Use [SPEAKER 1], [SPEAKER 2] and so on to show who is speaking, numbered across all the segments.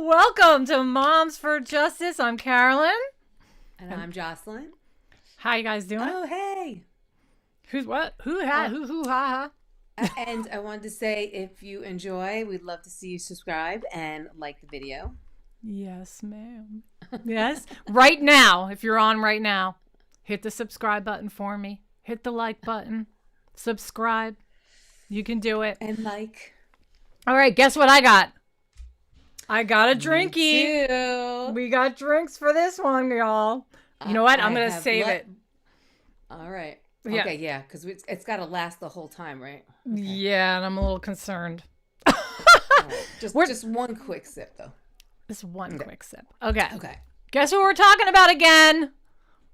[SPEAKER 1] Welcome to Moms for Justice. I'm Carolyn.
[SPEAKER 2] And I'm Jocelyn.
[SPEAKER 1] How you guys doing?
[SPEAKER 2] Oh, hey.
[SPEAKER 1] Who's what? Who ha ha.
[SPEAKER 2] And I wanted to say, if you enjoy, we'd love to see you subscribe and like the video.
[SPEAKER 1] Yes, ma'am. Yes. Right now, if you're on right now, hit the subscribe button for me. Hit the like button. Subscribe. You can do it.
[SPEAKER 2] And like.
[SPEAKER 1] All right, guess what I got? I got a drinky.
[SPEAKER 2] Me too.
[SPEAKER 1] We got drinks for this one, y'all. You know what? I'm going to save it.
[SPEAKER 2] All right.
[SPEAKER 1] Yeah.
[SPEAKER 2] Okay, yeah, because it's got to last the whole time, right? Okay.
[SPEAKER 1] Yeah, and I'm a little concerned.
[SPEAKER 2] Right. Just one quick sip, though.
[SPEAKER 1] Just one quick sip. Okay.
[SPEAKER 2] Okay.
[SPEAKER 1] Guess what we're talking about again?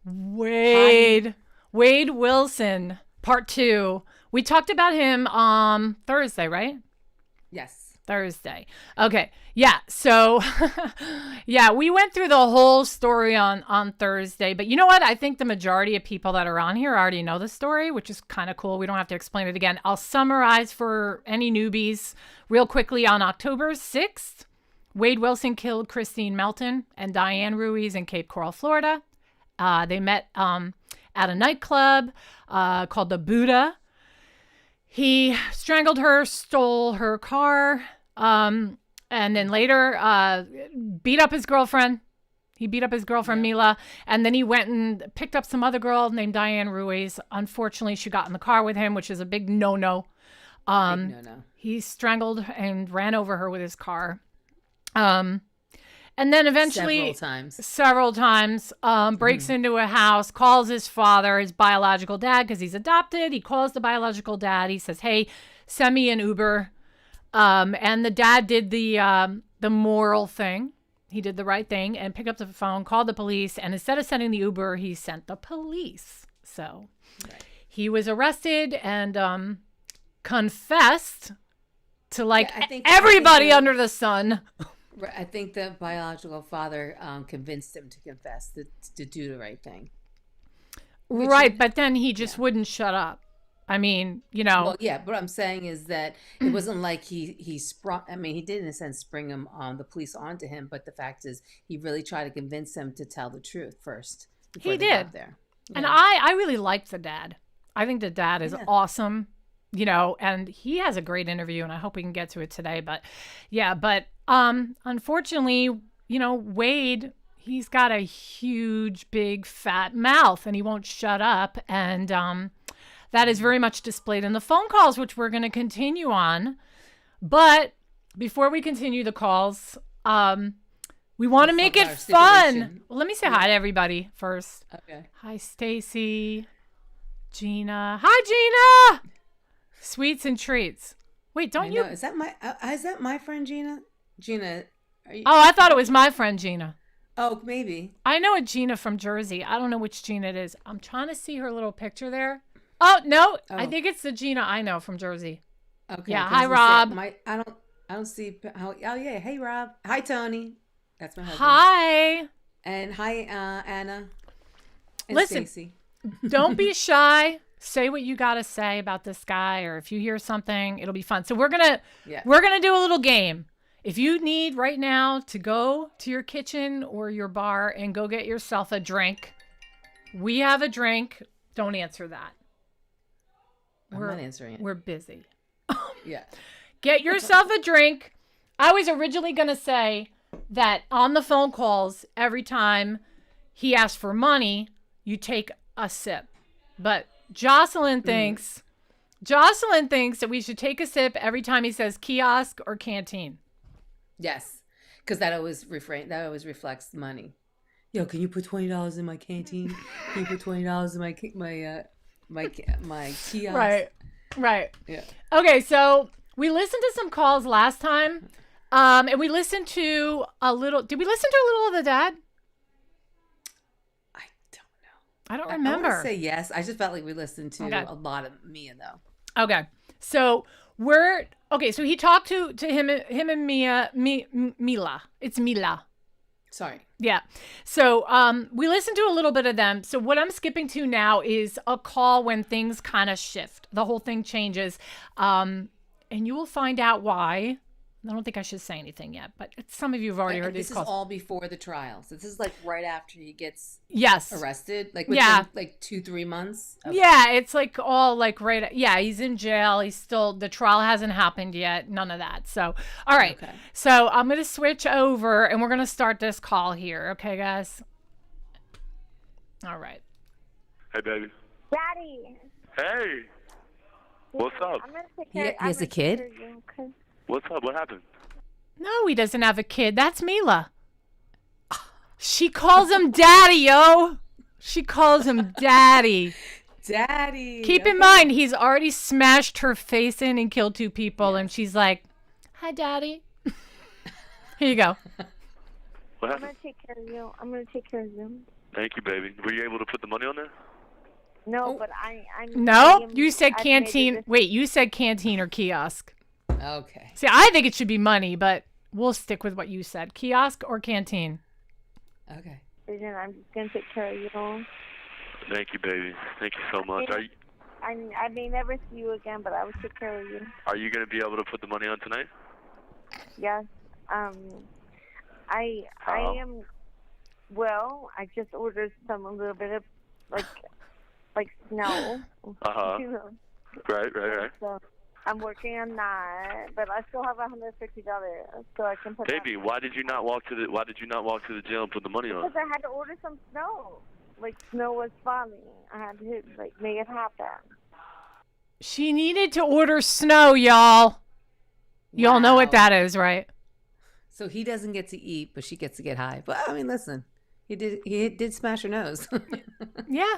[SPEAKER 1] WadeWilson, part 2. We talked about him Thursday, right?
[SPEAKER 2] Yes.
[SPEAKER 1] Thursday. Okay. Yeah. So, yeah, we went through the whole story on Thursday. But you know what? I think the majority of people that are on here already know the story, which is kind of cool. We don't have to explain it again. I'll summarize for any newbies real quickly. On October 6th, WadeWilson killed Kristen Melton and Diane Ruiz in Cape Coral, Florida. They met at a nightclub called the Buddha. He strangled her, stole her car, and then later beat up his girlfriend. He beat up his girlfriend, Mila, and then he went and picked up some other girl named Diane Ruiz. Unfortunately, she got in the car with him, which is a big no-no.
[SPEAKER 2] Big no-no.
[SPEAKER 1] He strangled and ran over her with his car. And then eventually, several times, breaks into a house, calls his father, his biological dad, because he's adopted. He calls the biological dad. He says, "Hey, send me an Uber." And the dad did the moral thing. He did the right thing and picked up the phone, called the police, and instead of sending the Uber, he sent the police. So he was arrested and confessed to everybody under the sun.
[SPEAKER 2] I think the biological father convinced him to confess, to do the right thing.
[SPEAKER 1] Right, but then he just wouldn't shut up. I mean, you know.
[SPEAKER 2] Well, yeah, but what I'm saying is that it wasn't like he sprung. I mean, he did in a sense spring him the police onto him, but the fact is he really tried to convince them to tell the truth first.
[SPEAKER 1] He did.
[SPEAKER 2] There. Yeah.
[SPEAKER 1] And I really liked the dad. I think the dad is awesome. You know, and he has a great interview, and I hope we can get to it today. But yeah, unfortunately, you know, Wade, he's got a huge, big, fat mouth, and he won't shut up. And that is very much displayed in the phone calls, which we're going to continue on. But before we continue the calls, we want to make it fun. Well, let me say hi to everybody first.
[SPEAKER 2] Okay.
[SPEAKER 1] Hi, Stacy, Gina. Hi, Gina. Sweets and treats. Wait, don't you?
[SPEAKER 2] Is that my friend Gina? Gina, are you?
[SPEAKER 1] Oh, I thought it was my friend Gina.
[SPEAKER 2] Oh, maybe.
[SPEAKER 1] I know a Gina from Jersey. I don't know which Gina it is. I'm trying to see her little picture there. Oh no, I think it's the Gina I know from Jersey.
[SPEAKER 2] Okay.
[SPEAKER 1] Yeah. Hi, Rob.
[SPEAKER 2] I don't see how. Oh yeah. Hey, Rob. Hi, Tony. That's my husband.
[SPEAKER 1] Hi.
[SPEAKER 2] And hi, Anna. And
[SPEAKER 1] Listen,
[SPEAKER 2] Stacey.
[SPEAKER 1] Don't be shy. Say what you got to say about this guy, or if you hear something, it'll be fun. So we're going to do a little game. If you need right now to go to your kitchen or your bar and go get yourself a drink, we have a drink. Don't answer that.
[SPEAKER 2] I'm not answering it.
[SPEAKER 1] We're busy.
[SPEAKER 2] Yeah.
[SPEAKER 1] Get yourself a drink. I was originally going to say that on the phone calls, every time he asks for money, you take a sip. But Jocelyn thinks that we should take a sip every time he says kiosk or canteen.
[SPEAKER 2] Yes, because that always reflects money. Yo, can you put $20 in my canteen? Can you put $20 in my kiosk?
[SPEAKER 1] Right.
[SPEAKER 2] Yeah.
[SPEAKER 1] Okay, so we listened to some calls last time, and we listened to a little. Did we listen to a little of the dad? I don't remember.
[SPEAKER 2] I want to say yes. I just felt like we listened to a lot of Mia, though.
[SPEAKER 1] Okay. So so he talked to him and Mila. It's Mila.
[SPEAKER 2] Sorry.
[SPEAKER 1] Yeah. So we listened to a little bit of them. So what I'm skipping to now is a call when things kind of shift. The whole thing changes. And you will find out why I don't think I should say anything yet, but some of you have already heard
[SPEAKER 2] This
[SPEAKER 1] these
[SPEAKER 2] is
[SPEAKER 1] calls.
[SPEAKER 2] all before the trial. So this is like right after he gets
[SPEAKER 1] Yes.
[SPEAKER 2] arrested, like within like 2-3 months. Okay.
[SPEAKER 1] Yeah, it's like all like right. Yeah, he's in jail. He's still, the trial hasn't happened yet. None of that. So, all right.
[SPEAKER 2] Okay.
[SPEAKER 1] So I'm going to switch over and we're going to start this call here. Okay, guys? All right.
[SPEAKER 3] Hey, baby.
[SPEAKER 4] Daddy.
[SPEAKER 3] Hey. What's up?
[SPEAKER 4] I'm gonna take
[SPEAKER 2] He
[SPEAKER 4] care.
[SPEAKER 2] has a kid?
[SPEAKER 3] What's up? What happened?
[SPEAKER 1] No, he doesn't have a kid. That's Mila. She calls him daddy, yo. She calls him daddy.
[SPEAKER 2] Daddy.
[SPEAKER 1] Keep in mind, he's already smashed her face in and killed 2 people, and she's like, hi, daddy. Here you go.
[SPEAKER 3] What
[SPEAKER 4] I'm
[SPEAKER 3] happened?
[SPEAKER 4] gonna take care of you. I'm gonna take care of you.
[SPEAKER 3] Thank you, baby. Were you able to put the money on there?
[SPEAKER 4] No,
[SPEAKER 2] Oh.
[SPEAKER 4] but I'm.
[SPEAKER 1] No, you said
[SPEAKER 4] I've made
[SPEAKER 1] canteen.
[SPEAKER 4] it-
[SPEAKER 1] Wait, you said canteen or kiosk.
[SPEAKER 2] Okay.
[SPEAKER 1] See, I think it should be money, but we'll stick with what you said. Kiosk or canteen?
[SPEAKER 2] Okay.
[SPEAKER 4] Vision, I'm just gonna take care of you.
[SPEAKER 3] Thank you, baby. Thank you so much.
[SPEAKER 4] I may never see you again, but I will take care of you.
[SPEAKER 3] Are you going to be able to put the money on tonight?
[SPEAKER 4] Yes. I
[SPEAKER 3] How?
[SPEAKER 4] am. Well, I just ordered a little bit of like snow.
[SPEAKER 3] Uh-huh.
[SPEAKER 4] You know.
[SPEAKER 3] Right.
[SPEAKER 4] So I'm working on that, but I still have $150, so I can put.
[SPEAKER 3] Baby, why did you not walk to the jail and put the money on?
[SPEAKER 4] Because I had to order some snow. Like snow was falling. I had to make it happen.
[SPEAKER 1] She needed to order snow, y'all. Y'all know what that is, right?
[SPEAKER 2] So he doesn't get to eat, but she gets to get high. But I mean, listen, he did smash her nose.
[SPEAKER 1] Yeah.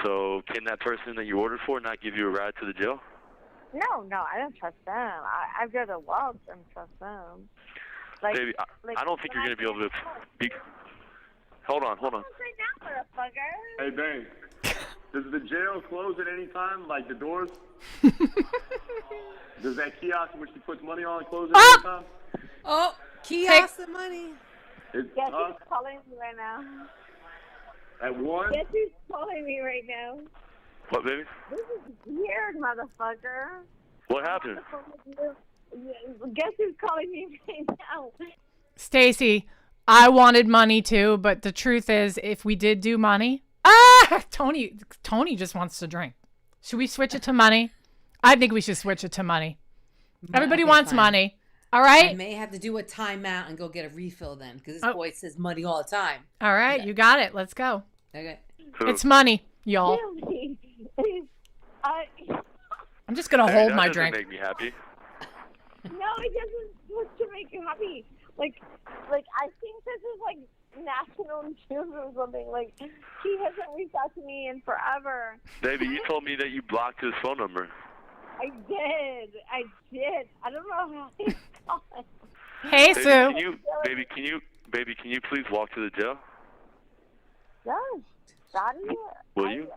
[SPEAKER 3] So can that person that you ordered for not give you a ride to the jail?
[SPEAKER 4] No, I don't trust them. I'd rather walk than trust them. Like,
[SPEAKER 3] Baby, I don't think you're going to be able to... Hold on.
[SPEAKER 4] Right now, motherfucker.
[SPEAKER 3] Hey, babe. Does the jail close at any time, like the doors? Does that kiosk where she puts money on close at any time?
[SPEAKER 2] Oh, kiosk the money.
[SPEAKER 4] Guess who's calling me right now?
[SPEAKER 3] At 1?
[SPEAKER 4] Guess who's calling me right now?
[SPEAKER 3] What, baby?
[SPEAKER 4] This is weird, motherfucker.
[SPEAKER 3] What happened?
[SPEAKER 4] Guess who's calling me right now?
[SPEAKER 1] Stacy, I wanted money too, but the truth is, if we did do money, Tony just wants to drink. Should we switch it to money? I think we should switch it to money. Everybody wants money. All right?
[SPEAKER 2] I may have to do a timeout and go get a refill then, because this boy says money all the time.
[SPEAKER 1] All right, you got it. Let's go.
[SPEAKER 2] Okay.
[SPEAKER 1] It's money, y'all.
[SPEAKER 4] Really?
[SPEAKER 1] I'm just going to hold my drink.
[SPEAKER 3] That doesn't make me happy.
[SPEAKER 4] No, it doesn't supposed to make you happy. Like I think this is like national news or something. Like he hasn't reached out to me in forever.
[SPEAKER 3] Baby, you told me that you blocked his phone number.
[SPEAKER 4] I did. I don't know how he's calling.
[SPEAKER 1] Hey, Sue.
[SPEAKER 3] Can you please walk to the jail?
[SPEAKER 4] Yes, Daddy.
[SPEAKER 3] Will you?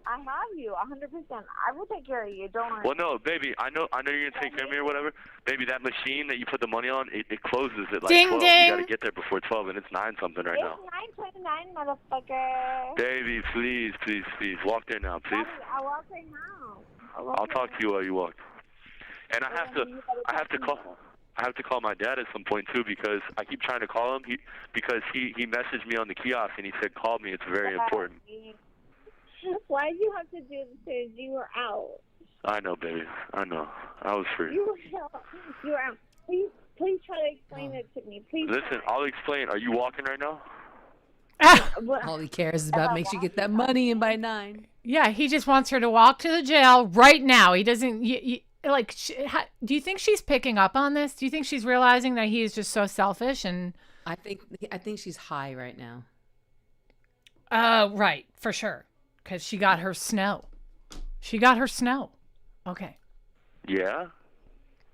[SPEAKER 4] I have you 100%. I will take care of you. Don't worry.
[SPEAKER 3] Well, no, baby. I know you're gonna take care of me or whatever. Baby, that machine that you put the money on, it closes at like
[SPEAKER 1] Ding,
[SPEAKER 3] 12.
[SPEAKER 1] ding.
[SPEAKER 3] You gotta get there before 12, and it's 9 something right now.
[SPEAKER 4] It's 9:29, motherfucker.
[SPEAKER 3] Baby, please, walk there now, please.
[SPEAKER 4] Daddy, I'll walk right now.
[SPEAKER 3] I'll talk to you while you walk. And I have to call my dad at some point too, because I keep trying to call him. He messaged me on the kiosk and he said call me. It's very important.
[SPEAKER 4] Why did you have to do this? You were out.
[SPEAKER 3] I know, baby. I know. I was free.
[SPEAKER 4] You were out. Please try to explain it to me. Please.
[SPEAKER 3] Listen, I'll explain. Are you walking right now?
[SPEAKER 2] All he cares is about make sure you get that money in by 9.
[SPEAKER 1] Yeah, he just wants her to walk to the jail right now. He doesn't, do you think she's picking up on this? Do you think she's realizing that he is just so selfish? And
[SPEAKER 2] I think she's high right now.
[SPEAKER 1] right, for sure. Because she got her snow. Okay.
[SPEAKER 3] Yeah?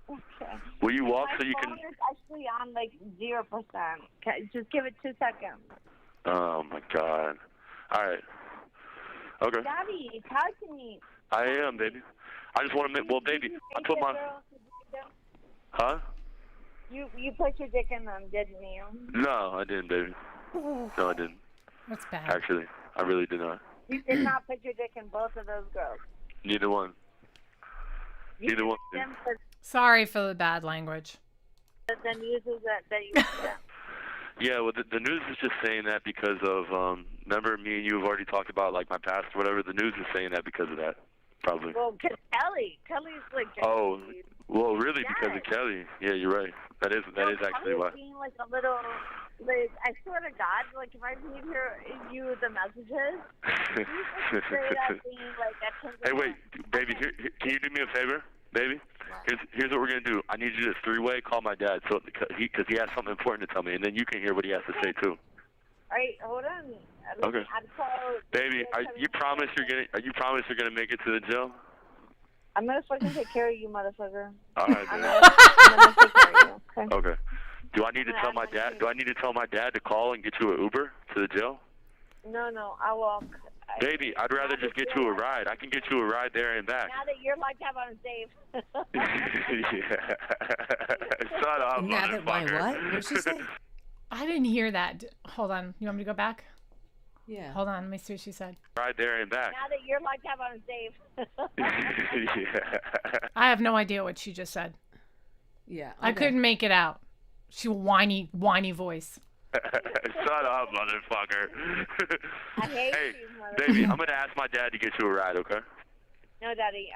[SPEAKER 4] Okay.
[SPEAKER 3] Will you walk
[SPEAKER 4] My
[SPEAKER 3] so you
[SPEAKER 4] phone
[SPEAKER 3] can...
[SPEAKER 4] is actually on like 0%. Okay, just give it 2 seconds.
[SPEAKER 3] Oh, my God. All right. Okay.
[SPEAKER 4] Daddy, talk to me.
[SPEAKER 3] I am, baby. I just want to make... Well, baby, I put my... Huh?
[SPEAKER 4] You put your dick in them, didn't you?
[SPEAKER 3] No, I didn't, baby. No, I didn't.
[SPEAKER 1] That's bad.
[SPEAKER 3] Actually, I really did not.
[SPEAKER 4] You did not put your dick in both of those girls.
[SPEAKER 3] Neither one. Either one.
[SPEAKER 4] Them for
[SPEAKER 1] Sorry for the bad language.
[SPEAKER 4] the news is that you.
[SPEAKER 3] Yeah, well, the news is just saying that because of, remember me and you have already talked about, like, my past or whatever. The news is saying that because of that, probably.
[SPEAKER 4] Well, cause Kelly's like.
[SPEAKER 3] Oh, well, really,
[SPEAKER 4] Yes.
[SPEAKER 3] because of Kelly. Yeah, you're right. That is actually
[SPEAKER 4] Kelly's
[SPEAKER 3] why.
[SPEAKER 4] being like a little. Like, I swear to God, like if I read you the messages, she's like straight up being like that.
[SPEAKER 3] Hey, wait, baby, here, can you do me a favor, baby? Here's what we're gonna do. I need you to three-way call my dad, so because he has something important to tell me, and then you can hear what he has to say too.
[SPEAKER 4] All right, hold on.
[SPEAKER 3] Okay. Baby, you promise you're gonna make it to the jail?
[SPEAKER 4] I'm gonna fucking take care of you, motherfucker.
[SPEAKER 3] All right,
[SPEAKER 4] I'm
[SPEAKER 3] baby.
[SPEAKER 4] gonna take care of you. Okay.
[SPEAKER 3] Okay. Do I need to tell my dad? Do I need to tell my dad to call and get you an Uber to the jail?
[SPEAKER 4] No, I walk.
[SPEAKER 3] Baby, I'd rather just get you a ride. I can get you a ride there and back.
[SPEAKER 4] Now that you're locked up on safe.
[SPEAKER 3] Yeah. Shut up,
[SPEAKER 2] Now that my
[SPEAKER 3] motherfucker.
[SPEAKER 2] what? What did she say?
[SPEAKER 1] I didn't hear that. Hold on. You want me to go back?
[SPEAKER 2] Yeah.
[SPEAKER 1] Hold on. Let me see what she said.
[SPEAKER 3] Ride there and back.
[SPEAKER 4] Now that you're locked up on safe.
[SPEAKER 3] Yeah.
[SPEAKER 1] I have no idea what she just said.
[SPEAKER 2] Yeah.
[SPEAKER 1] I
[SPEAKER 2] okay.
[SPEAKER 1] couldn't make it out. She whiny voice.
[SPEAKER 3] Shut up, motherfucker.
[SPEAKER 4] I hate
[SPEAKER 3] Hey,
[SPEAKER 4] you, motherfucker.
[SPEAKER 3] baby, I'm gonna ask my dad to get you a ride, okay?
[SPEAKER 4] No, Daddy.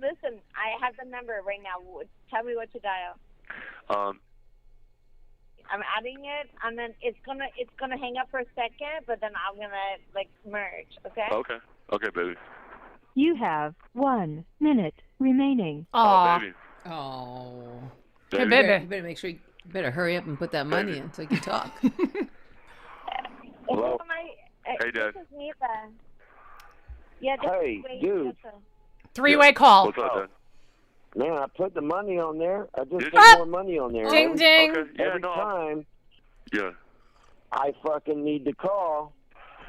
[SPEAKER 4] Listen, I have the number right now. Tell me what to dial. I'm adding it, and then it's gonna hang up for a second, but then I'm gonna like merge. Okay.
[SPEAKER 3] Okay. Okay, baby.
[SPEAKER 5] You have 1 minute remaining.
[SPEAKER 3] Oh,
[SPEAKER 1] Aw.
[SPEAKER 3] baby.
[SPEAKER 2] Oh.
[SPEAKER 1] Hey,
[SPEAKER 3] Baby.
[SPEAKER 1] baby.
[SPEAKER 2] You better make sure you better hurry up and put that money in so you can talk.
[SPEAKER 6] Hello?
[SPEAKER 3] Hey, Dad.
[SPEAKER 4] This is Mila. Yeah.
[SPEAKER 6] Hey, dude.
[SPEAKER 4] Listen.
[SPEAKER 1] Three-way call.
[SPEAKER 3] What's up, Dad?
[SPEAKER 6] Man, I put the money on there. I just
[SPEAKER 3] Did
[SPEAKER 6] put
[SPEAKER 1] you?
[SPEAKER 6] more money on there.
[SPEAKER 1] Ding,
[SPEAKER 6] man.
[SPEAKER 1] ding.
[SPEAKER 3] Okay. Yeah,
[SPEAKER 6] Every
[SPEAKER 3] no.
[SPEAKER 6] time
[SPEAKER 3] Yeah.
[SPEAKER 6] I fucking need to call,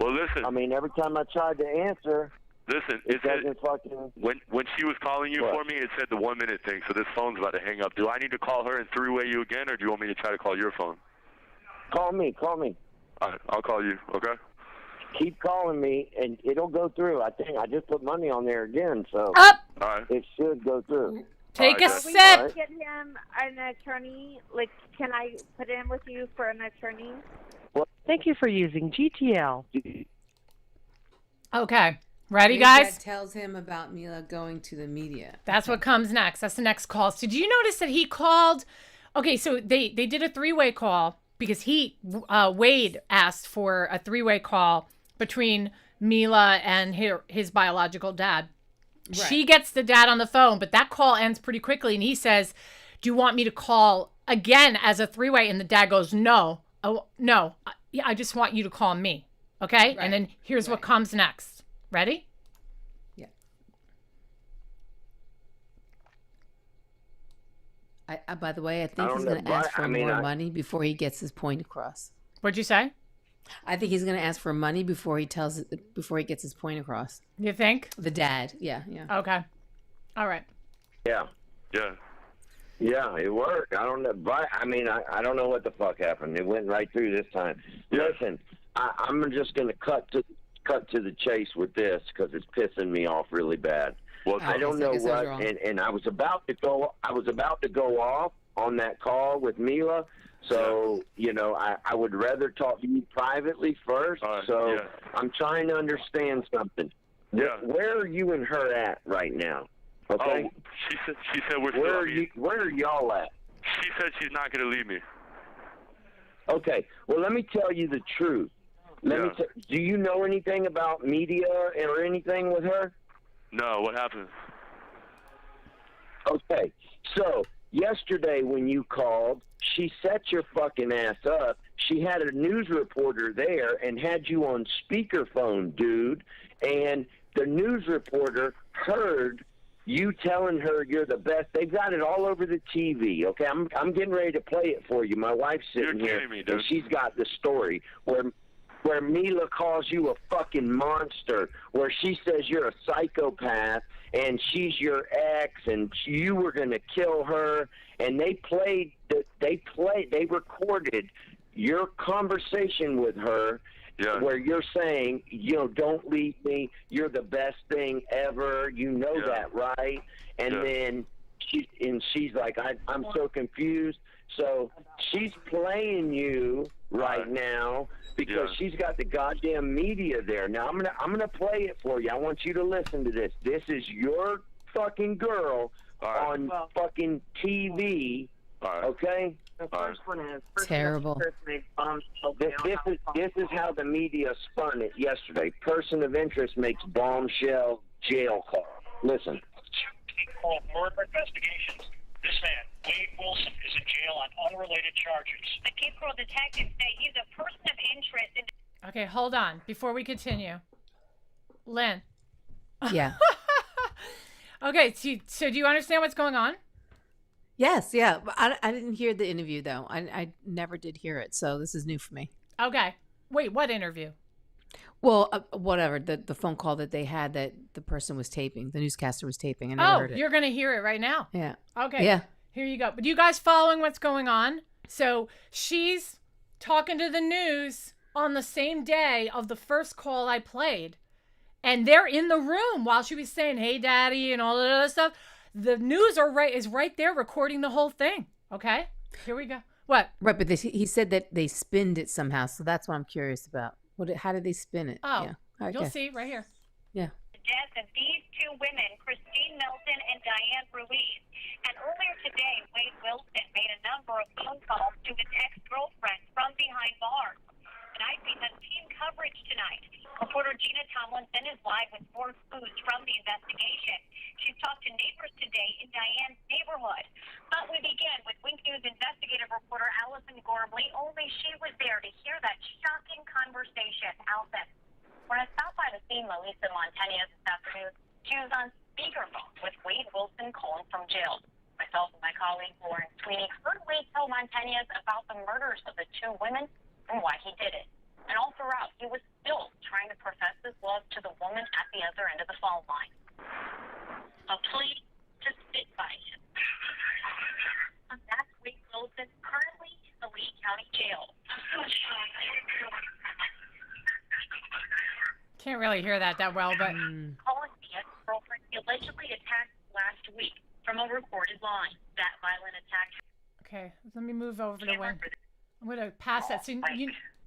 [SPEAKER 3] Well, listen.
[SPEAKER 6] I mean, every time I tried to answer,
[SPEAKER 3] Listen.
[SPEAKER 6] it
[SPEAKER 3] It said
[SPEAKER 6] doesn't fucking...
[SPEAKER 3] when she was calling you
[SPEAKER 6] What?
[SPEAKER 3] for me, it said the 1 minute thing. So this phone's about to hang up. Do I need to call her and three-way you again, or do you want me to try to call your phone?
[SPEAKER 6] Call me.
[SPEAKER 3] All right. I'll call you. Okay.
[SPEAKER 6] Keep calling me, and it'll go through. I think I just put money on there again, so
[SPEAKER 1] Up.
[SPEAKER 3] All right.
[SPEAKER 6] it should go through.
[SPEAKER 1] Take a
[SPEAKER 3] Alright,
[SPEAKER 4] We
[SPEAKER 1] sip.
[SPEAKER 4] can get him an attorney. Like, can I put in with you for an attorney?
[SPEAKER 5] Thank you for using GTL.
[SPEAKER 1] Okay. Ready,
[SPEAKER 2] Maybe
[SPEAKER 1] guys?
[SPEAKER 2] Dad tells him about Mila going to the media.
[SPEAKER 1] That's what comes next. That's the next call. So, did you notice that he called? Okay, so they did a three-way call because Wade asked for a three-way call between Mila and his biological dad.
[SPEAKER 2] Right.
[SPEAKER 1] She gets the dad on the phone, but that call ends pretty quickly, and he says, "Do you want me to call again as a three-way?" And the dad goes, "No, no, I just want you to call me." Okay,
[SPEAKER 2] Right.
[SPEAKER 1] and then here's what
[SPEAKER 2] Right.
[SPEAKER 1] comes next. Ready?
[SPEAKER 2] Yeah. By the way, I think
[SPEAKER 6] I
[SPEAKER 2] he's
[SPEAKER 6] don't
[SPEAKER 2] going to
[SPEAKER 6] know,
[SPEAKER 2] ask
[SPEAKER 6] but,
[SPEAKER 2] for
[SPEAKER 6] I mean,
[SPEAKER 2] more
[SPEAKER 6] I-
[SPEAKER 2] money before he gets his point across.
[SPEAKER 1] What'd you say?
[SPEAKER 2] I think he's going to ask for money before he gets his point across.
[SPEAKER 1] You think?
[SPEAKER 2] The dad. Yeah.
[SPEAKER 1] Okay. All right.
[SPEAKER 6] Yeah.
[SPEAKER 3] Yeah.
[SPEAKER 6] Yeah, it worked. I don't know. But, I mean, I don't know what the fuck happened. It went right through this time.
[SPEAKER 3] Yeah.
[SPEAKER 6] Listen, I'm just going to cut to the chase with this because it's pissing me off really bad.
[SPEAKER 3] What's
[SPEAKER 6] I
[SPEAKER 3] up?
[SPEAKER 6] don't
[SPEAKER 2] I
[SPEAKER 6] know
[SPEAKER 2] guess I was
[SPEAKER 6] what,
[SPEAKER 2] wrong.
[SPEAKER 6] and I was about to go off on that call with Mila. So, you know, I would rather talk to you privately first.
[SPEAKER 3] All right,
[SPEAKER 6] So
[SPEAKER 3] yeah.
[SPEAKER 6] I'm trying to understand something.
[SPEAKER 3] Yeah.
[SPEAKER 6] Where are you and her at right now? Okay.
[SPEAKER 3] Oh, she said we're
[SPEAKER 6] where
[SPEAKER 3] still.
[SPEAKER 6] are you? Where are y'all at?
[SPEAKER 3] She said she's not gonna leave me.
[SPEAKER 6] Okay. Well, let me tell you the truth.
[SPEAKER 3] Yeah.
[SPEAKER 6] Do you know anything about media or anything with her?
[SPEAKER 3] No, what happened?
[SPEAKER 6] Okay. So yesterday when you called, she set your fucking ass up. She had a news reporter there and had you on speakerphone, dude. And the news reporter heard you telling her you're the best. They've got it all over the TV. Okay, I'm getting ready to play it for you. My wife's sitting
[SPEAKER 3] You're
[SPEAKER 6] here,
[SPEAKER 3] kidding me, dude.
[SPEAKER 6] and she's got the story where Mila calls you a fucking monster, where she says you're a psychopath and she's your ex and you were going to kill her, and they recorded your conversation with her,
[SPEAKER 3] Yeah.
[SPEAKER 6] where you're saying, don't leave me. You're the best thing ever. You know that, right? And then she's like, I'm so confused. So she's playing you right now because she's got the goddamn media there. Now I'm gonna play it for you. I want you to listen to this. This is your fucking girl on fucking TV. Okay.
[SPEAKER 7] The first one is
[SPEAKER 2] Terrible.
[SPEAKER 6] This is how the media spun it yesterday. Person of interest makes bombshell jail call. Listen.
[SPEAKER 8] Called murder investigations. This man, WadeWilson, is in jail on unrelated charges.
[SPEAKER 9] The Cape Coral detectives say he's a person of interest.
[SPEAKER 1] Okay, hold on before we continue. Lynn.
[SPEAKER 2] Yeah.
[SPEAKER 1] Okay, so do you understand what's going on?
[SPEAKER 2] Yes, yeah. I didn't hear the interview, though. I never did hear it, so this is new for me.
[SPEAKER 1] Okay. Wait, what interview?
[SPEAKER 2] Well, whatever, the phone call that they had that the person was taping, the newscaster was taping. I never heard it.
[SPEAKER 1] You're going to hear it right now.
[SPEAKER 2] Yeah.
[SPEAKER 1] Okay.
[SPEAKER 2] Yeah.
[SPEAKER 1] Here you go. But you guys following what's going on? So she's talking to the news on the same day of the first call I played. And they're in the room while she was saying, hey, daddy, and all that other stuff. The news is right there recording the whole thing. Okay? Here we go. What?
[SPEAKER 2] Right, but he said that they spinned it somehow, so that's what I'm curious about. How did they spin it?
[SPEAKER 1] Oh,
[SPEAKER 2] yeah. Okay.
[SPEAKER 1] You'll see right here.
[SPEAKER 2] Yeah.
[SPEAKER 9] The death of these two women, Christine Melton and Diane Ruiz. And earlier today, WadeWilson made a number of phone calls to his ex-girlfriend from behind bars. Tonight, we have team coverage tonight. Reporter Gina Tomlinson is live with more clues from the investigation. She's talked to neighbors today in Diane's neighborhood. But we begin with Wink News investigative reporter Allison Gormley. Only she was there to hear that shocking conversation. Allison. When I stopped by the scene, Melissa Montanez this afternoon, she was on speakerphone with WadeWilson calling from jail. Myself and my colleague Lauren Sweeney heard Wade tell Montanez about the murders of the two women and why he did it. And all throughout, he was still trying to profess his love to the woman at the other end of the phone line. A plea to sit by him. And that's WadeWilson, currently in the Lee County Jail.
[SPEAKER 1] Can't really hear that well, but...
[SPEAKER 9] Calling the ex-girlfriend he allegedly attacked last week from a recorded line. That violent attack...
[SPEAKER 1] Okay, let me move over to when... I'm going to pass that. So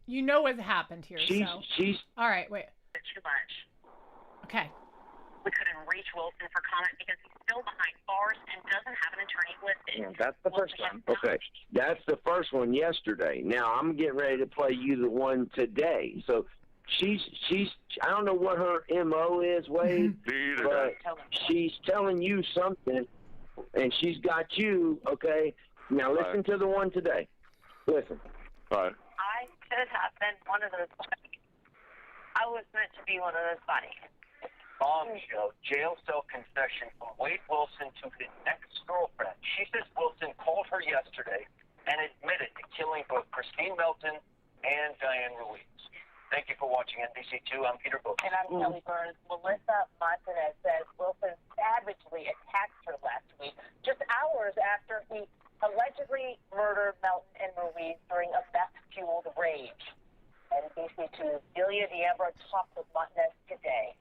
[SPEAKER 1] you know what happened here,
[SPEAKER 6] She's...
[SPEAKER 1] All right, wait.
[SPEAKER 9] Too much.
[SPEAKER 1] Okay.
[SPEAKER 9] We couldn't reach Wilson for comment because he's still behind bars and doesn't have an attorney listed.
[SPEAKER 6] Yeah, that's the first one. Okay, that's the first one yesterday. Now I'm getting ready to play you the one today. So she's I don't know what her MO is, Wade, but she's telling you something, and she's got you. Okay, now listen to the one today. Listen.
[SPEAKER 3] All right.
[SPEAKER 9] I could have been one of those bodies. I was meant to be one of those bodies.
[SPEAKER 8] Bombshell jail cell confession from WadeWilson to his ex-girlfriend. She says Wilson called her yesterday and admitted to killing both Christine Melton and Diane Ruiz. Thank you for watching NBC2. I'm Peter Book.
[SPEAKER 9] And I'm Kelly Burns. Melissa Montanez says Wilson savagely attacked her last week, just hours after he allegedly murdered Melton and Ruiz during a meth-fueled rage. NBC2's Delia Diabra talked with Montanez today.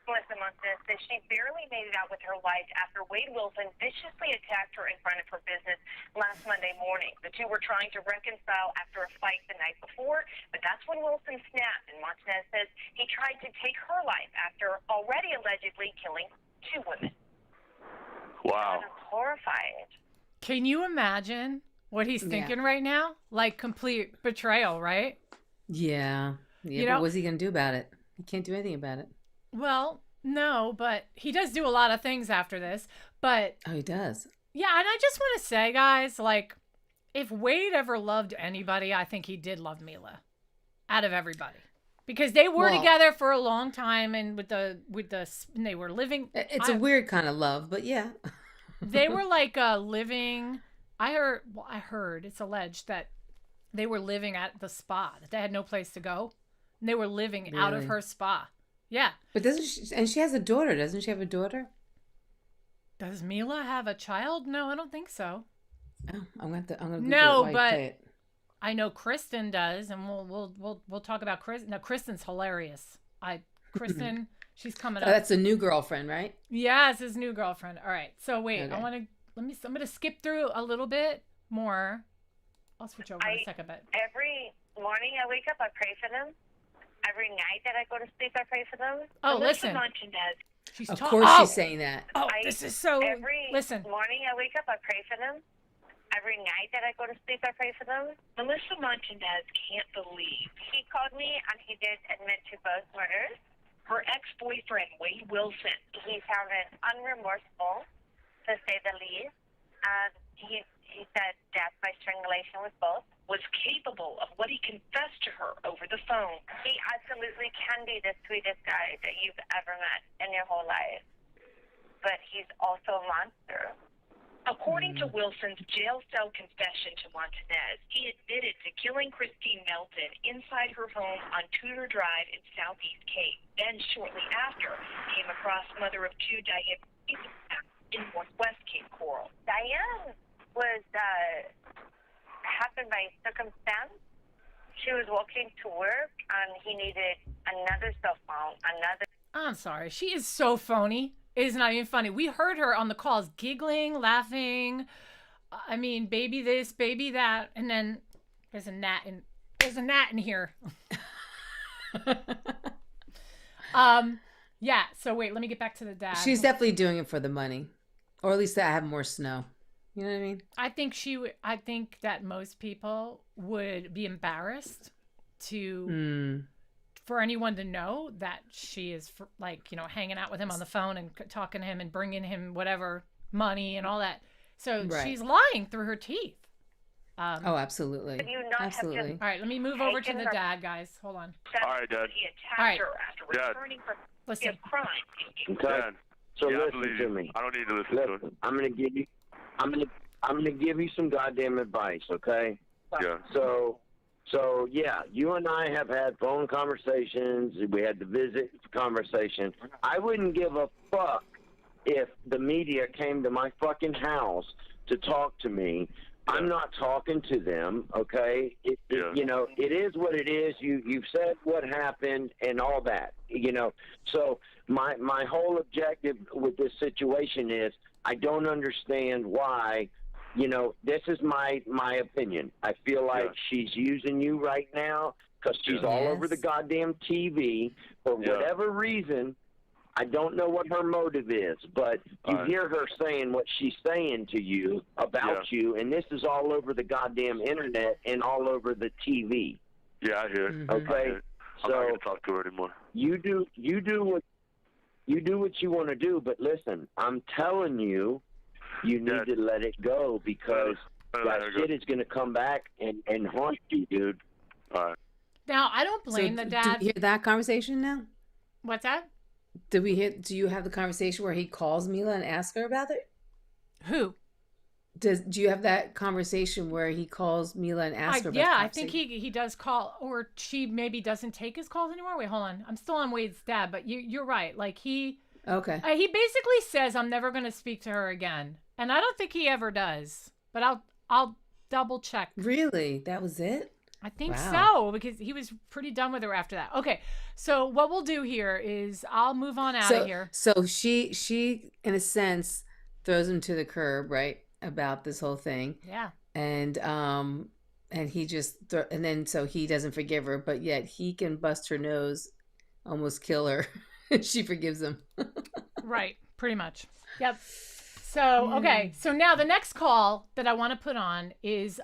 [SPEAKER 9] Melissa Montanez says she barely made it out with her life after WadeWilson viciously attacked her in front of her business last Monday morning. The two were trying to reconcile after a fight the night before, but that's when Wilson snapped, and Montanez says he tried to take her life after already allegedly killing two women.
[SPEAKER 3] Wow.
[SPEAKER 9] And I'm horrified.
[SPEAKER 1] Can you imagine what he's thinking right now? Like complete betrayal, right?
[SPEAKER 2] Yeah. But what's he going to do about it? He can't do anything about it.
[SPEAKER 1] Well, no, but he does do a lot of things after this. But
[SPEAKER 2] oh, he does.
[SPEAKER 1] Yeah, and I just want to say, guys, like, if Wade ever loved anybody, I think he did love Mila, out of everybody, because they were together for a long time, and with the and they were living.
[SPEAKER 2] It's a weird kind of love, but yeah,
[SPEAKER 1] they were like living. I heard it's alleged that they were living at the spa. That they had no place to go, and they were living out of her spa. Yeah.
[SPEAKER 2] But and she has a daughter, doesn't she have a daughter?
[SPEAKER 1] Does Mila have a child? No, I don't think so.
[SPEAKER 2] Oh, I'm gonna
[SPEAKER 1] no, but
[SPEAKER 2] play it.
[SPEAKER 1] I know Kristen does, and we'll talk about Kristen. Now Kristen's hilarious. Kristen, she's coming
[SPEAKER 2] Oh,
[SPEAKER 1] up.
[SPEAKER 2] that's a new girlfriend, right?
[SPEAKER 1] Yeah, it's his new girlfriend. All right. So wait,
[SPEAKER 2] Okay.
[SPEAKER 1] I'm gonna skip through a little bit more. I'll switch over in a second, but
[SPEAKER 9] Every morning I wake up, I pray for them. Every night that I go to sleep, I pray for them.
[SPEAKER 1] Oh,
[SPEAKER 9] Melissa
[SPEAKER 1] listen.
[SPEAKER 9] Montanez.
[SPEAKER 1] she's
[SPEAKER 2] Of
[SPEAKER 1] talking.
[SPEAKER 2] course she's saying that.
[SPEAKER 1] Oh, this is so.
[SPEAKER 9] Every
[SPEAKER 1] Listen.
[SPEAKER 9] morning I wake up, I pray for them. Every night that I go to sleep, I pray for them. Melissa Montanez can't believe. He called me and he did admit to both murders. Her ex-boyfriend, WadeWilson. He sounded unremorseful, to say the least. He said death by strangulation with both. Was capable of what he confessed to her over the phone. He absolutely can be the sweetest guy that you've ever met in your whole life. But he's also a monster. According to Wilson's jail cell confession to Montanez, he admitted to killing Christine Melton inside her home on Tudor Drive in Southeast Cape. Then, shortly after, came across mother of two Diane in Northwest Cape Coral. Diane was happened by circumstance. She was walking to work, and he needed another cell phone,
[SPEAKER 1] I'm sorry. She is so phony. It is not even funny. We heard her on the calls giggling, laughing. I mean, baby this, baby that, and then there's a gnat in here. Yeah. So wait, let me get back to the dad.
[SPEAKER 2] She's definitely doing it for the money, or at least to have more snow. You know what I mean?
[SPEAKER 1] I think I think that most people would be embarrassed for anyone to know that she is hanging out with him on the phone and talking to him and bringing him whatever money and all that. So she's lying through her teeth.
[SPEAKER 2] Oh, absolutely. Absolutely.
[SPEAKER 1] All right, let me move over to the dad, guys. Hold on.
[SPEAKER 3] All right, Dad.
[SPEAKER 9] He attacked
[SPEAKER 1] All right.
[SPEAKER 9] her after
[SPEAKER 3] Dad.
[SPEAKER 9] returning from
[SPEAKER 1] Listen.
[SPEAKER 9] a crime.
[SPEAKER 6] Okay.
[SPEAKER 3] Dad.
[SPEAKER 6] So
[SPEAKER 3] Yeah, I
[SPEAKER 6] listen
[SPEAKER 3] believe
[SPEAKER 6] to
[SPEAKER 3] you.
[SPEAKER 6] me.
[SPEAKER 3] I don't need to listen to it.
[SPEAKER 6] Listen, I'm gonna give you some goddamn advice, okay?
[SPEAKER 3] Yeah.
[SPEAKER 6] So yeah, you and I have had phone conversations. We had the visit conversation. I wouldn't give a fuck if the media came to my fucking house to talk to me. I'm not talking to them, okay? You know, it is what it is. You've said what happened and all that, you know. So my whole objective with this situation is I don't understand why, you know, this is my opinion. I feel like she's using you right now because she's all over the goddamn TV for whatever reason. I don't know what her motive is, but you hear her saying what she's saying to you about you, and this is all over the goddamn internet and all over the TV.
[SPEAKER 3] Yeah, I hear it.
[SPEAKER 6] Okay,
[SPEAKER 3] I'm not gonna talk to her anymore.
[SPEAKER 6] you do what you want to do, but listen, I'm telling you, you need to let it go because that shit is gonna come back and haunt you, dude.
[SPEAKER 3] All right.
[SPEAKER 1] Now, I don't blame the dad.
[SPEAKER 2] Did we hear that conversation now?
[SPEAKER 1] What's that?
[SPEAKER 2] Do you have the conversation where he calls Mila and asks her about it?
[SPEAKER 1] Who?
[SPEAKER 2] Do you have that conversation where he calls Mila and asks her about
[SPEAKER 1] Yeah,
[SPEAKER 2] the
[SPEAKER 1] I think he does call, or she maybe doesn't take his calls anymore. Wait, hold on. I'm still on Wade's dad, but you're right. Like he basically says, I'm never going to speak to her again. And I don't think he ever does, but I'll double check.
[SPEAKER 2] Really? That was it?
[SPEAKER 1] I think so, because he was pretty done with her after that. Okay, so what we'll do here is I'll move on out of here.
[SPEAKER 2] So she, in a sense, throws him to the curb, right, about this whole thing.
[SPEAKER 1] Yeah.
[SPEAKER 2] And he just, and then so he doesn't forgive her, but yet he can bust her nose, almost kill her. She forgives him.
[SPEAKER 1] Right, pretty much. Yep. So, okay, so now the next call that I want to put on is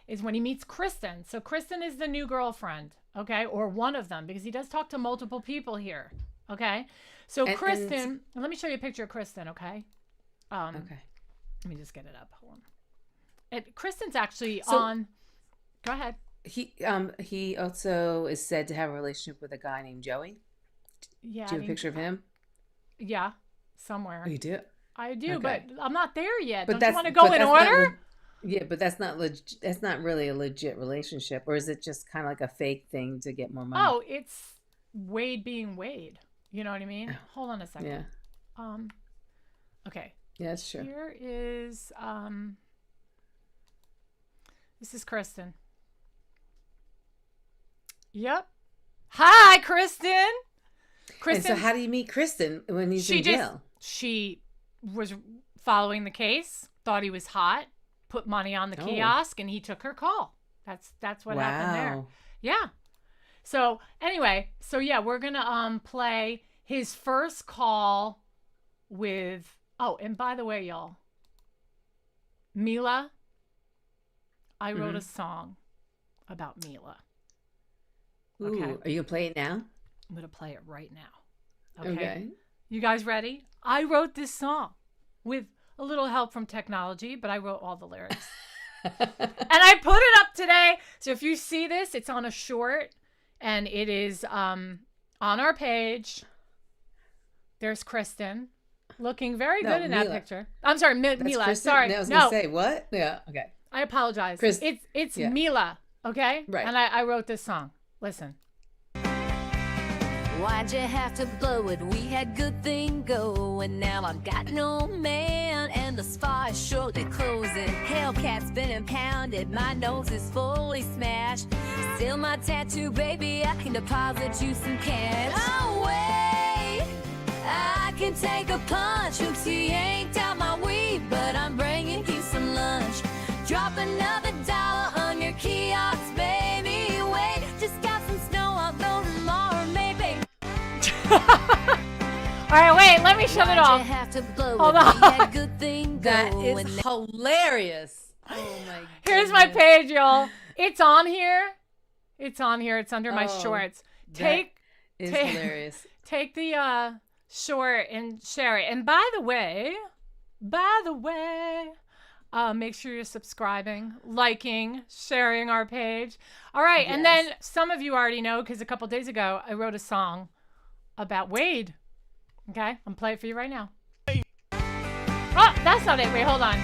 [SPEAKER 1] is when he meets Kristen. So Kristen is the new girlfriend, okay? Or one of them, because he does talk to multiple people here, okay? So Kristen, let me show you a picture of Kristen, okay? Okay. Let me just get it up. Hold on. Kristen's actually on. Go ahead.
[SPEAKER 2] He also is said to have a relationship with a guy named Joey.
[SPEAKER 1] Yeah.
[SPEAKER 2] Do you have a picture of him?
[SPEAKER 1] Yeah, somewhere.
[SPEAKER 2] Oh, you do?
[SPEAKER 1] I do, but I'm not there yet.
[SPEAKER 2] But
[SPEAKER 1] don't you want to go in order?
[SPEAKER 2] Yeah, but that's not that's not really a legit relationship, or is it just kind of like a fake thing to get more money?
[SPEAKER 1] Oh, it's Wade being Wade. You know what I mean? Hold on a second.
[SPEAKER 2] Yeah.
[SPEAKER 1] Okay.
[SPEAKER 2] Yeah, that's true.
[SPEAKER 1] Here is This is Kristen. Yep. Hi, Kristen. Kristen.
[SPEAKER 2] And so how do you meet Kristen when he's in jail?
[SPEAKER 1] She was following the case, thought he was hot, put money on the kiosk, and he took her call. That's what happened there. Yeah. So anyway, we're gonna play his first call with. Oh, and by the way, y'all, Mila. I wrote a song about Mila.
[SPEAKER 2] Ooh,
[SPEAKER 1] Okay.
[SPEAKER 2] are you gonna play it now?
[SPEAKER 1] I'm gonna play it right now.
[SPEAKER 2] Okay.
[SPEAKER 1] You guys ready? I wrote this song with a little help from technology, but I wrote all the lyrics. And I put it up today. So if you see this, it's on a short and it is on our page. There's Kristen looking very good in that picture. I'm sorry, Mila.
[SPEAKER 2] Kristen?
[SPEAKER 1] Sorry.
[SPEAKER 2] I was gonna say what? Yeah, okay.
[SPEAKER 1] I apologize. It's Mila, okay?
[SPEAKER 2] Right.
[SPEAKER 1] And I wrote this song. Listen.
[SPEAKER 7] Why'd you have to blow it? We had good thing going. Now I've got no man, and the spa is shortly closing. Hellcat's been impounded, my nose is fully smashed. Still my tattoo, baby, I can deposit you some cash. Oh wait, I can take a punch. Oopsie, ain't out my weed, but I'm bringing you some lunch. Drop another $1 on your kiosk, baby. Wait, just got some snow, I'll go tomorrow, maybe.
[SPEAKER 1] All right, wait, let me shut it off. Hold on.
[SPEAKER 2] That is hilarious. Oh my god.
[SPEAKER 1] Here's my page, y'all. It's on here. It's on here. It's under my shorts. Take
[SPEAKER 2] hilarious.
[SPEAKER 1] Take the short and share it. And by the way, make sure you're subscribing, liking, sharing our page. All right, and then some of you already know because a couple days ago I wrote a song about Wade. Okay, I'm playing it for you right now. Oh, that's not it. Wait, hold on.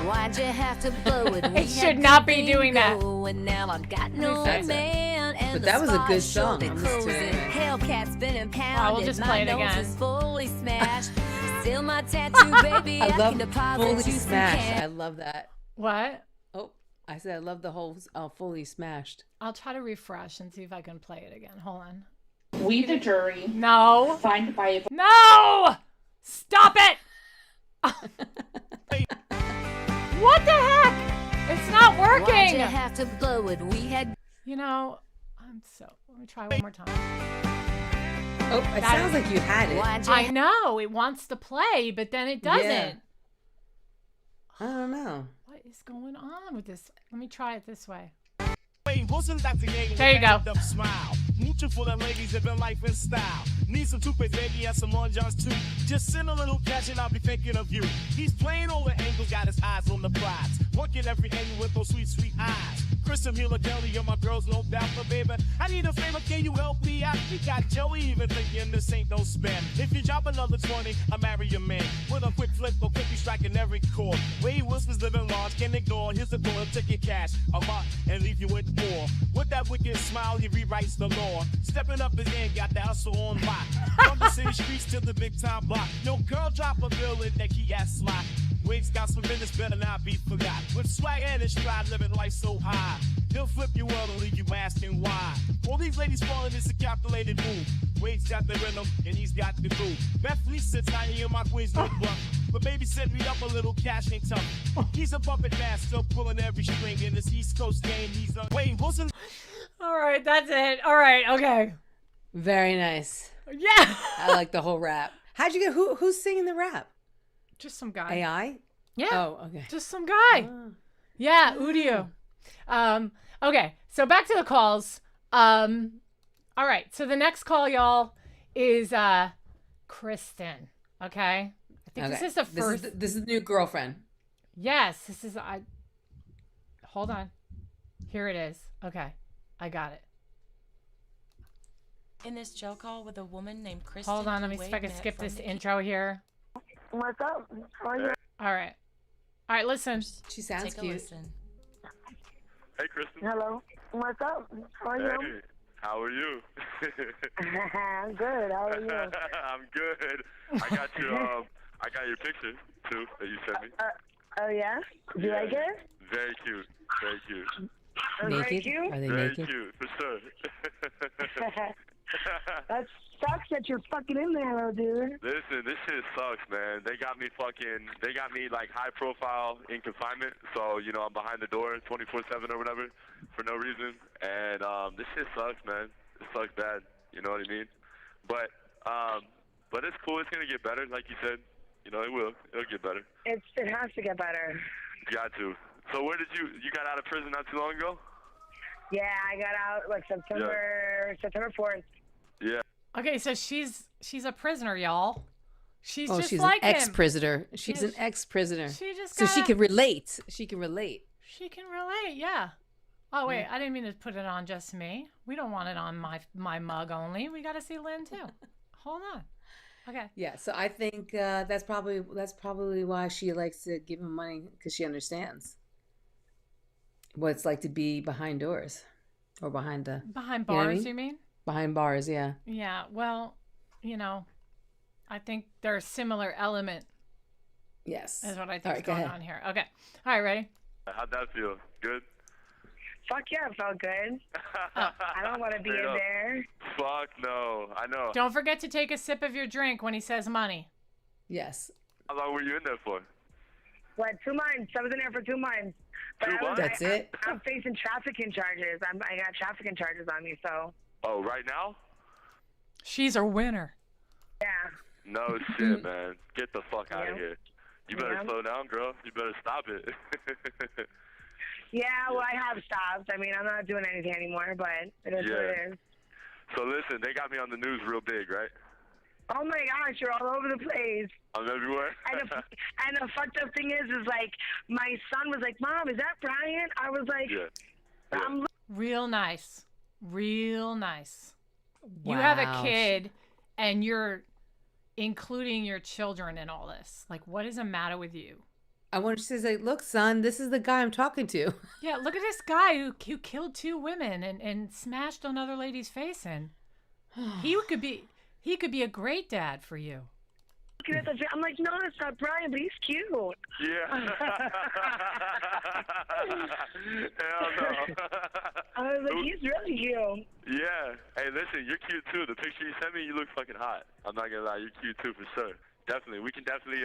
[SPEAKER 7] Why'd you have to blow it?
[SPEAKER 1] It should not be doing that.
[SPEAKER 7] Now I've got no man, and
[SPEAKER 2] but that was a good song.
[SPEAKER 7] Hellcat's been impounded.
[SPEAKER 1] We'll just play it again.
[SPEAKER 7] Is fully smashed. Still my tattoo, baby.
[SPEAKER 2] I love
[SPEAKER 7] can deposit
[SPEAKER 2] fully
[SPEAKER 7] you some
[SPEAKER 2] smashed.
[SPEAKER 7] cash.
[SPEAKER 2] I love that.
[SPEAKER 1] What?
[SPEAKER 2] Oh, I said I love the whole fully smashed.
[SPEAKER 1] I'll try to refresh and see if I can play it again. Hold on.
[SPEAKER 10] We, the jury,
[SPEAKER 1] No.
[SPEAKER 10] find by a...
[SPEAKER 1] No! Stop it! What the heck? It's not
[SPEAKER 7] Why'd
[SPEAKER 1] working.
[SPEAKER 7] you have to blow it? We had...
[SPEAKER 1] You know, let me try one more time.
[SPEAKER 2] Oh, it sounds like you had it.
[SPEAKER 1] I know. It wants to play, but then it doesn't.
[SPEAKER 2] Yeah. I don't know.
[SPEAKER 1] What is going on with this? Let me try it this way.
[SPEAKER 11] There
[SPEAKER 1] you go.
[SPEAKER 11] Smile. Mooching for the ladies living life in style. Need some toothpaste, baby, and some Long Johns too. Just send a little cash and I'll be thinking of you. He's playing all the angles, got his eyes on the prize. Working every angle with those sweet, sweet eyes. Kristen, Mila, Kelly, you're my girls, no doubt, but baby, I need a favor, can you help me out? We got Joey even thinking this ain't no spam. If you drop another 20, I'll marry your man. With a quick flip or quickly striking every chord. WadeWilson's living large, can't ignore. Here's the call, take your cash, a lot, and leave you with more. With that wicked smile, he rewrites the law. Stepping up his end, got the hustle on lock. From the city streets to the big time block. No girl drop a bill in that key ass slot. Wade's got some business, better not be forgot. With swag and his stride, living life so high. He'll flip you well and leave you asking why. All these ladies falling, it's a calculated move. Wade's got the rhythm and he's got the groove. Bethany sits tiny in my queen's no bluff. But baby set me up a little cash ain't tough. He's a puppet master, pulling every string in this East Coast game. He's a WadeWilson.
[SPEAKER 1] All right, that's it. All right, okay.
[SPEAKER 2] Very nice.
[SPEAKER 1] Yeah.
[SPEAKER 2] I like the whole rap. How'd you get? Who's singing the rap?
[SPEAKER 1] Just some guy.
[SPEAKER 2] AI?
[SPEAKER 1] Yeah.
[SPEAKER 2] Oh, okay.
[SPEAKER 1] Just some guy. Yeah, Udio. Okay, so back to the calls. All right, so the next call, y'all, is Kristen. Okay? I think this is the first.
[SPEAKER 2] This is the new girlfriend.
[SPEAKER 1] Yes, this is. Hold on. Here it is. Okay, I got it.
[SPEAKER 12] In this jail call with a woman named Kristen.
[SPEAKER 1] Hold on, let me see if I can skip this intro here.
[SPEAKER 4] What's up? How are you?
[SPEAKER 1] All right, listen.
[SPEAKER 2] She sounds
[SPEAKER 12] Take a
[SPEAKER 2] cute.
[SPEAKER 12] listen.
[SPEAKER 3] Hey, Kristen.
[SPEAKER 4] Hello. What's up? How are you?
[SPEAKER 3] Hey, how are you?
[SPEAKER 4] I'm good. How are you?
[SPEAKER 3] I'm good. I got your picture too that you sent me.
[SPEAKER 4] Oh yeah? Do you like her?
[SPEAKER 3] Very cute. Very cute.
[SPEAKER 2] Naked? Are they
[SPEAKER 3] Very
[SPEAKER 2] naked?
[SPEAKER 3] cute, for sure.
[SPEAKER 4] That sucks that you're fucking in there, though, dude.
[SPEAKER 3] Listen, this shit sucks, man. They got me like high profile in confinement. So, you know, I'm behind the door 24/7 or whatever for no reason. And this shit sucks, man. It sucks bad. You know what I mean? But it's cool. It's going to get better, like you said. You know, it will. It'll get better.
[SPEAKER 4] It has to get better.
[SPEAKER 3] Got to. So where did you got out of prison not too long ago?
[SPEAKER 4] Yeah, I got out like September 4th.
[SPEAKER 3] Yeah.
[SPEAKER 1] Okay, so she's a prisoner, y'all. She's just
[SPEAKER 2] she's
[SPEAKER 1] like
[SPEAKER 2] an
[SPEAKER 1] him.
[SPEAKER 2] ex-prisoner. She's an ex-prisoner.
[SPEAKER 1] She just
[SPEAKER 2] so she
[SPEAKER 1] gotta-
[SPEAKER 2] can relate. She can relate.
[SPEAKER 1] She can relate, yeah. Oh wait, I didn't mean to put it on just me. We don't want it on my mug only. We got to see Lynn too. Hold on. Okay.
[SPEAKER 2] Yeah, so I think that's probably why she likes to give him money, because she understands what it's like to be behind doors or behind
[SPEAKER 1] bars,
[SPEAKER 2] you know what I mean?
[SPEAKER 1] you mean?
[SPEAKER 2] Behind bars, yeah.
[SPEAKER 1] Yeah. Well, you know, I think there's a similar element.
[SPEAKER 2] Yes.
[SPEAKER 1] Is what I
[SPEAKER 2] All
[SPEAKER 1] think
[SPEAKER 2] right,
[SPEAKER 1] is
[SPEAKER 2] go
[SPEAKER 1] going
[SPEAKER 2] ahead.
[SPEAKER 1] on here. Okay. All right, ready?
[SPEAKER 3] How'd that feel? Good?
[SPEAKER 4] Fuck yeah, it felt good. I don't want to be in there.
[SPEAKER 3] Fuck no. I know.
[SPEAKER 1] Don't forget to take a sip of your drink when he says money.
[SPEAKER 2] Yes.
[SPEAKER 3] How long were you in there for?
[SPEAKER 4] What, 2 months? I was in there for 2 months. But
[SPEAKER 3] 2 months?
[SPEAKER 2] That's it?
[SPEAKER 4] I'm facing trafficking charges. I got trafficking charges on me, so.
[SPEAKER 3] Oh, right now?
[SPEAKER 1] She's a winner.
[SPEAKER 4] Yeah.
[SPEAKER 3] No shit, man. Get the fuck out of
[SPEAKER 4] Yeah.
[SPEAKER 3] here. You better
[SPEAKER 4] Yeah.
[SPEAKER 3] slow down, girl. You better stop it.
[SPEAKER 4] Yeah, well, I have stopped. I mean, I'm not doing anything anymore, but it is what it is.
[SPEAKER 3] So listen, they got me on the news real big, right?
[SPEAKER 4] Oh my gosh, you're all over the place.
[SPEAKER 3] I'm everywhere.
[SPEAKER 4] And the fucked up thing is like, my son was like, Mom, is that Brian? I was like, I'm
[SPEAKER 1] Real nice. Real nice. You have a
[SPEAKER 2] Wow.
[SPEAKER 1] kid and you're including your children in all this. Like, what is the matter with you?
[SPEAKER 2] I want you to say, look, son, this is the guy I'm talking to.
[SPEAKER 1] Yeah, look at this guy who killed 2 women and smashed another lady's face in. He could be a great dad for you.
[SPEAKER 4] looking at the I'm like, no, it's not Brian, but he's cute.
[SPEAKER 3] Yeah. Hell no.
[SPEAKER 4] I was like, he's really cute.
[SPEAKER 3] Yeah. Hey, listen, you're cute too. The picture you sent me, you look fucking hot. I'm not gonna lie, you're cute too for sure. Definitely, we can definitely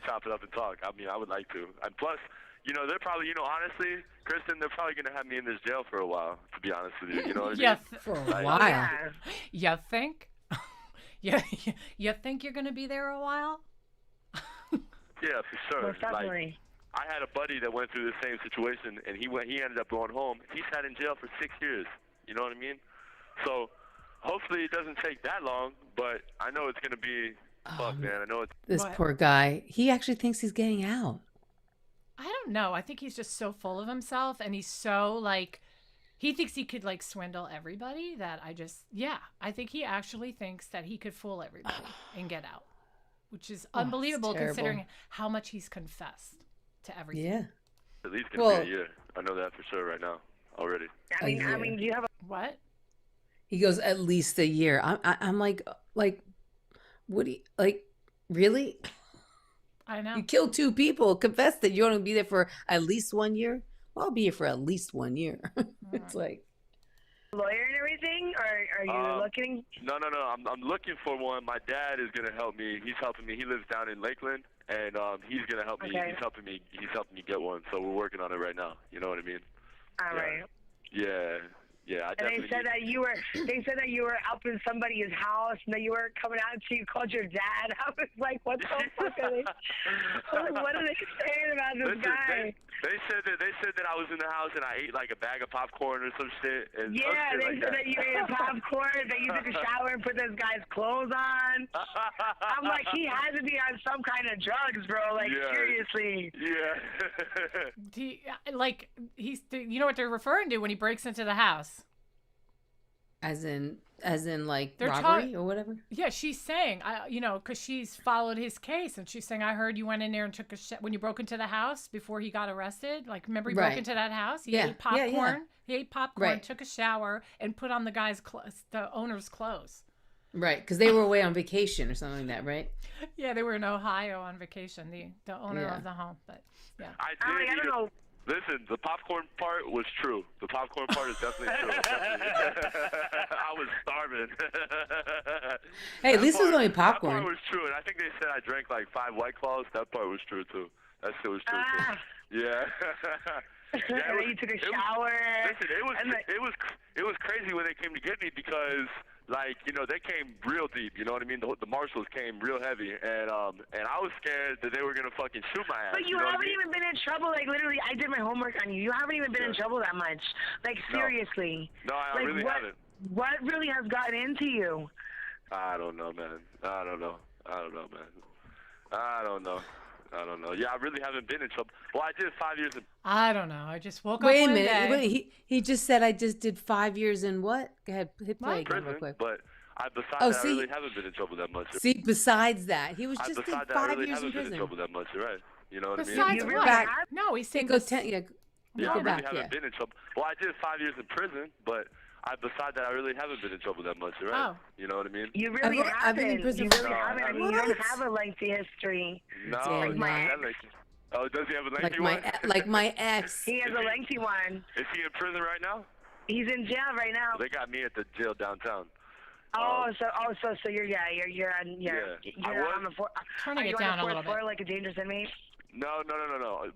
[SPEAKER 3] chop it up and talk. I mean, I would like to. And plus, you know, they're probably, you know, honestly, Kristen, they're probably gonna have me in this jail for a while. To be honest with you, you know what I mean?
[SPEAKER 2] For a
[SPEAKER 3] Like-
[SPEAKER 2] while.
[SPEAKER 1] You think? You think you're gonna be there a while?
[SPEAKER 3] Yeah, for sure.
[SPEAKER 4] Most definitely.
[SPEAKER 3] Like, I had a buddy that went through the same situation, and he ended up going home. He sat in jail for 6 years. You know what I mean? So hopefully it doesn't take that long, but I know it's gonna be. Fuck, man. I know it's.
[SPEAKER 2] This
[SPEAKER 1] What?
[SPEAKER 2] poor guy. He actually thinks he's getting out.
[SPEAKER 1] I don't know. I think he's just so full of himself and he's so like he thinks he could like swindle everybody that I think he actually thinks that he could fool everybody and get out. Which is unbelievable
[SPEAKER 2] terrible.
[SPEAKER 1] considering how much he's confessed to everything.
[SPEAKER 2] Yeah.
[SPEAKER 3] At least gonna
[SPEAKER 2] Well-
[SPEAKER 3] be a year. I know that for sure right now already.
[SPEAKER 4] I mean, do you have a
[SPEAKER 1] What?
[SPEAKER 2] He goes at least a year. I'm like, what do you, like, really?
[SPEAKER 1] I know.
[SPEAKER 2] You killed 2 people. Confess that you want to be there for at least 1 year. Well, I'll be here for at least 1 year. It's like,
[SPEAKER 4] lawyer and everything, or are you looking?
[SPEAKER 3] No. I'm looking for one. My dad is gonna help me. He's helping me. He lives down in Lakeland, and he's gonna help me.
[SPEAKER 4] Okay.
[SPEAKER 3] He's helping me get one. So we're working on it right now. You know what I mean?
[SPEAKER 4] All right.
[SPEAKER 3] Yeah. Yeah. I
[SPEAKER 4] And
[SPEAKER 3] definitely.
[SPEAKER 4] they said that you were up in somebody's house and that you were coming out and you called your dad. I was like, what the fuck are they? What are they saying about this
[SPEAKER 3] Listen,
[SPEAKER 4] guy?
[SPEAKER 3] They said that I was in the house and I ate like a bag of popcorn or some shit. And
[SPEAKER 4] Yeah,
[SPEAKER 3] some shit
[SPEAKER 4] they
[SPEAKER 3] like
[SPEAKER 4] said that you ate a popcorn, that you took a shower and put this guy's clothes on. I'm like, he has to be on some kind of drugs, bro. Like,
[SPEAKER 3] Yeah.
[SPEAKER 4] seriously.
[SPEAKER 3] Yeah.
[SPEAKER 1] You know what they're referring to when he breaks into the house?
[SPEAKER 2] as in like
[SPEAKER 1] They're
[SPEAKER 2] robbery or whatever.
[SPEAKER 1] Yeah, she's saying, because she's followed his case, and she's saying, I heard you went in there and took when you broke into the house before he got arrested. Like, remember he broke
[SPEAKER 2] Right.
[SPEAKER 1] into that house? He
[SPEAKER 2] Yeah,
[SPEAKER 1] ate popcorn.
[SPEAKER 2] yeah.
[SPEAKER 1] He ate popcorn,
[SPEAKER 2] Right.
[SPEAKER 1] took a shower, and put on the owner's clothes.
[SPEAKER 2] Right, because they were away on vacation or something like that, right?
[SPEAKER 1] Yeah, they were in Ohio on vacation. The owner
[SPEAKER 2] Yeah.
[SPEAKER 1] of the home, but yeah.
[SPEAKER 3] I don't know. Listen, the popcorn part was true. The popcorn part is definitely true. I was starving.
[SPEAKER 2] Hey, at least it was only
[SPEAKER 3] That part
[SPEAKER 2] popcorn.
[SPEAKER 3] was true, and I think they said I drank like 5 White Claws. That part was true too. That shit was true too. Yeah. Yeah,
[SPEAKER 13] And then you took a shower.
[SPEAKER 3] Listen, it was crazy when they came to get me because, like, you know, they came real deep. You know what I mean? The marshals came real heavy, and I was scared that they were gonna fucking shoot my ass.
[SPEAKER 13] But you
[SPEAKER 3] know
[SPEAKER 13] haven't
[SPEAKER 3] what I mean?
[SPEAKER 13] even been in trouble. Like, literally, I did my homework on you. You haven't even been in trouble that much. Like, seriously.
[SPEAKER 3] No, I
[SPEAKER 13] like,
[SPEAKER 3] really haven't.
[SPEAKER 13] What really has gotten into you?
[SPEAKER 3] I don't know, man. I don't know. Yeah, I really haven't been in trouble. Well, I did 5 years in.
[SPEAKER 1] I don't know. I just woke
[SPEAKER 2] Wait
[SPEAKER 1] up
[SPEAKER 2] a
[SPEAKER 1] one
[SPEAKER 2] minute.
[SPEAKER 1] day.
[SPEAKER 2] Wait, he just said I just did 5 years in what? Go ahead, hit play again
[SPEAKER 3] prison,
[SPEAKER 2] real quick.
[SPEAKER 3] but besides
[SPEAKER 2] Oh,
[SPEAKER 3] that, I
[SPEAKER 2] see-
[SPEAKER 3] really haven't been in trouble that much.
[SPEAKER 2] See, besides that, he was just did
[SPEAKER 3] Besides that, I
[SPEAKER 2] 5
[SPEAKER 3] really
[SPEAKER 2] years in
[SPEAKER 3] haven't been in
[SPEAKER 2] prison.
[SPEAKER 3] trouble that much. You're right. You know what I mean?
[SPEAKER 1] Besides
[SPEAKER 2] You
[SPEAKER 1] what?
[SPEAKER 2] back.
[SPEAKER 1] No, he's saying
[SPEAKER 2] Go 10. Yeah,
[SPEAKER 3] Yeah,
[SPEAKER 2] go
[SPEAKER 3] I really
[SPEAKER 2] back.
[SPEAKER 3] haven't
[SPEAKER 2] Yeah.
[SPEAKER 3] been in trouble. Well, I did 5 years in prison, but besides that, I really haven't been in trouble that much. You're right.
[SPEAKER 1] Oh.
[SPEAKER 3] You know what I mean?
[SPEAKER 13] You really
[SPEAKER 2] I've
[SPEAKER 13] haven't.
[SPEAKER 2] been in prison
[SPEAKER 13] You
[SPEAKER 2] for-
[SPEAKER 13] really haven't. I mean, you
[SPEAKER 2] What?
[SPEAKER 13] don't have a lengthy history.
[SPEAKER 3] No,
[SPEAKER 2] Damn
[SPEAKER 3] it's not
[SPEAKER 2] that.
[SPEAKER 3] that lengthy. Oh, does he have a
[SPEAKER 2] Like
[SPEAKER 3] lengthy
[SPEAKER 2] my
[SPEAKER 3] one?
[SPEAKER 2] like my ex.
[SPEAKER 13] He has a lengthy one.
[SPEAKER 3] Is he in prison right now?
[SPEAKER 13] He's in jail right now.
[SPEAKER 3] They got me at the jail downtown.
[SPEAKER 13] So you're on the floor.
[SPEAKER 1] Turning
[SPEAKER 13] are you
[SPEAKER 1] it down
[SPEAKER 13] on
[SPEAKER 1] a
[SPEAKER 13] the
[SPEAKER 1] little
[SPEAKER 13] fourth floor
[SPEAKER 1] bit.
[SPEAKER 13] like a dangerous inmate?
[SPEAKER 3] No.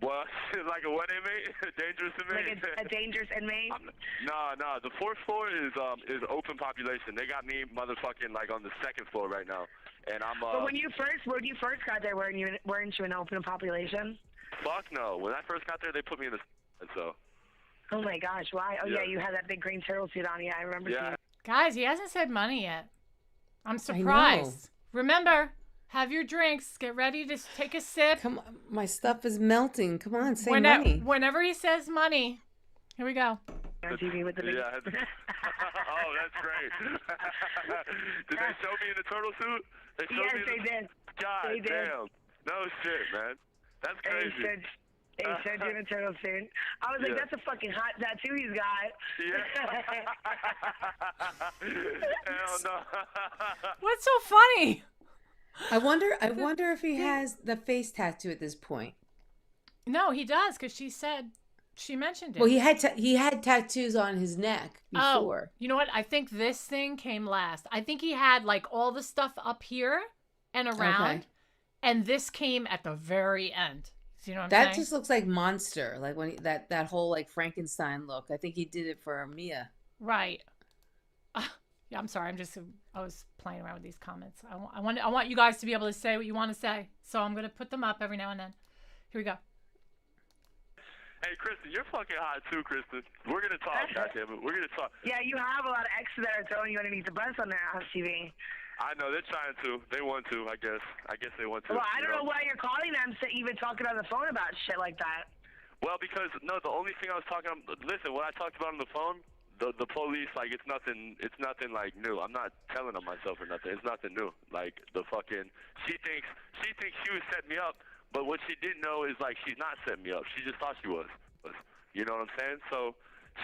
[SPEAKER 3] Well, like a what inmate? Dangerous inmate?
[SPEAKER 13] Like a dangerous inmate?
[SPEAKER 3] No. The fourth floor is open population. They got me motherfucking like on the second floor right now, and I'm.
[SPEAKER 13] But when you first got there, weren't you an open population?
[SPEAKER 3] Fuck no. When I first got there, they put me in the so.
[SPEAKER 13] Oh my gosh, why? Oh yeah, you had that big green turtle suit on. Yeah, I remember seeing it.
[SPEAKER 1] Guys, he hasn't said money yet. I'm
[SPEAKER 2] know.
[SPEAKER 1] surprised. Remember, have your drinks. Get ready to take a sip.
[SPEAKER 2] Come on, my stuff is melting. Come on, say money.
[SPEAKER 1] Whenever he says money, here we go.
[SPEAKER 13] On TV with the big...
[SPEAKER 3] Yeah. Oh, that's great. Did they show me in the turtle suit?
[SPEAKER 13] Yes, they did.
[SPEAKER 3] God
[SPEAKER 13] They did.
[SPEAKER 3] damn. No shit, man. That's crazy.
[SPEAKER 13] They showed you in a turtle suit. I was like,
[SPEAKER 3] Yeah.
[SPEAKER 13] that's a fucking hot tattoo he's got.
[SPEAKER 3] Hell no.
[SPEAKER 1] What's so funny?
[SPEAKER 2] I wonder if he has the face tattoo at this point.
[SPEAKER 1] No, he does, because she mentioned it.
[SPEAKER 2] Well, he had tattoos on his neck before.
[SPEAKER 1] Oh, you know what? I think this thing came last. I think he had like all the stuff up here and around,
[SPEAKER 2] Okay.
[SPEAKER 1] and this came at the very end. You know what I'm
[SPEAKER 2] That
[SPEAKER 1] saying?
[SPEAKER 2] just looks like monster, like when that whole like Frankenstein look. I think he did it for Mia.
[SPEAKER 1] Right. Yeah, I'm sorry. I was playing around with these comments. I want you guys to be able to say what you want to say. So I'm going to put them up every now and then. Here we go.
[SPEAKER 3] Hey, Kristen, you're fucking hot too, Kristen. We're gonna talk, goddammit. We're gonna talk.
[SPEAKER 13] Yeah, you have a lot of exes that are throwing you underneath the bus on their TV.
[SPEAKER 3] I know they're trying to. They want to. I guess they want to.
[SPEAKER 13] Well, I don't know why you're calling them to even talking on the phone about shit like that.
[SPEAKER 3] Well, because no, the only thing I was talking. Listen, what I talked about on the phone, the police, like it's nothing like new. I'm not telling on myself or nothing. It's nothing new. Like the fucking, she thinks she was setting me up, but what she didn't know is like she's not setting me up. She just thought she was. You know what I'm saying? So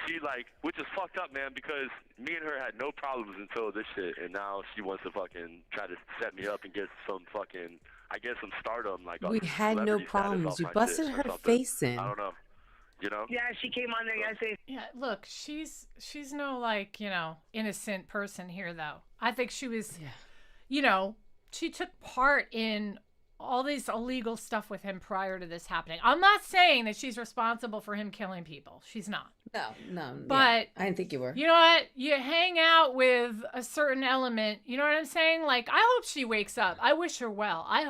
[SPEAKER 3] she like, which is fucked up, man, because me and her had no problems until this shit, and now she wants to fucking try to set me up and get some fucking, I guess, some stardom. Like
[SPEAKER 2] We had no
[SPEAKER 3] celebrity status
[SPEAKER 2] problems.
[SPEAKER 3] off
[SPEAKER 2] You
[SPEAKER 3] my
[SPEAKER 2] busted
[SPEAKER 3] shit or
[SPEAKER 2] her
[SPEAKER 3] something.
[SPEAKER 2] face in.
[SPEAKER 3] I don't know. You know?
[SPEAKER 13] Yeah, she came on there yesterday.
[SPEAKER 1] Yeah, look, she's no like, innocent person here though. I think she was, she took part in all this illegal stuff with him prior to this happening. I'm not saying that she's responsible for him killing people. She's not.
[SPEAKER 2] No.
[SPEAKER 1] But
[SPEAKER 2] I didn't think you were.
[SPEAKER 1] You know what? You hang out with a certain element. You know what I'm saying? Like, I hope she wakes up. I wish her well. I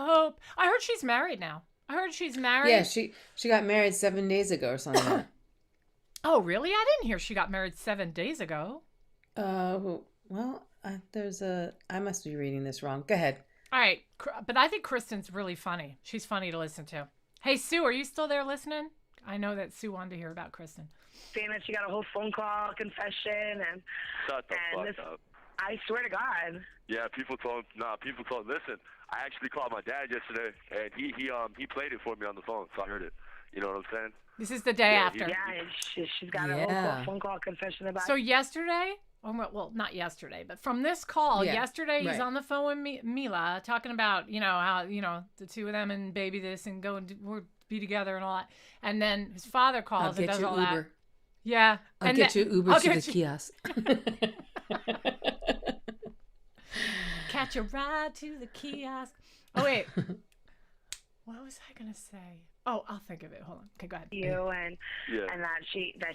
[SPEAKER 1] heard she's married now. I heard she's married.
[SPEAKER 2] Yeah, she got married 7 days ago or something like that.
[SPEAKER 1] Oh, really? I didn't hear she got married 7 days ago.
[SPEAKER 2] Well, I must be reading this wrong. Go ahead.
[SPEAKER 1] All right, but I think Kristen's really funny. She's funny to listen to. Hey, Sue, are you still there listening? I know that Sue wanted to hear about Kristen.
[SPEAKER 13] Saying that she got a whole phone call confession and
[SPEAKER 3] Shut the fuck up.
[SPEAKER 13] I swear to God.
[SPEAKER 3] Yeah, people told. Listen, I actually called my dad yesterday, and he played it for me on the phone, so I heard it. You know what I'm saying?
[SPEAKER 1] This is the day after.
[SPEAKER 13] She's got a whole phone call confession about.
[SPEAKER 1] So yesterday, well, not yesterday, but from this call yesterday, he's on the phone with Mila talking about, how, the two of them and baby this and go and we'll be together and all that. And then his father calls and does all that. Yeah.
[SPEAKER 2] I'll get you Uber to the kiosk.
[SPEAKER 1] Catch a ride to the kiosk. Oh, wait. What was I going to say? Oh, I'll think of it. Hold on. Okay, go ahead.
[SPEAKER 13] And that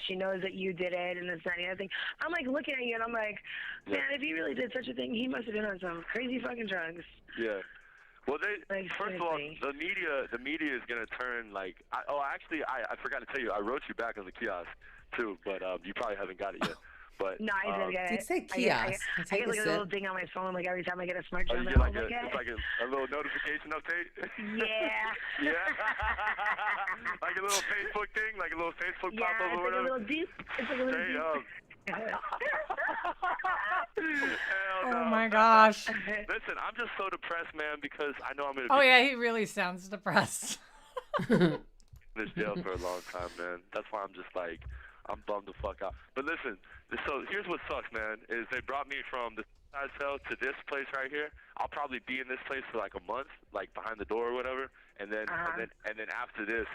[SPEAKER 13] she knows that you did it and this and the other thing. I'm like looking at you and I'm like, man, if he really did such a thing, he must have been on some crazy fucking drugs.
[SPEAKER 3] Yeah. Well, first of all, the media is gonna turn like. I forgot to tell you, I wrote you back on the kiosk too, but you probably haven't got it yet. But
[SPEAKER 13] no, I did get it.
[SPEAKER 2] You say kiosk.
[SPEAKER 13] I get like a little ding on my phone, like every time I get a smart
[SPEAKER 3] you
[SPEAKER 13] phone.
[SPEAKER 3] get it's like a little notification update.
[SPEAKER 13] Yeah.
[SPEAKER 3] Yeah. Like a little Facebook thing, like a little Facebook pop up or whatever.
[SPEAKER 13] Like a little deep. It's like a little deep.
[SPEAKER 3] Oh
[SPEAKER 1] my gosh.
[SPEAKER 3] Listen, I'm just so depressed, man, because I know I'm gonna.
[SPEAKER 1] Oh yeah, he really sounds depressed.
[SPEAKER 3] In this jail for a long time, man. That's why I'm just like, I'm bummed the fuck out. But listen, so here's what sucks, man, is they brought me from the side cell to this place right here. I'll probably be in this place for like a month, like behind the door or whatever, and then after this,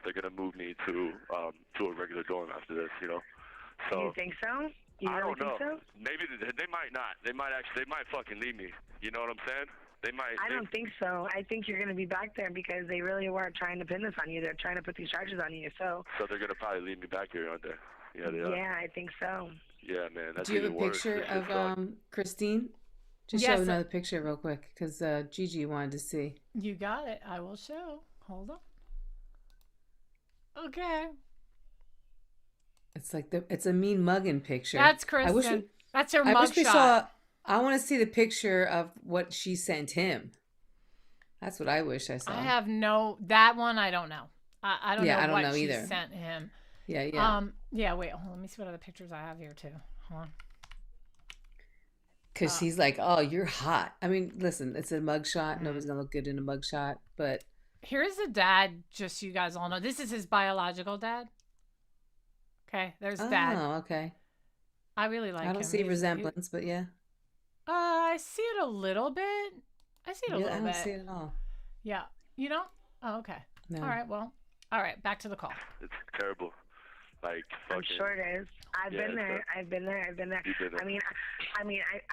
[SPEAKER 3] they're gonna move me to a regular dorm after this, So
[SPEAKER 13] you think so?
[SPEAKER 3] I don't know. So? Maybe they might not. They might fucking leave me. You know what I'm saying? They might.
[SPEAKER 13] I don't think so. I think you're going to be back there because they really were trying to pin this on you. They're trying to put these charges on you. So
[SPEAKER 3] they're going to probably leave me back here, aren't they? Yeah, they are.
[SPEAKER 13] Yeah, I think so.
[SPEAKER 3] Yeah, man. That's
[SPEAKER 2] Do you have a picture of Christine? Just show another picture real quick because Gigi wanted to see.
[SPEAKER 1] You got it. I will show. Hold on. Okay.
[SPEAKER 2] It's like it's a mean mugging picture.
[SPEAKER 1] That's Kristen. That's her mugshot.
[SPEAKER 2] I want to see the picture of what she sent him. That's what I wish I saw.
[SPEAKER 1] I have that one. I don't know. I don't know what she sent him.
[SPEAKER 2] Yeah.
[SPEAKER 1] Yeah. Wait. Hold on, let me see what other pictures I have here too. Hold on.
[SPEAKER 2] Because she's like, oh, you're hot. I mean, listen, it's a mugshot. Nobody's gonna look good in a mugshot. But
[SPEAKER 1] here's the dad. Just so you guys all know, this is his biological dad. Okay, there's dad.
[SPEAKER 2] Oh, okay.
[SPEAKER 1] I really like him.
[SPEAKER 2] I don't see resemblance, but yeah.
[SPEAKER 1] I see it a little bit. I see it a little bit.
[SPEAKER 2] I don't see it at all.
[SPEAKER 1] Yeah. You don't? Oh, okay. No. All right, well. All right, back to the call.
[SPEAKER 3] It's terrible. Like, fucking.
[SPEAKER 13] I'm sure it is. I've been there. I've been there.
[SPEAKER 3] You've been there.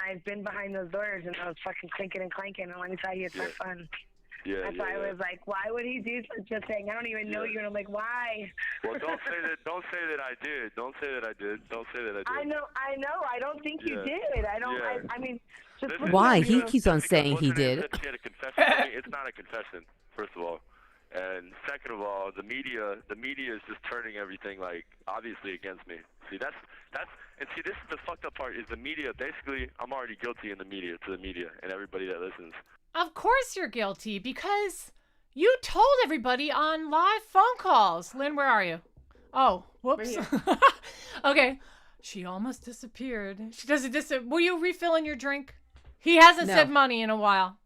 [SPEAKER 13] I've been behind those doors and I was fucking clinking and clanking, and let me tell you, it's not fun.
[SPEAKER 3] Yeah,
[SPEAKER 13] That's why I was like, why would he do such a thing? I don't even know you, and I'm like, why?
[SPEAKER 3] Well, don't say that I did. Don't say that I did.
[SPEAKER 13] I know. I don't think you did. I don't.
[SPEAKER 3] Yeah.
[SPEAKER 13] I mean,
[SPEAKER 2] just why? He keeps on saying he did.
[SPEAKER 3] She had a confession. I mean, it's not a confession, first of all. And second of all, the media is just turning everything like obviously against me. See, this is the fucked up part is the media. Basically, I'm already guilty in the media to the media and everybody that listens.
[SPEAKER 1] Of course you're guilty because you told everybody on live phone calls. Lynn, where are you? Oh, whoops. Okay. She almost disappeared. She doesn't disappear. Were you refilling your drink? He hasn't said money in a while.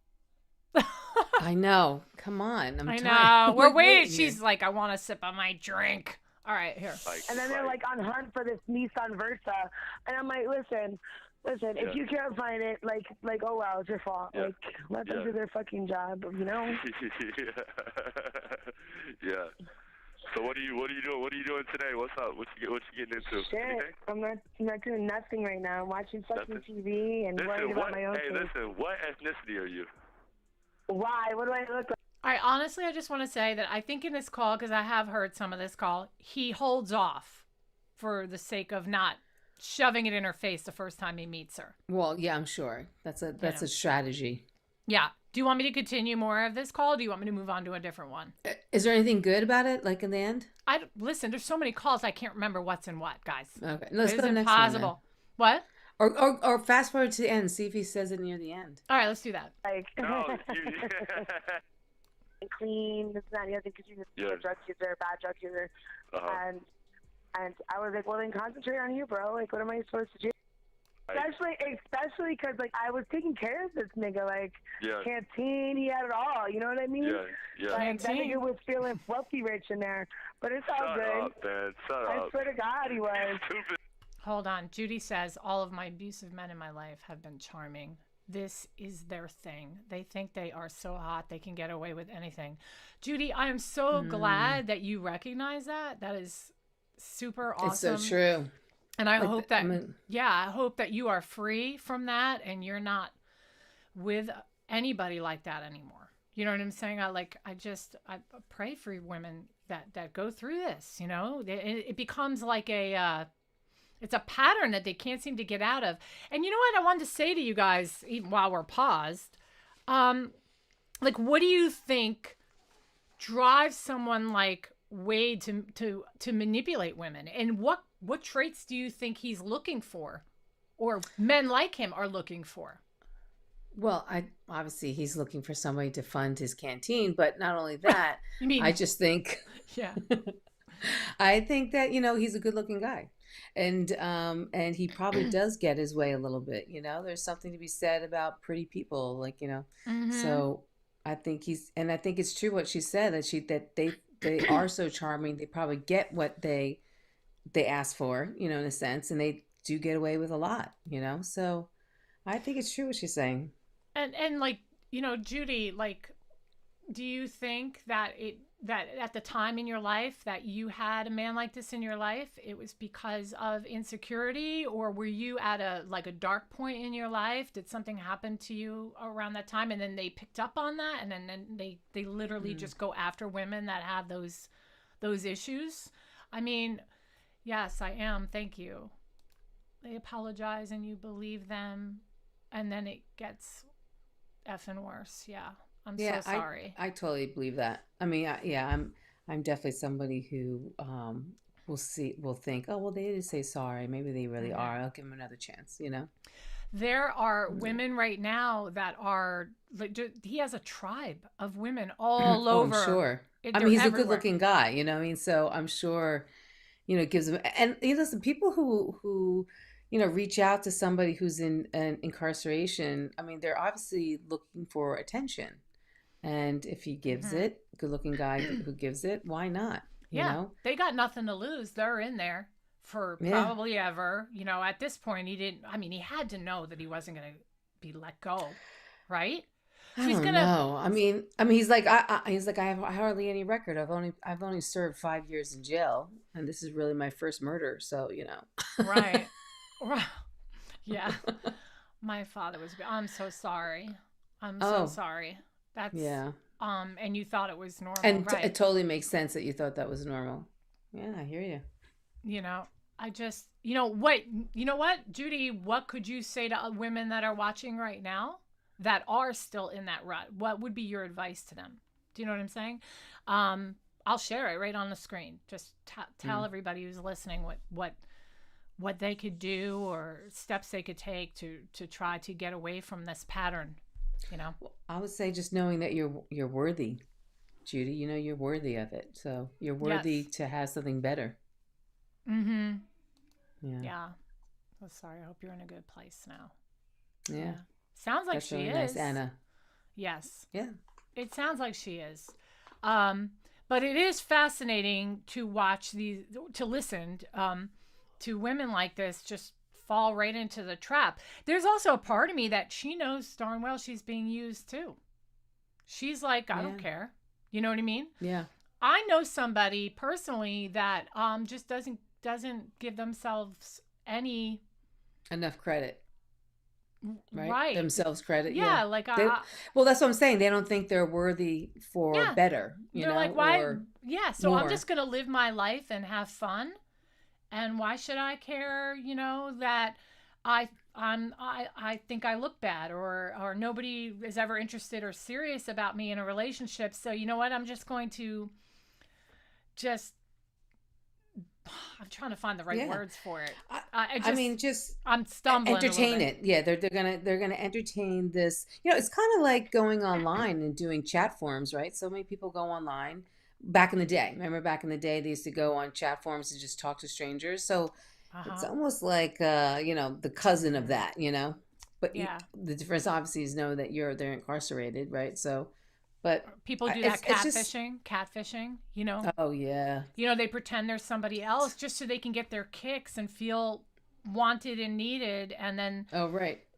[SPEAKER 2] I know. Come on.
[SPEAKER 1] I know. We're waiting. She's like, I want a sip of my drink. All right, here.
[SPEAKER 13] And then they're like on hunt for this Nissan Versa. And I'm like, listen, if you can't find it, like, oh well, it's your fault.
[SPEAKER 3] Yeah.
[SPEAKER 13] Like, let them do their fucking job, you know?
[SPEAKER 3] Yeah. So what are you doing? What are you doing today? What's up? What you getting into?
[SPEAKER 13] Shit.
[SPEAKER 3] Anything?
[SPEAKER 13] I'm not doing nothing right now. I'm watching fucking TV and worrying about my own things.
[SPEAKER 3] Listen, what ethnicity are you?
[SPEAKER 13] Why? What do I look like?
[SPEAKER 1] All right, honestly, I just want to say that I think in this call, because I have heard some of this call, he holds off for the sake of not shoving it in her face the first time he meets her.
[SPEAKER 2] Well, yeah, I'm sure. That's a strategy.
[SPEAKER 1] Yeah. Do you want me to continue more of this call? Or do you want me to move on to a different one?
[SPEAKER 2] Is there anything good about it, like in the end?
[SPEAKER 1] Listen, there's so many calls, I can't remember what's in what, guys.
[SPEAKER 2] Okay. Let's go to the next
[SPEAKER 1] impossible.
[SPEAKER 2] One,
[SPEAKER 1] what?
[SPEAKER 2] Or fast forward to the end, see if he says it near the end.
[SPEAKER 1] All right, let's do that.
[SPEAKER 13] Like, clean, this and that, the other thing, because you're a drug user, a bad drug user. And I was like, well, then concentrate on you, bro. Like, what am I supposed to do? Especially because, like, I was taking care of this nigga. Like, canteen, he had it all. You know what I mean?
[SPEAKER 3] Yeah.
[SPEAKER 13] Like, that nigga was feeling fluffy rich in there. But it's all good.
[SPEAKER 3] Shut up, man. Shut up.
[SPEAKER 13] I swear to God he was.
[SPEAKER 3] Stupid.
[SPEAKER 1] Hold on. Judy says, all of my abusive men in my life have been charming. This is their thing. They think they are so hot they can get away with anything. Judy, I am so glad that you recognize that. That is super awesome.
[SPEAKER 2] It's so true.
[SPEAKER 1] And I hope that, I hope that you are free from that and you're not with anybody like that anymore. You know what I'm saying? I pray for women that go through this, you know, it becomes like it's a pattern that they can't seem to get out of. And you know what I wanted to say to you guys, even while we're paused, like, what do you think drives someone like Wade to manipulate women? And what traits do you think he's looking for, or men like him are looking for?
[SPEAKER 2] Well, obviously he's looking for somebody to fund his canteen, but not only that, I just think, I think that, you know, he's a good looking guy. And he probably does get his way a little bit, you know, there's something to be said about pretty people, like, you know, so I think I think it's true what she said, that they are so charming. They probably get what they ask for, you know, in a sense, and they do get away with a lot, you know, so I think it's true what she's saying.
[SPEAKER 1] And like, you know, Judy, like, do you think that at the time in your life that you had a man like this in your life, it was because of insecurity, or were you at a dark point in your life? Did something happen to you around that time and then they picked up on that and then they literally just go after women that have those issues? I mean, yes, I am. Thank you. They apologize and you believe them, and then it gets effing worse. Yeah. I'm so sorry.
[SPEAKER 2] I totally believe that. I mean, I'm definitely somebody who will think, oh, well, they didn't say sorry. Maybe they really are. I'll give them another chance, you know?
[SPEAKER 1] There are women right now that are, like, he has a tribe of women all over.
[SPEAKER 2] I'm sure. I mean, he's a good looking guy, you know what I mean? So I'm sure, you know, it gives him, and you know, listen, people who you know, reach out to somebody who's in an incarceration, I mean, they're obviously looking for attention. And if he gives it, good looking guy who gives it, why not? You know?
[SPEAKER 1] They got nothing to lose. They're in there for probably ever. You know, at this point, he had to know that he wasn't going to be let go, right? So
[SPEAKER 2] I don't know. I mean, he's like, I have hardly any record. I've only served 5 years in jail, and this is really my first murder. So, you know.
[SPEAKER 1] Right. Yeah. My father was, I'm so sorry. I'm so sorry. That's, and you thought it was normal.
[SPEAKER 2] And it totally makes sense that you thought that was normal. Yeah, I hear you.
[SPEAKER 1] You know, I just, you know what, Judy, what could you say to women that are watching right now that are still in that rut? What would be your advice to them? Do you know what I'm saying? I'll share it right on the screen. Just tell everybody who's listening what they could do or steps they could take to try to get away from this pattern, you know?
[SPEAKER 2] I would say just knowing that you're worthy, Judy. You know, you're worthy of it. So you're worthy to have something better.
[SPEAKER 1] Mm-hmm.
[SPEAKER 2] Yeah.
[SPEAKER 1] Oh, sorry. I hope you're in a good place now.
[SPEAKER 2] Yeah.
[SPEAKER 1] Sounds like
[SPEAKER 2] That's
[SPEAKER 1] she
[SPEAKER 2] really
[SPEAKER 1] is.
[SPEAKER 2] nice, Anna.
[SPEAKER 1] Yes.
[SPEAKER 2] Yeah.
[SPEAKER 1] It sounds like she is. But it is fascinating to watch to listen to women like this just fall right into the trap. There's also a part of me that she knows darn well she's being used too. She's like, I don't care. You know what I mean?
[SPEAKER 2] Yeah.
[SPEAKER 1] I know somebody personally that just doesn't give themselves
[SPEAKER 2] enough credit.
[SPEAKER 1] Right.
[SPEAKER 2] Themselves credit.
[SPEAKER 1] Yeah. Like,
[SPEAKER 2] well, that's what I'm saying. They don't think they're worthy for better.
[SPEAKER 1] They're like, why? So more. I'm just going to live my life and have fun. And why should I care, you know, that I think I look bad or nobody is ever interested or serious about me in a relationship. So, you know what? I'm just going to I'm trying to find the right words for it. I'm stumbling.
[SPEAKER 2] Entertain it. Yeah, they're gonna entertain this. You know, it's kind of like going online and doing chat forums, right? So many people go online. Back in the day, remember back in the day, they used to go on chat forums and just talk to strangers. So it's almost like you know, the cousin of that, you know. But the difference obviously is know that they're incarcerated, right? So. But
[SPEAKER 1] people do that catfishing, you know?
[SPEAKER 2] Oh, yeah.
[SPEAKER 1] You know, they pretend they're somebody else just so they can get their kicks and feel wanted and needed, and then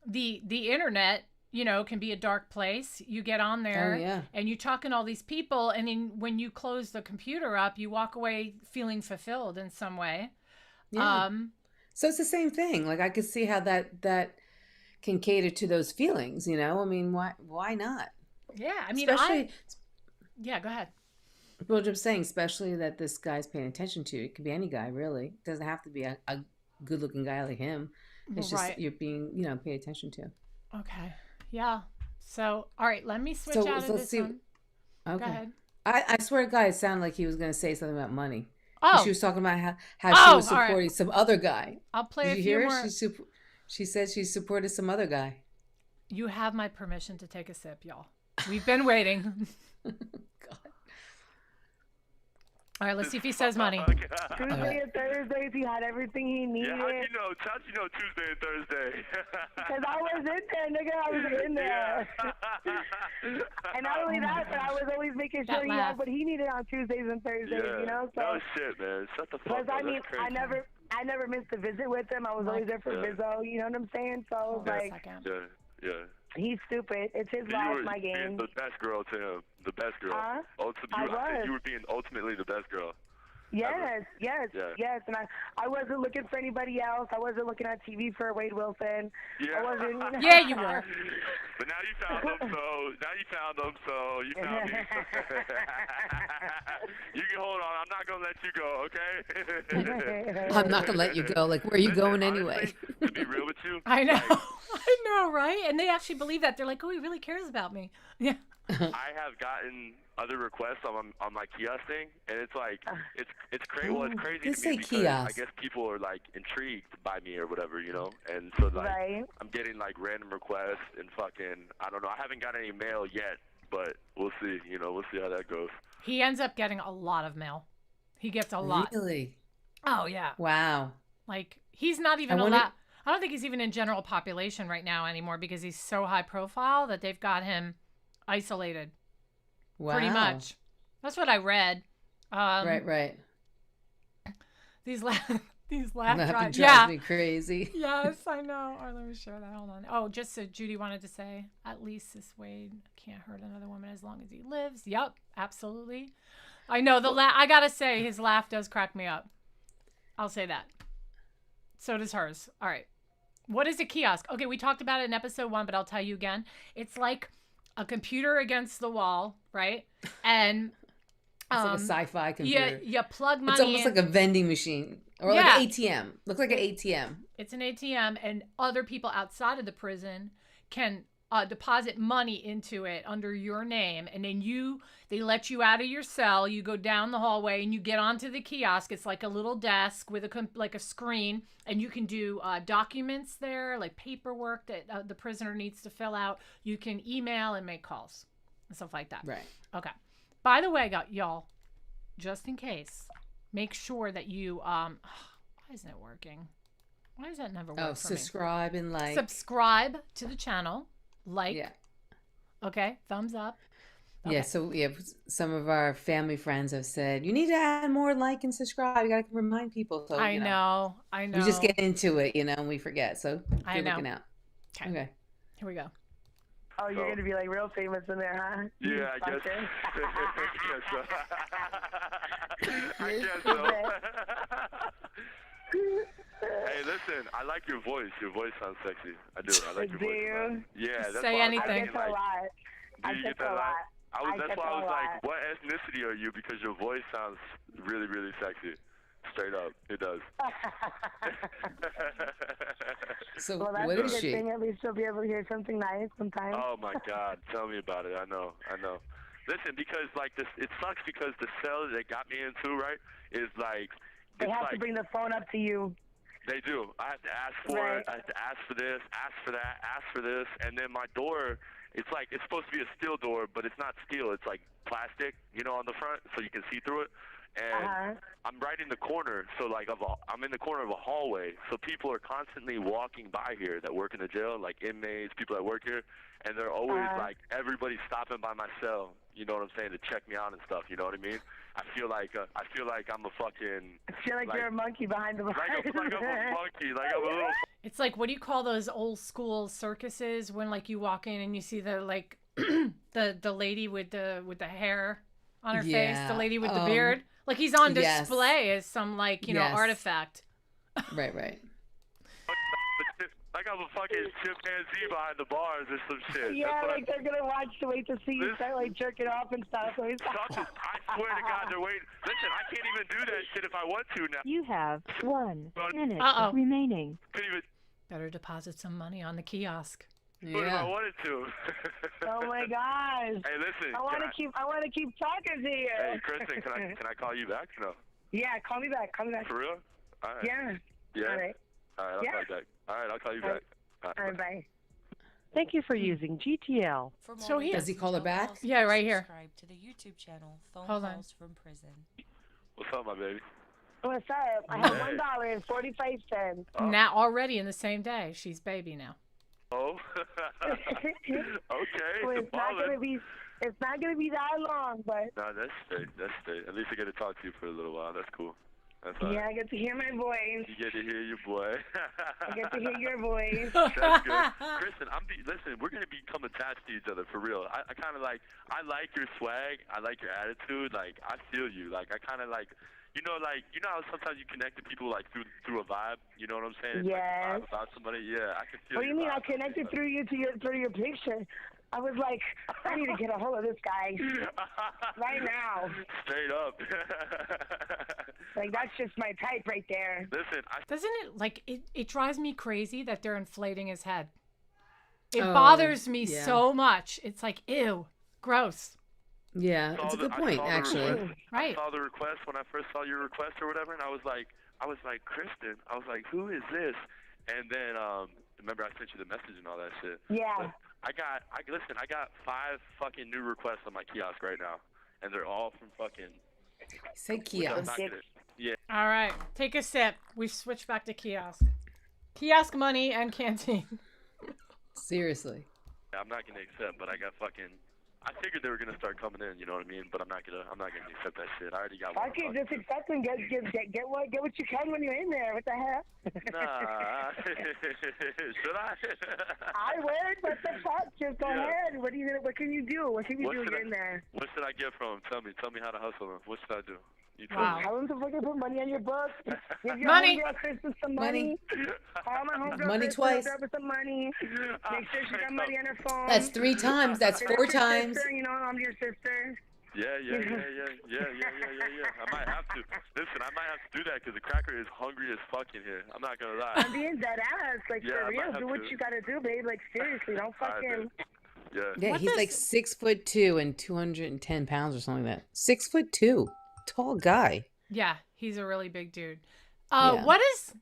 [SPEAKER 1] the internet, you know, can be a dark place. You get on there and you talk to all these people, and then when you close the computer up, you walk away feeling fulfilled in some way.
[SPEAKER 2] So it's the same thing. Like I could see how that can cater to those feelings, you know? I mean, why not?
[SPEAKER 1] Yeah, I mean, yeah, go ahead.
[SPEAKER 2] Well, just saying, especially that this guy's paying attention to you. It could be any guy, really. It doesn't have to be a good-looking guy like him. It's just you're being, you know, paid attention to.
[SPEAKER 1] Okay. Yeah. So, all right, let me switch out of this one.
[SPEAKER 2] Okay.
[SPEAKER 1] Go ahead.
[SPEAKER 2] I swear to God, it sounded like he was going to say something about money.
[SPEAKER 1] Oh.
[SPEAKER 2] She was talking about how she was supporting some other guy.
[SPEAKER 1] I'll play
[SPEAKER 2] Did you hear more. She said she supported some other guy.
[SPEAKER 1] You have my permission to take a sip, y'all. We've been waiting.
[SPEAKER 2] God.
[SPEAKER 1] All right, let's see if he says money.
[SPEAKER 13] Tuesday and Thursdays, he had everything he needed.
[SPEAKER 3] Yeah, how'd you know Tuesday and Thursday?
[SPEAKER 13] Because I was in there, nigga. I was in there. And not only that, but I was always making sure he had what he needed on Tuesdays and Thursdays, you know? So,
[SPEAKER 3] no shit, man. Shut the fuck up.
[SPEAKER 13] I mean, I never missed a visit with him. I was always there for Vizzo, you know what I'm saying? So, I was like...
[SPEAKER 3] Yeah.
[SPEAKER 13] He's stupid. It's his life, my game.
[SPEAKER 3] You were the best girl to him. The best girl.
[SPEAKER 13] I
[SPEAKER 3] You were being ultimately the best girl.
[SPEAKER 13] Yes. And I wasn't looking for anybody else. I wasn't looking at TV for WadeWilson.
[SPEAKER 3] Yeah.
[SPEAKER 13] I wasn't, you know.
[SPEAKER 1] Yeah, you were.
[SPEAKER 3] But now you found them, so you found me. You can hold on. I'm not going to let you go, okay?
[SPEAKER 2] I'm not going to let you go. Like, where are you going anyway?
[SPEAKER 3] Honestly, to be real with you.
[SPEAKER 1] I know. I know, right? And they actually believe that. They're like, oh, he really cares about me. Yeah.
[SPEAKER 3] I have gotten other requests on my kiosk thing, and it's like it's crazy. Well, it's crazy to me because
[SPEAKER 2] kiosk.
[SPEAKER 3] I guess people are like intrigued by me or whatever, you know. And so like I'm getting like random requests and fucking I don't know. I haven't got any mail yet, but we'll see. You know, we'll see how that goes.
[SPEAKER 1] He ends up getting a lot of mail. He gets a lot.
[SPEAKER 2] Really?
[SPEAKER 1] Oh yeah.
[SPEAKER 2] Wow.
[SPEAKER 1] Like he's not even allowed. I don't think he's even in general population right now anymore because he's so high profile that they've got him isolated.
[SPEAKER 2] Wow.
[SPEAKER 1] Pretty much. That's what I read.
[SPEAKER 2] Right.
[SPEAKER 1] These laugh
[SPEAKER 2] drives me crazy.
[SPEAKER 1] Yes, I know. All right, let me share that. Hold on. Oh, just so Judy wanted to say, at least this Wade can't hurt another woman as long as he lives. Yep, absolutely. I know I gotta say, his laugh does crack me up. I'll say that. So does hers. All right. What is a kiosk? Okay, we talked about it in episode 1, but I'll tell you again. It's like a computer against the wall, right? And
[SPEAKER 2] it's like a sci-fi computer.
[SPEAKER 1] You plug money.
[SPEAKER 2] It's almost like a vending machine or like an ATM. Looks like an ATM.
[SPEAKER 1] It's an ATM, and other people outside of the prison can deposit money into it under your name, and then they let you out of your cell. You go down the hallway and you get onto the kiosk. It's like a little desk with a screen, and you can do documents there, like paperwork that the prisoner needs to fill out. You can email and make calls and stuff like that.
[SPEAKER 2] Right.
[SPEAKER 1] Okay. By the way, y'all, just in case, make sure that you why isn't it working? Why does that never work for me?
[SPEAKER 2] Subscribe and like.
[SPEAKER 1] Subscribe to the channel. Like.
[SPEAKER 2] Yeah.
[SPEAKER 1] Okay. Thumbs up. Okay.
[SPEAKER 2] Yeah. So some of our family friends have said you need to add more like and subscribe. You got to remind people. So
[SPEAKER 1] I know.
[SPEAKER 2] We just get into it, and we forget. So
[SPEAKER 1] I know.
[SPEAKER 2] Looking out. Okay.
[SPEAKER 1] Here we go.
[SPEAKER 13] Oh, you're going to be like real famous in there, huh?
[SPEAKER 3] Yeah, I guess. I guess so. Hey, listen, I like your voice. Your voice sounds sexy. I do. I like your voice. Yeah, that's
[SPEAKER 1] Say anything.
[SPEAKER 13] I get that a lot.
[SPEAKER 3] Do you get that a lot? That's why I was like, what ethnicity are you? Because your voice sounds really, really sexy. Straight up, it does.
[SPEAKER 2] So
[SPEAKER 13] well, that's
[SPEAKER 2] what
[SPEAKER 13] a
[SPEAKER 2] is
[SPEAKER 13] good
[SPEAKER 2] she?
[SPEAKER 13] thing. At least you'll be able to hear something nice sometimes.
[SPEAKER 3] Oh my God, tell me about it. I know. Listen, because like this, it sucks because the cell that they got me into, right, is like
[SPEAKER 13] they have to bring the phone up to you.
[SPEAKER 3] They do. I have to ask for it. I have to ask for this, ask for that, ask for this, and then my door. It's supposed to be a steel door, but it's not steel. It's like plastic, on the front, so you can see through it. and I'm right in the corner. So like I'm in the corner of a hallway. So people are constantly walking by here that work in the jail, like inmates, people that work here, and they're always like everybody's stopping by my cell. You know what I'm saying, to check me out and stuff. You know what I mean? I feel like I'm a fucking.
[SPEAKER 13] I feel like you're a monkey behind the bars.
[SPEAKER 3] Like I'm a monkey. Like I'm a little.
[SPEAKER 1] It's like, what do you call those old school circuses when like you walk in and you see the like the lady with the hair on her face, the lady with the beard, like he's on display as some like artifact.
[SPEAKER 2] Right.
[SPEAKER 3] Like I'm a fucking chimpanzee behind the bars or some shit.
[SPEAKER 13] Yeah, like they're gonna wait to see you start like jerking off and stuff. So
[SPEAKER 3] I swear to God, they're waiting. Listen, I can't even do that shit if I want to now.
[SPEAKER 5] You have 1 minute remaining.
[SPEAKER 1] Better deposit some money on the kiosk.
[SPEAKER 3] What if I wanted to?
[SPEAKER 13] Oh my gosh.
[SPEAKER 3] Hey, listen.
[SPEAKER 13] I want to keep talking to you.
[SPEAKER 3] Hey, Kristen, can I call you back? No.
[SPEAKER 13] Yeah, call me back.
[SPEAKER 3] For real? All right.
[SPEAKER 13] Yeah. All right.
[SPEAKER 3] I'll call you back. All right, I'll call you back.
[SPEAKER 13] All right, bye.
[SPEAKER 5] Thank you for using GTL.
[SPEAKER 1] So he
[SPEAKER 2] does he call her back?
[SPEAKER 1] Yeah, right here.
[SPEAKER 12] Subscribe to the YouTube channel. Phone
[SPEAKER 1] Hold on.
[SPEAKER 12] calls from prison.
[SPEAKER 3] What's up, my baby?
[SPEAKER 13] What's up? I have $1.45.
[SPEAKER 1] Now already in the same day, she's baby now.
[SPEAKER 3] Oh. Okay.
[SPEAKER 13] So it's not gonna be that long, but.
[SPEAKER 3] No, that's straight. At least I get to talk to you for a little while. That's cool. That's all
[SPEAKER 13] yeah,
[SPEAKER 3] right.
[SPEAKER 13] I get to hear my voice.
[SPEAKER 3] You get to hear your boy.
[SPEAKER 13] I get to hear your voice.
[SPEAKER 3] That's good. Kristen, listen, we're gonna become attached to each other for real. I kind of like your swag. I like your attitude. Like I feel you. Like I kind of like. You know how sometimes you connect to people like through a vibe. You know what I'm saying?
[SPEAKER 13] Yes.
[SPEAKER 3] Like about somebody. Yeah, I can feel.
[SPEAKER 13] What do you mean? I connected through you through your picture. I was like, I need to get a hold of this guy right now.
[SPEAKER 3] Straight up.
[SPEAKER 13] Like that's just my type right there.
[SPEAKER 3] Listen,
[SPEAKER 1] doesn't it like it drives me crazy that they're inflating his head. It bothers me so much. It's like ew, gross.
[SPEAKER 2] Yeah, it's a good point, actually.
[SPEAKER 3] I saw the request when I first saw your request or whatever, and I was like, Kristen. I was like, who is this? And then remember I sent you the message and all that shit.
[SPEAKER 13] Yeah.
[SPEAKER 3] But I got 5 fucking new requests on my kiosk right now, and they're all from fucking.
[SPEAKER 2] Say kiosk.
[SPEAKER 3] Yeah.
[SPEAKER 1] All right, take a sip. We've switched back to kiosk. Kiosk money and canteen.
[SPEAKER 2] Seriously.
[SPEAKER 3] Yeah, I'm not gonna accept, but I got fucking. I figured they were gonna start coming in, you know what I mean? But I'm not gonna accept that shit. I already got one.
[SPEAKER 13] Okay, just accept and get what you can when you're in there. What the hell?
[SPEAKER 3] Nah. Should I?
[SPEAKER 13] I would, but the fuck? Just go ahead. What can you do? What can you do when you're in there?
[SPEAKER 3] What should I get from him? Tell me how to hustle him. What should I do?
[SPEAKER 1] Wow.
[SPEAKER 13] Tell him to fucking put money on your books. Give your
[SPEAKER 1] money.
[SPEAKER 13] homegirl Kristen some money. Call my homegirl
[SPEAKER 2] money
[SPEAKER 13] Kristen
[SPEAKER 2] twice.
[SPEAKER 13] with some money. Make sure she got money on her phone.
[SPEAKER 2] That's 3 times. That's 4 times.
[SPEAKER 13] Sister, you know, I'm your sister.
[SPEAKER 3] Yeah. I might have to. Listen, I might have to do that because the cracker is hungry as fuck in here. I'm not gonna lie.
[SPEAKER 13] I'm being dead ass. Like, for real. Do what you gotta do, babe. Like, seriously. Don't fucking.
[SPEAKER 2] Yeah, he's like 6'2" and 210 pounds or something like that. 6'2", tall guy.
[SPEAKER 1] Yeah, he's a really big dude. What is?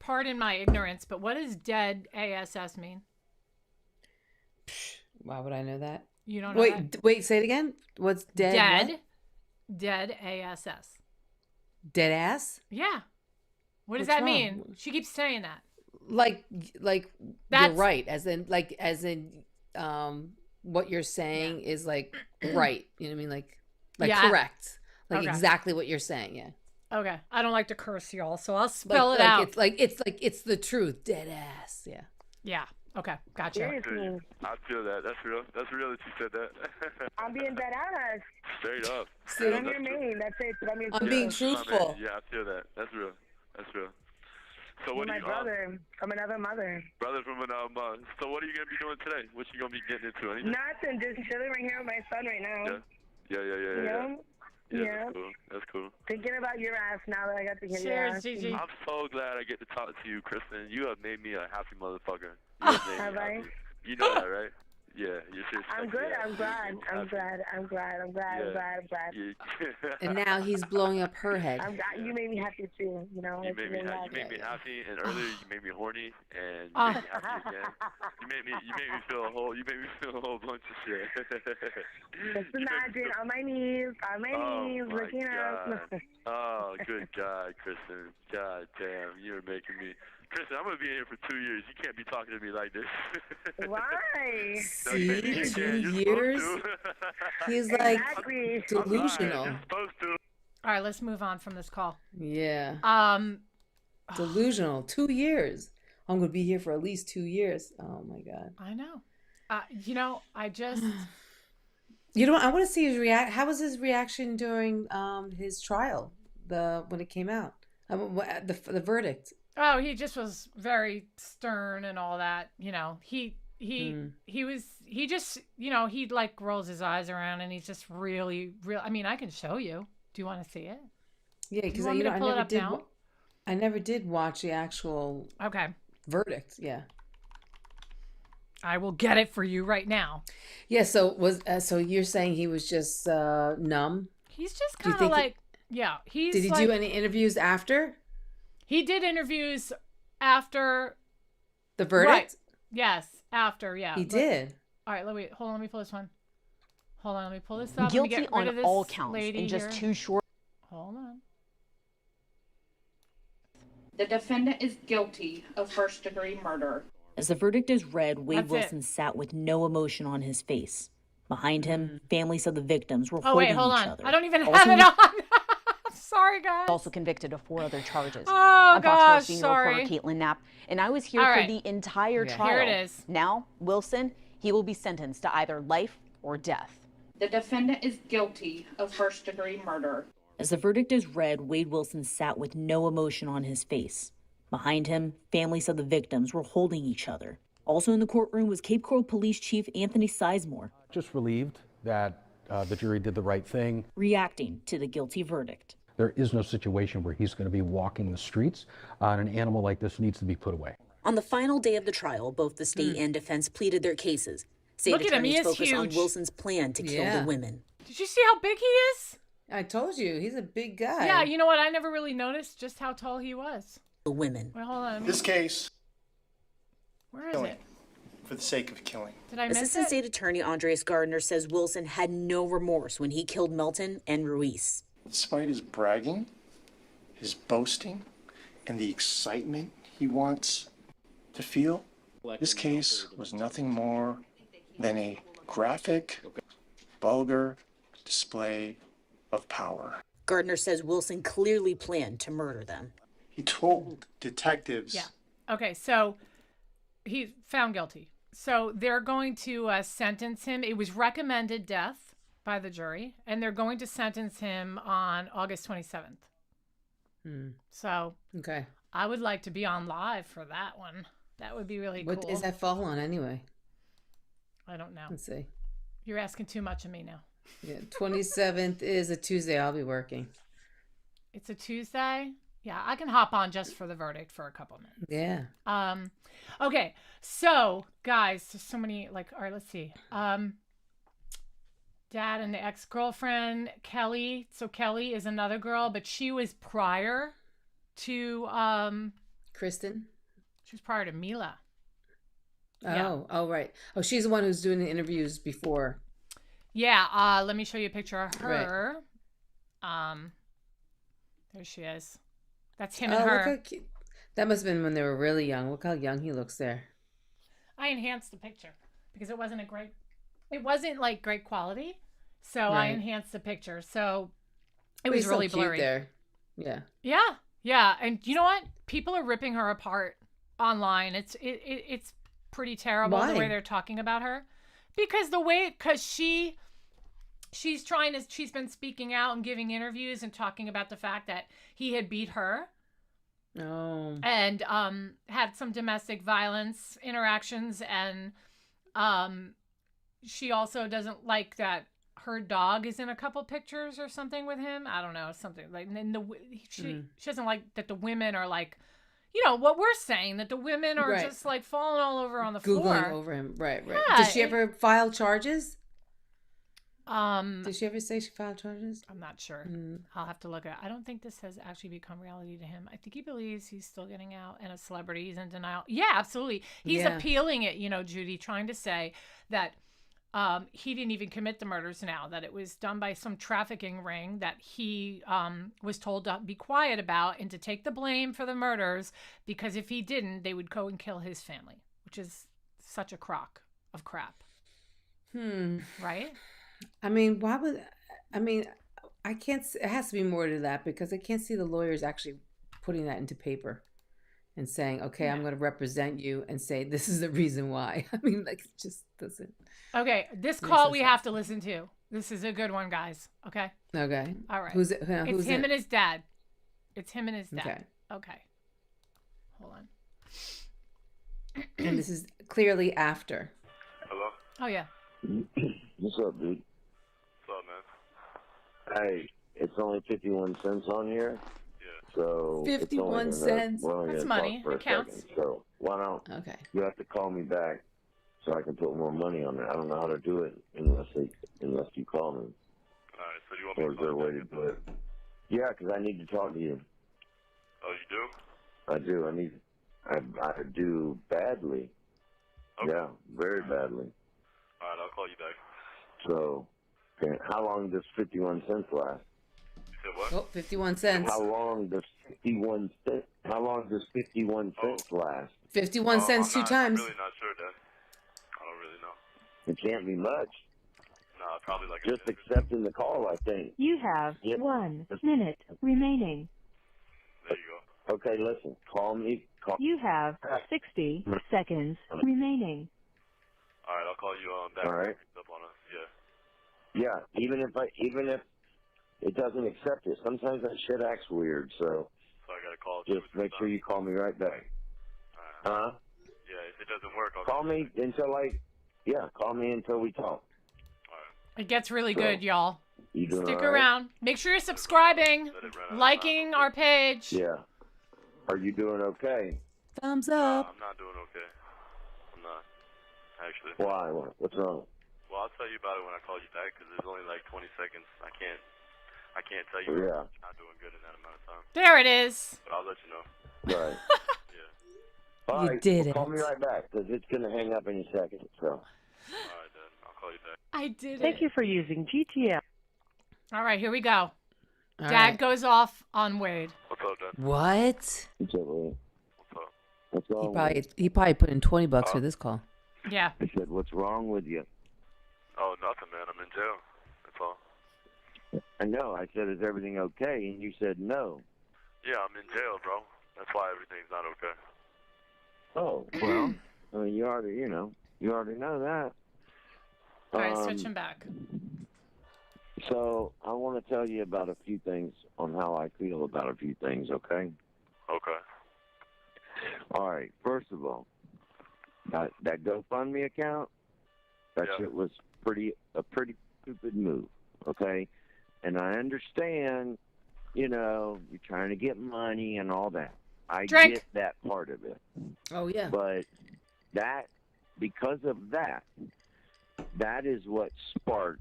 [SPEAKER 1] Pardon my ignorance, but what does dead ASS mean?
[SPEAKER 2] Why would I know that?
[SPEAKER 1] You don't know.
[SPEAKER 2] Wait, say it again. What's dead?
[SPEAKER 1] Dead ASS.
[SPEAKER 2] Dead ass?
[SPEAKER 1] Yeah. What does that mean? She keeps saying that.
[SPEAKER 2] Like you're right, as in what you're saying is like right. You know what I mean? Like correct. Like exactly what you're saying. Yeah.
[SPEAKER 1] Okay. I don't like to curse y'all, so I'll spell it out.
[SPEAKER 2] It's the truth. Dead ass. Yeah.
[SPEAKER 1] Yeah. Okay. Gotcha.
[SPEAKER 13] Seriously.
[SPEAKER 3] I feel that. That's real. That's real that you said that.
[SPEAKER 13] I'm being dead ass.
[SPEAKER 3] Straight up.
[SPEAKER 2] See,
[SPEAKER 13] I'm your main. That's it.
[SPEAKER 2] I'm being truthful.
[SPEAKER 3] Yeah, I feel that. That's real. That's real. So what
[SPEAKER 13] my brother from another mother.
[SPEAKER 3] Brother from another mother. So what are you gonna be doing today? What you gonna be getting into? Anything?
[SPEAKER 13] Nothing. Just chilling right here with my son right now.
[SPEAKER 3] Yeah. Yeah. That's cool.
[SPEAKER 13] Thinking about your ass now that I got to hear your ass.
[SPEAKER 1] Gigi.
[SPEAKER 3] I'm so glad I get to talk to you, Kristen. You have made me a happy motherfucker.
[SPEAKER 13] Have I?
[SPEAKER 3] You know that, right? Yeah, you're just
[SPEAKER 13] I'm good. I'm glad.
[SPEAKER 2] And now he's blowing up her head.
[SPEAKER 13] You made me happy too. You know.
[SPEAKER 3] You made me happy, and earlier you made me horny, and you made me happy again. You made me feel a whole bunch of shit.
[SPEAKER 13] Just imagine on my knees, looking up.
[SPEAKER 3] Oh, good God, Kristen. God damn, you're making me. Kristen, I'm going to be in here for 2 years. You can't be talking to me like this.
[SPEAKER 2] Why?
[SPEAKER 3] No,
[SPEAKER 2] See, 2 years? He's like delusional.
[SPEAKER 3] You're supposed to.
[SPEAKER 1] All right, let's move on from this call.
[SPEAKER 2] Yeah. Delusional. 2 years. I'm going to be here for at least 2 years. Oh, my God.
[SPEAKER 1] I know. I just...
[SPEAKER 2] I want to see his How was his reaction during his trial, when it came out? The verdict.
[SPEAKER 1] Oh, he just was very stern and all that. He like rolls his eyes around and he's just really. I mean, I can show you. Do you want to see it?
[SPEAKER 2] Yeah, because I never did watch the actual verdict. Yeah.
[SPEAKER 1] I will get it for you right now.
[SPEAKER 2] Yeah. So you're saying he was just numb? He's just kind of like,
[SPEAKER 1] Did
[SPEAKER 2] he do any interviews after?
[SPEAKER 1] He did interviews after
[SPEAKER 2] the verdict.
[SPEAKER 1] Right. Yes, after. Yeah,
[SPEAKER 2] he did.
[SPEAKER 1] All right, hold on. Let me pull this one. Hold on, let me pull this up.
[SPEAKER 14] Guilty
[SPEAKER 1] let me get rid
[SPEAKER 14] on
[SPEAKER 1] of this
[SPEAKER 14] all counts
[SPEAKER 1] lady
[SPEAKER 14] in just
[SPEAKER 1] here.
[SPEAKER 14] 2 short.
[SPEAKER 1] Hold on.
[SPEAKER 10] The defendant is guilty of first-degree murder.
[SPEAKER 14] As the verdict is read, WadeWilson sat with no emotion on his face. Behind him, families of the victims were holding each other.
[SPEAKER 1] Oh, wait, hold on. I don't even have it on. Sorry, guys.
[SPEAKER 14] Also convicted of 4 other charges.
[SPEAKER 1] Oh,
[SPEAKER 14] I'm
[SPEAKER 1] gosh,
[SPEAKER 14] Fox 14
[SPEAKER 1] sorry.
[SPEAKER 14] reporter Caitlin Knapp, and I was here
[SPEAKER 1] All
[SPEAKER 14] for
[SPEAKER 1] right.
[SPEAKER 14] the entire trial.
[SPEAKER 1] Here it is.
[SPEAKER 14] Now, Wilson, he will be sentenced to either life or death.
[SPEAKER 10] The defendant is guilty of first-degree murder.
[SPEAKER 14] As the verdict is read, WadeWilson sat with no emotion on his face. Behind him, families of the victims were holding each other. Also in the courtroom was Cape Coral Police Chief Anthony Sizemore.
[SPEAKER 15] Just relieved that the jury did the right thing.
[SPEAKER 14] Reacting to the guilty verdict.
[SPEAKER 15] There is no situation where he's going to be walking the streets, and an animal like this needs to be put away.
[SPEAKER 14] On the final day of the trial, both the state and defense pleaded their cases. State
[SPEAKER 1] Look at him, he
[SPEAKER 14] attorneys
[SPEAKER 1] is
[SPEAKER 14] focused on
[SPEAKER 1] huge.
[SPEAKER 14] Wilson's plan to kill the women.
[SPEAKER 1] Did you see how big he is?
[SPEAKER 2] I told you, he's a big guy.
[SPEAKER 1] Yeah, you know what? I never really noticed just how tall he was.
[SPEAKER 14] The women.
[SPEAKER 1] Wait, hold on.
[SPEAKER 16] This case.
[SPEAKER 1] Where is it?
[SPEAKER 16] For the sake of killing.
[SPEAKER 1] Did I miss
[SPEAKER 14] Assistant
[SPEAKER 1] it?
[SPEAKER 14] State Attorney Andres Gardner says Wilson had no remorse when he killed Melton and Ruiz.
[SPEAKER 16] Despite his bragging, his boasting, and the excitement he wants to feel, this case was nothing more than a graphic, vulgar display of power.
[SPEAKER 14] Gardner says Wilson clearly planned to murder them.
[SPEAKER 16] He told detectives.
[SPEAKER 1] Yeah. Okay, so he's found guilty. So they're going to sentence him. It was recommended death by the jury, and they're going to sentence him on August 27th. So
[SPEAKER 2] okay,
[SPEAKER 1] I would like to be on live for that one. That would be really
[SPEAKER 2] What
[SPEAKER 1] cool.
[SPEAKER 2] does that fall on anyway?
[SPEAKER 1] I don't know.
[SPEAKER 2] Let's see.
[SPEAKER 1] You're asking too much of me now.
[SPEAKER 2] Yeah, 27th is a Tuesday. I'll be working.
[SPEAKER 1] It's a Tuesday? Yeah, I can hop on just for the verdict for a couple minutes.
[SPEAKER 2] Yeah.
[SPEAKER 1] Okay, so guys, there's so many, like, all right, let's see. Dad and the ex-girlfriend, Kelly. So Kelly is another girl, but she was prior to
[SPEAKER 2] Kristen.
[SPEAKER 1] She was prior to Mila.
[SPEAKER 2] Oh, right. Oh, she's the one who's doing the interviews before.
[SPEAKER 1] Yeah, let me show you a picture of her. There she is. That's him and her.
[SPEAKER 2] Look how cute. That must have been when they were really young. Look how young he looks there.
[SPEAKER 1] I enhanced the picture because it wasn't like great quality. So I enhanced the picture. So it was really blurry
[SPEAKER 2] there. Yeah.
[SPEAKER 1] Yeah. Yeah. And you know what? People are ripping her apart online. It's pretty terrible the way they're talking about her. Because she's been speaking out and giving interviews and talking about the fact that he had beat her.
[SPEAKER 2] Oh.
[SPEAKER 1] And had some domestic violence interactions, and she also doesn't like that her dog is in a couple pictures or something with him. I don't know, something like. And she doesn't like that the women are like, you know, what we're saying, that the women are just like falling all over on the floor.
[SPEAKER 2] Googling over him. Right.
[SPEAKER 1] Yeah,
[SPEAKER 2] Did she ever file charges? Did she ever say she filed charges?
[SPEAKER 1] I'm not sure. I'll have to look at it. I don't think this has actually become reality to him. I think he believes he's still getting out and a celebrity. He's in denial. Yeah, absolutely. He's appealing it, you know, Judy, trying to say that he didn't even commit the murders now, that it was done by some trafficking ring that he was told to be quiet about and to take the blame for the murders, because if he didn't, they would go and kill his family, which is such a crock of crap. Right?
[SPEAKER 2] I mean, I can't, it has to be more to that, because I can't see the lawyers actually putting that into paper and saying, okay, I'm going to represent you and say, this is the reason why. I mean, like, it just doesn't.
[SPEAKER 1] Okay. This call we have to listen to. This is a good one, guys. Okay.
[SPEAKER 2] Okay.
[SPEAKER 1] All right.
[SPEAKER 2] Who's it?
[SPEAKER 1] It's him and his dad. It's him and his dad.
[SPEAKER 2] Okay.
[SPEAKER 1] Okay. Hold on.
[SPEAKER 2] And this is clearly after.
[SPEAKER 3] Hello?
[SPEAKER 1] Oh, yeah.
[SPEAKER 6] What's up, dude?
[SPEAKER 3] What's up, man?
[SPEAKER 6] Hey, it's only 51 cents on here.
[SPEAKER 3] Yeah.
[SPEAKER 6] So
[SPEAKER 2] 51 cents.
[SPEAKER 1] That's money. It counts.
[SPEAKER 6] So why don't you have to call me back so I can put more money on there? I don't know how to do it unless you call me.
[SPEAKER 3] All right. So do you want me
[SPEAKER 6] Or
[SPEAKER 3] to
[SPEAKER 6] is there a way to do it? Yeah, because I need to talk to you.
[SPEAKER 3] Oh, you do?
[SPEAKER 6] I do. I do badly.
[SPEAKER 3] Okay.
[SPEAKER 6] Yeah, very badly.
[SPEAKER 3] All right. I'll call you back.
[SPEAKER 6] So, okay, how long does 51 cents last?
[SPEAKER 3] You said what?
[SPEAKER 2] Oh, 51 cents.
[SPEAKER 6] How long does 51 cents last?
[SPEAKER 2] 51 cents two times.
[SPEAKER 3] I'm really not sure, Dad. I don't really know.
[SPEAKER 6] It can't be much.
[SPEAKER 3] No, probably like
[SPEAKER 6] Just accepting the call, I think.
[SPEAKER 5] You have 1 minute remaining.
[SPEAKER 3] There you go.
[SPEAKER 6] Okay, listen. Call me.
[SPEAKER 5] You have 60 seconds remaining.
[SPEAKER 3] All right, I'll call you back.
[SPEAKER 6] All right.
[SPEAKER 3] Up on us. Yeah.
[SPEAKER 6] Yeah, even if it doesn't accept it, sometimes that shit acts weird. So
[SPEAKER 3] I gotta call.
[SPEAKER 6] Just make sure you call me right back. Huh?
[SPEAKER 3] Yeah, if it doesn't work, I'll
[SPEAKER 6] call me until call me until we talk.
[SPEAKER 1] It gets really good, y'all.
[SPEAKER 6] You doing
[SPEAKER 1] Stick
[SPEAKER 6] all right?
[SPEAKER 1] around. Make sure you're subscribing, liking our page.
[SPEAKER 6] Yeah. Are you doing okay?
[SPEAKER 2] Thumbs up.
[SPEAKER 3] I'm not doing okay. I'm not, actually.
[SPEAKER 6] Why? What's wrong?
[SPEAKER 3] Well, I'll tell you about it when I call you back, because there's only like 20 seconds. I can't tell you
[SPEAKER 6] Yeah.
[SPEAKER 3] I'm not doing good in that amount of time.
[SPEAKER 1] There it is.
[SPEAKER 3] But I'll let you know.
[SPEAKER 6] Right.
[SPEAKER 3] Yeah.
[SPEAKER 6] All
[SPEAKER 2] You
[SPEAKER 6] right,
[SPEAKER 2] did
[SPEAKER 6] well,
[SPEAKER 2] it.
[SPEAKER 6] Call me right back, because it's going to hang up any second. So.
[SPEAKER 3] All right, then. I'll call you back.
[SPEAKER 1] I did
[SPEAKER 5] Thank you for using GTL.
[SPEAKER 1] All right, here we go.
[SPEAKER 2] All
[SPEAKER 1] Dad
[SPEAKER 2] right.
[SPEAKER 1] goes off on Wade.
[SPEAKER 3] What's up, Dad?
[SPEAKER 2] What?
[SPEAKER 6] What's up, Lee?
[SPEAKER 3] What's up?
[SPEAKER 6] What's wrong?
[SPEAKER 2] He probably put in $20 for this call.
[SPEAKER 1] Yeah.
[SPEAKER 6] I said, what's wrong with you?
[SPEAKER 3] Oh, nothing, man. I'm in jail. That's all.
[SPEAKER 6] I know. I said, is everything okay? And you said no.
[SPEAKER 3] Yeah, I'm in jail, bro. That's why everything's not okay.
[SPEAKER 6] Oh, well, I mean, you already know that.
[SPEAKER 1] All right, switch him back.
[SPEAKER 6] So I want to tell you about a few things on how I feel about a few things, okay?
[SPEAKER 3] Okay.
[SPEAKER 6] All right. First of all, that GoFundMe account, that shit was a pretty stupid move, okay? And I understand, you're trying to get money and all that. I get that part of it.
[SPEAKER 2] Oh, yeah.
[SPEAKER 6] But because of that is what sparked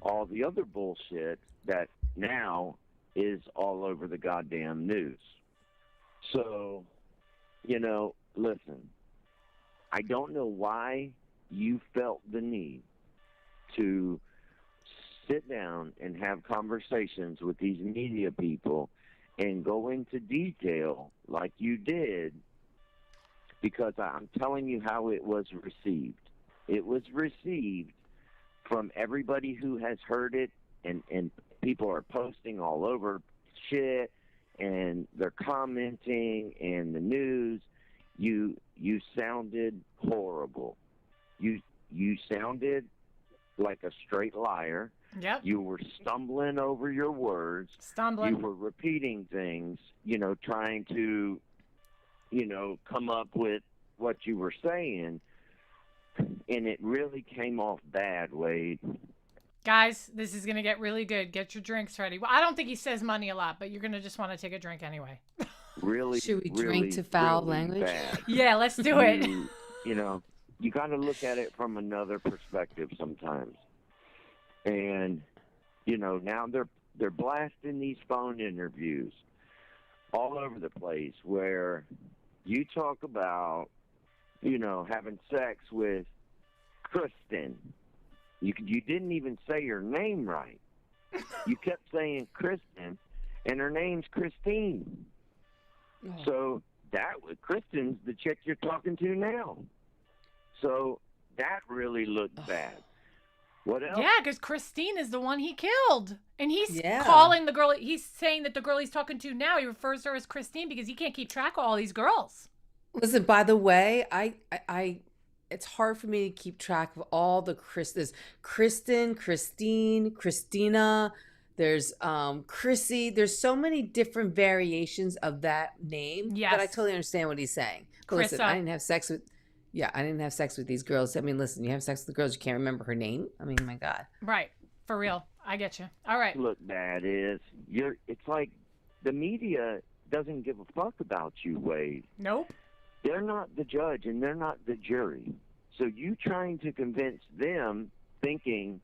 [SPEAKER 6] all the other bullshit that now is all over the goddamn news. So, listen, I don't know why you felt the need to sit down and have conversations with these media people and go into detail like you did, because I'm telling you how it was received. It was received from everybody who has heard it, and people are posting all over shit, and they're commenting, and the news. You sounded horrible. You sounded like a straight liar.
[SPEAKER 1] Yep.
[SPEAKER 6] You were stumbling over your words. You were repeating things, trying to, come up with what you were saying. And it really came off bad, Wade.
[SPEAKER 1] Guys, this is going to get really good. Get your drinks ready. Well, I don't think he says money a lot, but you're going to just want to take a drink anyway.
[SPEAKER 6] really,
[SPEAKER 2] Should we
[SPEAKER 6] really,
[SPEAKER 2] drink to foul
[SPEAKER 6] really
[SPEAKER 2] language?
[SPEAKER 6] bad.
[SPEAKER 1] Yeah, let's do it.
[SPEAKER 6] You know, you got to look at it from another perspective sometimes. And, you know, now they're blasting these phone interviews all over the place where you talk about, you know, having sex with Kristen. You didn't even say her name right. You kept saying Kristen, and her name's Christine. So Kristen's the chick you're talking to now. So that really looked bad. What else?
[SPEAKER 1] Yeah, because Christine is the one he killed. And he's calling the girl, he's saying that the girl he's talking to now, he refers to her as Christine because he can't keep track of all these girls.
[SPEAKER 2] Listen, by the way, it's hard for me to keep track of all the Kristen, Christine, Christina. There's Chrissy. There's so many different variations of that name that I totally understand what he's saying. But listen, I didn't have sex with these girls. I mean, listen, you have sex with the girls, you can't remember her name. I mean, my God.
[SPEAKER 1] Right. For real. I get you. All right.
[SPEAKER 6] Look, Dad, it's like the media doesn't give a fuck about you, Wade.
[SPEAKER 1] Nope.
[SPEAKER 6] They're not the judge and they're not the jury. So you trying to convince them thinking,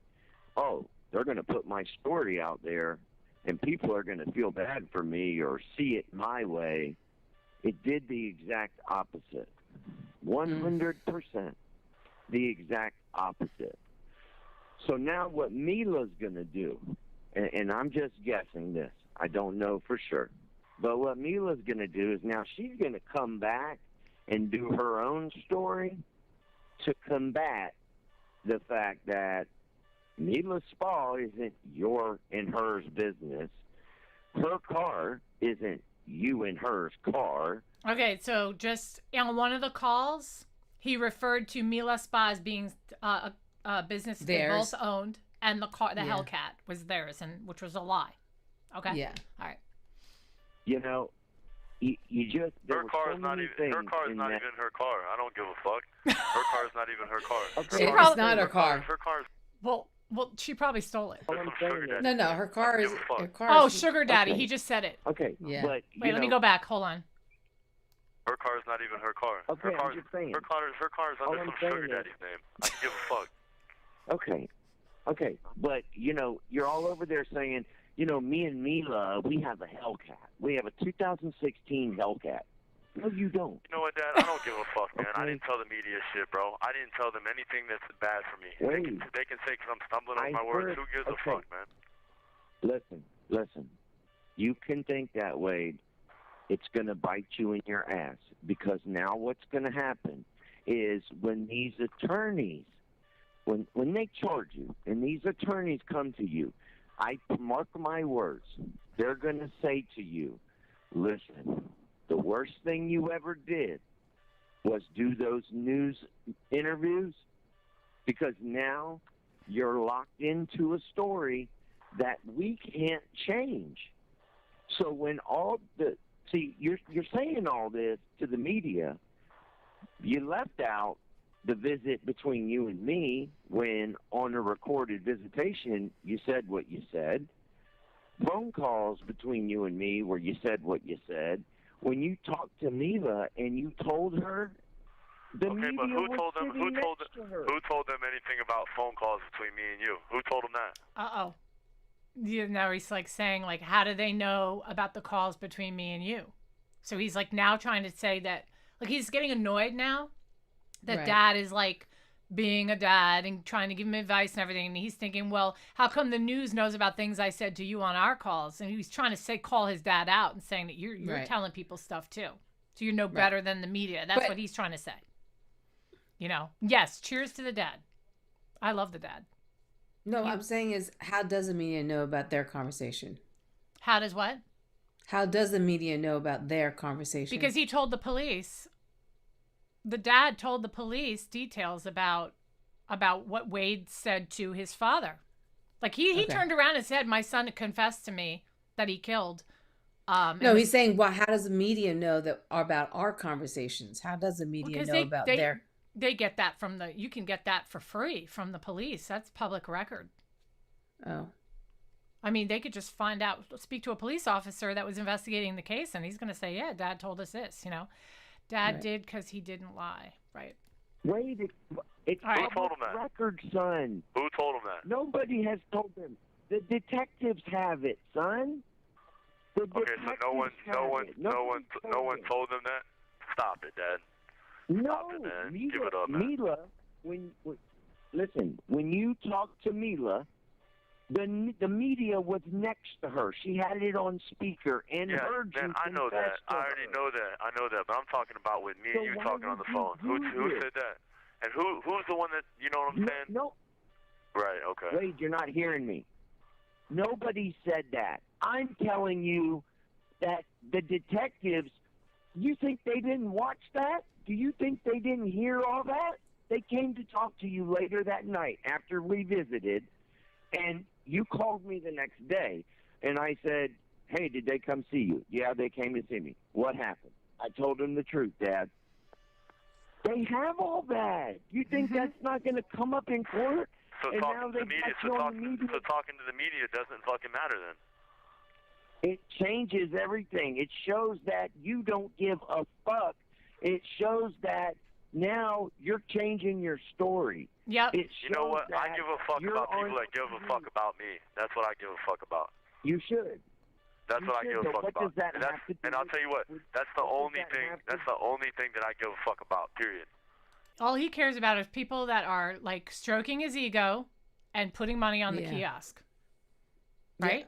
[SPEAKER 6] oh, they're going to put my story out there and people are going to feel bad for me or see it my way. It did the exact opposite. 100%. The exact opposite. So now what Mila's going to do, and I'm just guessing this, I don't know for sure, but what Mila's going to do is now she's going to come back and do her own story to combat the fact that Mila's spa isn't your and hers business. Her car isn't you and hers car.
[SPEAKER 1] Okay, so just on one of the calls, he referred to Mila Spa as being a business they both owned, and the Hellcat was theirs, and which was a lie. Okay.
[SPEAKER 2] Yeah.
[SPEAKER 1] All right.
[SPEAKER 6] You know, you just
[SPEAKER 3] her car is not even her car. I don't give a fuck. Her car is not even her car.
[SPEAKER 2] Okay, it's not her car.
[SPEAKER 3] Her car is.
[SPEAKER 1] Well, she probably stole it.
[SPEAKER 2] No, her car is. Her car
[SPEAKER 1] Oh,
[SPEAKER 2] is,
[SPEAKER 1] Sugar Daddy.
[SPEAKER 6] Okay.
[SPEAKER 1] He just said it.
[SPEAKER 6] Okay.
[SPEAKER 2] Yeah.
[SPEAKER 6] But,
[SPEAKER 1] wait, let me go back. Hold on.
[SPEAKER 3] Her car is not even her car.
[SPEAKER 6] Okay,
[SPEAKER 3] her car,
[SPEAKER 6] I'm just saying.
[SPEAKER 3] Her car is under some sugar daddy's name. I don't give a fuck.
[SPEAKER 6] Okay. But, you know, you're all over there saying, you know, me and Mila, we have a Hellcat. We have a 2016 Hellcat. No, you don't.
[SPEAKER 3] You know what, Dad? I don't give a fuck, man. I didn't tell the media shit, bro. I didn't tell them anything that's bad for me. They can say because I'm stumbling over my words. Who gives a fuck, man?
[SPEAKER 6] Listen. You can think that way. It's going to bite you in your ass because now what's going to happen is when these attorneys, when they charge you and these attorneys come to you, I mark my words, they're going to say to you, listen, the worst thing you ever did was do those news interviews because now you're locked into a story that we can't change. So when you're saying all this to the media, you left out the visit between you and me when on a recorded visitation you said what you said. Phone calls between you and me where you said what you said. When you talked to Mila and you told her, the media
[SPEAKER 3] but who
[SPEAKER 6] was
[SPEAKER 3] told them?
[SPEAKER 6] sitting next to her.
[SPEAKER 3] Who told them anything about phone calls between me and you? Who told them that?
[SPEAKER 1] Now he's like saying like, how do they know about the calls between me and you? So he's like now trying to say that like he's getting annoyed now that dad is like being a dad and trying to give him advice and everything. And he's thinking, well, how come the news knows about things I said to you on our calls? And he's trying to call his dad out and saying that you're telling people stuff too. So you're no better than the media. That's what he's trying to say. You know, yes. Cheers to the dad. I love the dad.
[SPEAKER 2] No, I'm saying is how does the media know about their conversation?
[SPEAKER 1] How does what?
[SPEAKER 2] How does the media know about their conversation?
[SPEAKER 1] Because he told the police. The dad told the police details about what Wade said to his father. Like he turned around and said, my son confessed to me that he killed.
[SPEAKER 2] No, he's saying, well, how does the media know about our conversations? How does the media know about their...
[SPEAKER 1] They get that you can get that for free from the police. That's public record.
[SPEAKER 2] Oh.
[SPEAKER 1] I mean, they could just speak to a police officer that was investigating the case, and he's going to say, yeah, Dad told us this, Dad did because he didn't lie, right?
[SPEAKER 17] Wade, it's
[SPEAKER 3] Who told him that?
[SPEAKER 17] record, son.
[SPEAKER 3] Who told him that?
[SPEAKER 17] Nobody has told them. The detectives have it, son. The
[SPEAKER 3] Okay, so no one told them that? Stop it, Dad.
[SPEAKER 17] No,
[SPEAKER 3] Stop it, man.
[SPEAKER 17] Mila,
[SPEAKER 3] Give it up, man.
[SPEAKER 17] Mila, listen, when you talked to Mila, the media was next to her. She had it on speaker and heard you.
[SPEAKER 3] Man, I know that. I already know that. But I'm talking about with me and you talking on the phone. Who said that? And who's the one that, you know what I'm saying?
[SPEAKER 17] No.
[SPEAKER 3] Right, okay.
[SPEAKER 17] Wade, you're not hearing me. Nobody said that. I'm telling you that the detectives, you think they didn't watch that? Do you think they didn't hear all that? They came to talk to you later that night after we visited, and you called me the next day, and I said, hey, did they come see you? Yeah, they came to see me. What happened? I told them the truth, Dad. They have all that. You think that's not going to come up in court?
[SPEAKER 3] So
[SPEAKER 17] and
[SPEAKER 3] talking
[SPEAKER 17] now
[SPEAKER 3] to the media, so talking to the media doesn't fucking matter then.
[SPEAKER 17] It changes everything. It shows that you don't give a fuck. It shows that now you're changing your story.
[SPEAKER 1] Yep.
[SPEAKER 3] You know what? I give a fuck about people that give a fuck about me. That's what I give a fuck about.
[SPEAKER 17] You should.
[SPEAKER 3] That's what I give a fuck about. And I'll tell you what. That's the only thing. That's the only thing that I give a fuck about. Period.
[SPEAKER 1] All he cares about is people that are like stroking his ego and putting money on the kiosk. Right?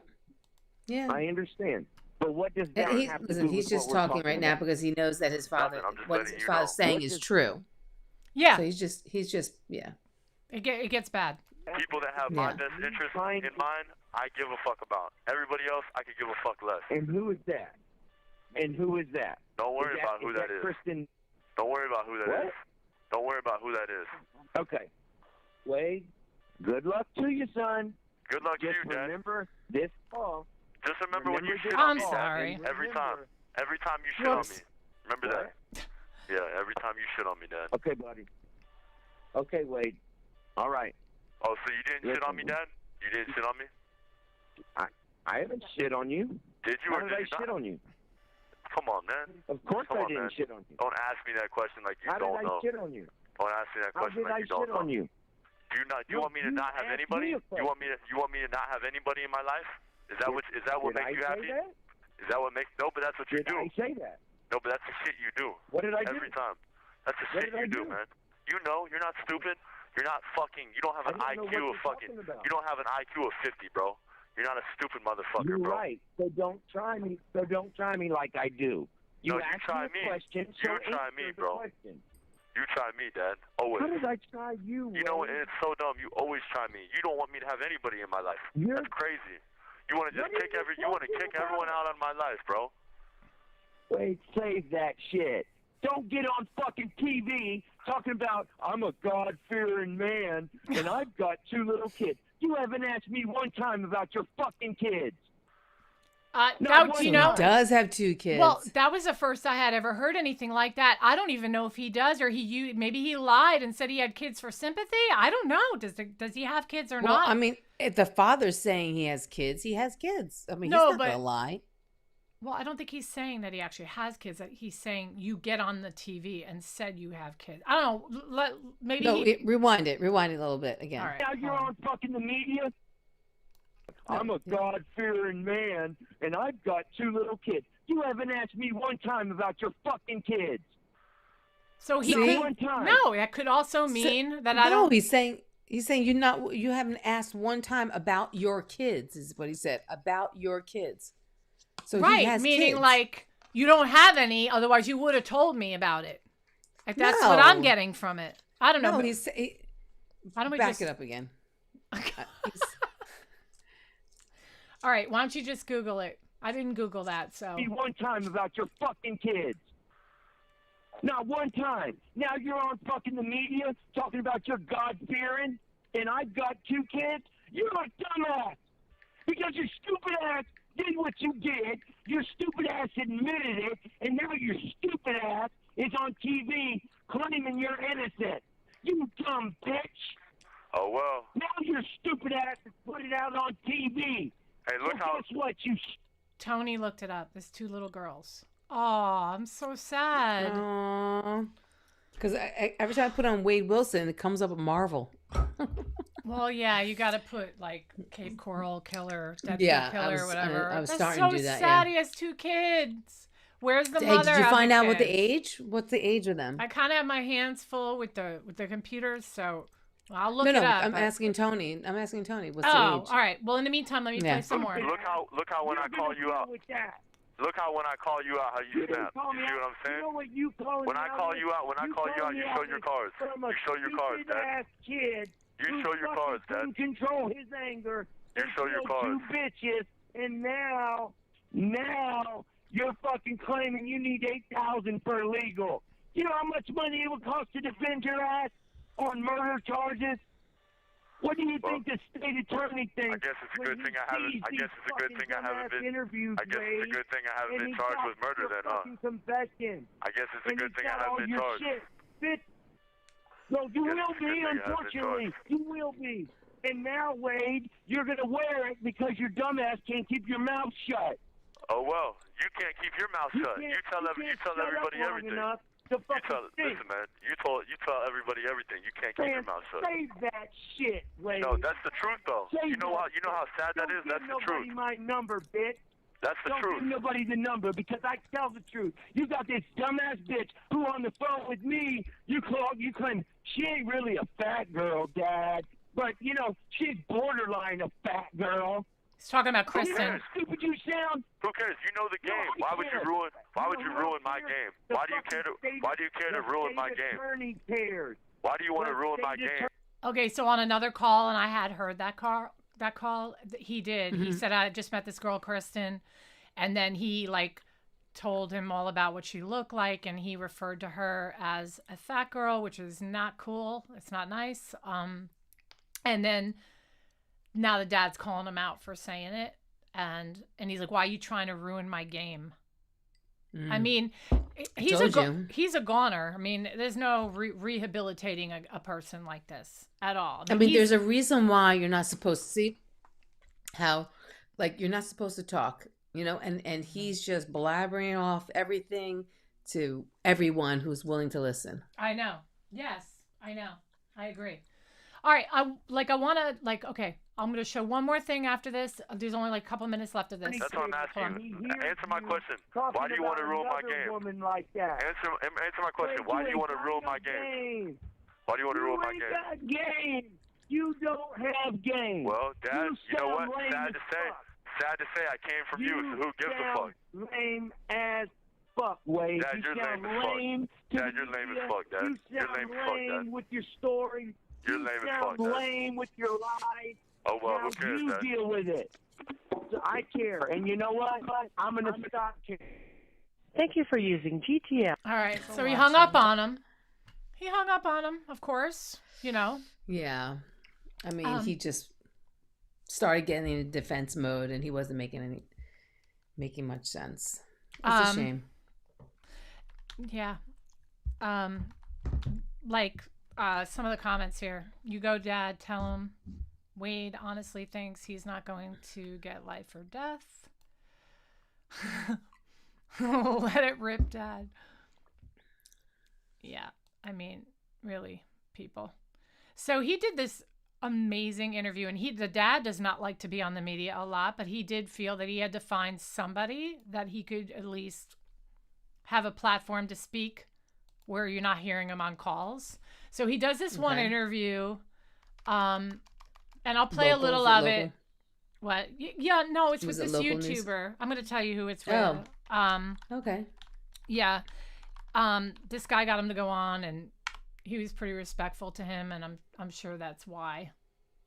[SPEAKER 2] Yeah.
[SPEAKER 17] I understand. But what does that have to do
[SPEAKER 2] Listen, he's
[SPEAKER 17] with
[SPEAKER 2] just
[SPEAKER 17] what we're
[SPEAKER 2] talking right now because he knows that his father, what his father's saying is true.
[SPEAKER 1] Yeah.
[SPEAKER 2] So he's just, yeah.
[SPEAKER 1] It gets bad.
[SPEAKER 3] People that have my best interest in mind, I give a fuck about. Everybody else, I could give a fuck less.
[SPEAKER 17] And who is that?
[SPEAKER 3] Don't worry about who that is.
[SPEAKER 17] Kristen?
[SPEAKER 3] Don't worry about who that is. Don't worry about who that is.
[SPEAKER 17] Okay. Wade, good luck to you, son.
[SPEAKER 3] Good luck to you, Dad.
[SPEAKER 17] Remember this call.
[SPEAKER 3] Just remember when you shit on me.
[SPEAKER 1] I'm sorry.
[SPEAKER 3] Every time you shit on me. Remember that. Yeah, every time you shit on me, Dad.
[SPEAKER 17] Okay, buddy. Okay, Wade. All right.
[SPEAKER 3] Oh, so you didn't shit on me, Dad? You didn't shit on me?
[SPEAKER 17] I haven't shit on you.
[SPEAKER 3] Did you
[SPEAKER 17] How
[SPEAKER 3] or
[SPEAKER 17] did
[SPEAKER 3] did
[SPEAKER 17] I
[SPEAKER 3] you
[SPEAKER 17] shit
[SPEAKER 3] not?
[SPEAKER 17] on you?
[SPEAKER 3] Come on, man.
[SPEAKER 17] Of course
[SPEAKER 3] Come
[SPEAKER 17] I
[SPEAKER 3] on,
[SPEAKER 17] didn't
[SPEAKER 3] man.
[SPEAKER 17] shit on you.
[SPEAKER 3] Don't ask me that question like you
[SPEAKER 17] How
[SPEAKER 3] don't
[SPEAKER 17] did I
[SPEAKER 3] know.
[SPEAKER 17] shit on you?
[SPEAKER 3] Don't ask me that
[SPEAKER 17] How
[SPEAKER 3] question
[SPEAKER 17] did
[SPEAKER 3] like
[SPEAKER 17] I
[SPEAKER 3] you don't
[SPEAKER 17] shit
[SPEAKER 3] know.
[SPEAKER 17] on you?
[SPEAKER 3] Do you want me to not have
[SPEAKER 17] asked
[SPEAKER 3] anybody?
[SPEAKER 17] me a question.
[SPEAKER 3] You want me to not have anybody in my life? Is that what
[SPEAKER 17] Did
[SPEAKER 3] makes you
[SPEAKER 17] I
[SPEAKER 3] happy?
[SPEAKER 17] say that?
[SPEAKER 3] Is that what makes No, but that's what you
[SPEAKER 17] Did
[SPEAKER 3] do.
[SPEAKER 17] I say that?
[SPEAKER 3] No, but that's the shit you do.
[SPEAKER 17] What did I do?
[SPEAKER 3] Every time. That's the
[SPEAKER 17] What
[SPEAKER 3] shit
[SPEAKER 17] did I
[SPEAKER 3] you do,
[SPEAKER 17] do?
[SPEAKER 3] man. You know, you're not stupid. You're not fucking. You don't have an
[SPEAKER 17] I don't know
[SPEAKER 3] IQ
[SPEAKER 17] what
[SPEAKER 3] of
[SPEAKER 17] you're
[SPEAKER 3] fucking.
[SPEAKER 17] talking about.
[SPEAKER 3] You don't have an IQ of 50, bro. You're not a stupid motherfucker,
[SPEAKER 17] You're
[SPEAKER 3] bro.
[SPEAKER 17] right. So don't try me. Like I do.
[SPEAKER 3] No, you
[SPEAKER 17] asked
[SPEAKER 3] try
[SPEAKER 17] me
[SPEAKER 3] me.
[SPEAKER 17] a question.
[SPEAKER 3] You
[SPEAKER 17] so
[SPEAKER 3] try me,
[SPEAKER 17] answer the
[SPEAKER 3] bro.
[SPEAKER 17] question.
[SPEAKER 3] You try me, Dad. Always.
[SPEAKER 17] How did I try you?
[SPEAKER 3] You know,
[SPEAKER 17] Wade?
[SPEAKER 3] and it's so dumb. You always try me. You don't want me to have anybody in my life. That's crazy. You want to just kick everyone out of my life, bro.
[SPEAKER 17] Wait, save that shit. Don't get on fucking TV talking about I'm a God-fearing man and I've got 2 little kids. You haven't asked me one time about your fucking kids.
[SPEAKER 1] You know,
[SPEAKER 2] he does have 2 kids.
[SPEAKER 1] Well, that was the first I had ever heard anything like that. I don't even know if he does or maybe he lied and said he had kids for sympathy. I don't know. Does he have kids or not?
[SPEAKER 2] I mean, if the father's saying he has kids, he has kids. I mean,
[SPEAKER 1] No,
[SPEAKER 2] he's not gonna lie.
[SPEAKER 1] Well, I don't think he's saying that he actually has kids. That he's saying you get on the TV and said you have kids. I don't know. Maybe
[SPEAKER 2] rewind it a little bit again.
[SPEAKER 1] All right.
[SPEAKER 17] Now you're on fucking the media. I'm a God-fearing man, and I've got 2 little kids. You haven't asked me one time about your fucking kids.
[SPEAKER 1] So he
[SPEAKER 17] Not
[SPEAKER 1] could,
[SPEAKER 17] one time.
[SPEAKER 1] no, that could also mean that I don't.
[SPEAKER 2] He's saying you haven't asked one time about your kids, is what he said, about your kids. So
[SPEAKER 1] right,
[SPEAKER 2] he has
[SPEAKER 1] meaning
[SPEAKER 2] kids.
[SPEAKER 1] like you don't have any, otherwise you would have told me about it. Like that's what I'm getting from it. I don't know.
[SPEAKER 2] No,
[SPEAKER 1] why don't we
[SPEAKER 2] back it up again?
[SPEAKER 1] All right, why don't you just Google it? I didn't Google that, so.
[SPEAKER 17] One time about your fucking kids. Not one time. Now you're on fucking the media talking about your God-fearing, and I've got 2 kids. You're a dumbass. Because your stupid ass did what you did. Your stupid ass admitted it, and now your stupid ass is on TV claiming you're innocent. You dumb bitch.
[SPEAKER 3] Oh, well.
[SPEAKER 17] Now your stupid ass is putting it out on TV.
[SPEAKER 3] Hey, look how.
[SPEAKER 17] Guess what, you.
[SPEAKER 1] Tony looked it up. There's 2 little girls. Oh, I'm so sad.
[SPEAKER 2] Because every time I put on WadeWilson, it comes up with Marvel.
[SPEAKER 1] Well, yeah, you got to put like Cape Coral Killer, Deadpool Killer, whatever.
[SPEAKER 2] I was
[SPEAKER 1] That's
[SPEAKER 2] starting
[SPEAKER 1] so
[SPEAKER 2] to do that.
[SPEAKER 1] sad.
[SPEAKER 2] Yeah.
[SPEAKER 1] He has 2 kids. Where's the
[SPEAKER 2] Hey,
[SPEAKER 1] mother?
[SPEAKER 2] did you
[SPEAKER 1] of
[SPEAKER 2] find
[SPEAKER 1] the
[SPEAKER 2] out what the
[SPEAKER 1] kids?
[SPEAKER 2] age? What's the age of them?
[SPEAKER 1] I kind of have my hands full with the computers, so I'll look
[SPEAKER 2] No,
[SPEAKER 1] it up.
[SPEAKER 2] I'm asking Tony. What's the age?
[SPEAKER 1] Oh, all right. Well, in the meantime, let me play some more.
[SPEAKER 3] Look how when I call you out. Look how when I call you out, how you snap. You see what I'm saying?
[SPEAKER 17] You know what you call
[SPEAKER 3] when I call you out, you show your cards. You show your cards, Dad.
[SPEAKER 17] Kid
[SPEAKER 3] you show your cards, Dad.
[SPEAKER 17] Couldn't control his anger.
[SPEAKER 3] You show your cards.
[SPEAKER 17] 2 bitches, and now you're fucking claiming you need $8,000 for legal. You know how much money it would cost to defend your ass on murder charges? What do you think the state attorney thinks?
[SPEAKER 3] I guess it's a good thing I haven't. I guess it's a good thing I haven't been. I guess it's a good thing I haven't been charged with murder then, huh?
[SPEAKER 17] Confession.
[SPEAKER 3] I guess it's a good thing I haven't been charged.
[SPEAKER 17] Bitch. No, you will be, unfortunately. You will be. And now, Wade, you're gonna wear it because your dumbass can't keep your mouth shut.
[SPEAKER 3] Oh well, you can't keep your mouth shut. You tell everybody everything. Listen, man. You tell everybody everything. You can't keep your mouth shut.
[SPEAKER 17] Save that shit, Wade.
[SPEAKER 3] No, that's the truth, though. You know how sad that is. That's the truth.
[SPEAKER 17] Don't give nobody my number, bitch.
[SPEAKER 3] That's the truth.
[SPEAKER 17] Don't give nobody the number because I tell the truth. You got this dumbass bitch who on the phone with me. You claim she ain't really a fat girl, Dad, but you know she's borderline a fat girl.
[SPEAKER 1] He's talking about Kristen.
[SPEAKER 17] How stupid you sound.
[SPEAKER 3] Who cares? You know the game. Why would you ruin my game? Why do you care to ruin my game? Why do you want to ruin my game?
[SPEAKER 1] Okay, so on another call, and I had heard that call he did. He said, I just met this girl, Kristen, and then he like told him all about what she looked like, and he referred to her as a fat girl, which is not cool. It's not nice. And then now the dad's calling him out for saying it, and he's like, why are you trying to ruin my game? I mean, he's a goner. I mean, there's no rehabilitating a person like this at all.
[SPEAKER 2] I mean, there's a reason why you're not supposed to see how, like, you're not supposed to talk, you know, and he's just blabbering off everything to everyone who's willing to listen.
[SPEAKER 1] I know. Yes, I know. I agree. All right. I want to, okay, I'm going to show one more thing after this. There's only like a couple minutes left of this.
[SPEAKER 3] That's what I'm asking. Answer my question. Why do you want to ruin my game?
[SPEAKER 17] Woman like that.
[SPEAKER 3] Answer my question. Why do you want to ruin my game? Why do you want to ruin my game?
[SPEAKER 17] You ain't got game. You don't have game.
[SPEAKER 3] Well, Dad, you know what? Sad to say, I came from you, so who gives a fuck?
[SPEAKER 17] Lame as fuck, Wade.
[SPEAKER 3] Dad, you're lame as fuck. Dad, you're lame as fuck, Dad. You're lame as fuck, Dad.
[SPEAKER 17] With your story.
[SPEAKER 3] You're lame as fuck, Dad.
[SPEAKER 17] Lame with your lies.
[SPEAKER 3] Oh, well, who cares,
[SPEAKER 17] you
[SPEAKER 3] Dad?
[SPEAKER 17] deal with it. So I care. And you know what? I'm going to stop caring.
[SPEAKER 5] Thank you for using GTL.
[SPEAKER 1] All right. So he hung up on him. He hung up on him, of course, you know.
[SPEAKER 2] Yeah. I mean, he just started getting into defense mode and he wasn't making much sense. It's a shame.
[SPEAKER 1] Yeah. Some of the comments here. You go, Dad, tell him Wade honestly thinks he's not going to get life or death. Let it rip, Dad. Yeah, I mean, really, people. So he did this amazing interview, and the dad does not like to be on the media a lot, but he did feel that he had to find somebody that he could at least have a platform to speak where you're not hearing him on calls. So he does this one interview, and I'll play a little of it. What? Yeah, no, it's with this YouTuber. News? I'm going to tell you who it's with.
[SPEAKER 2] Okay.
[SPEAKER 1] Yeah. This guy got him to go on, and he was pretty respectful to him, and I'm sure that's why.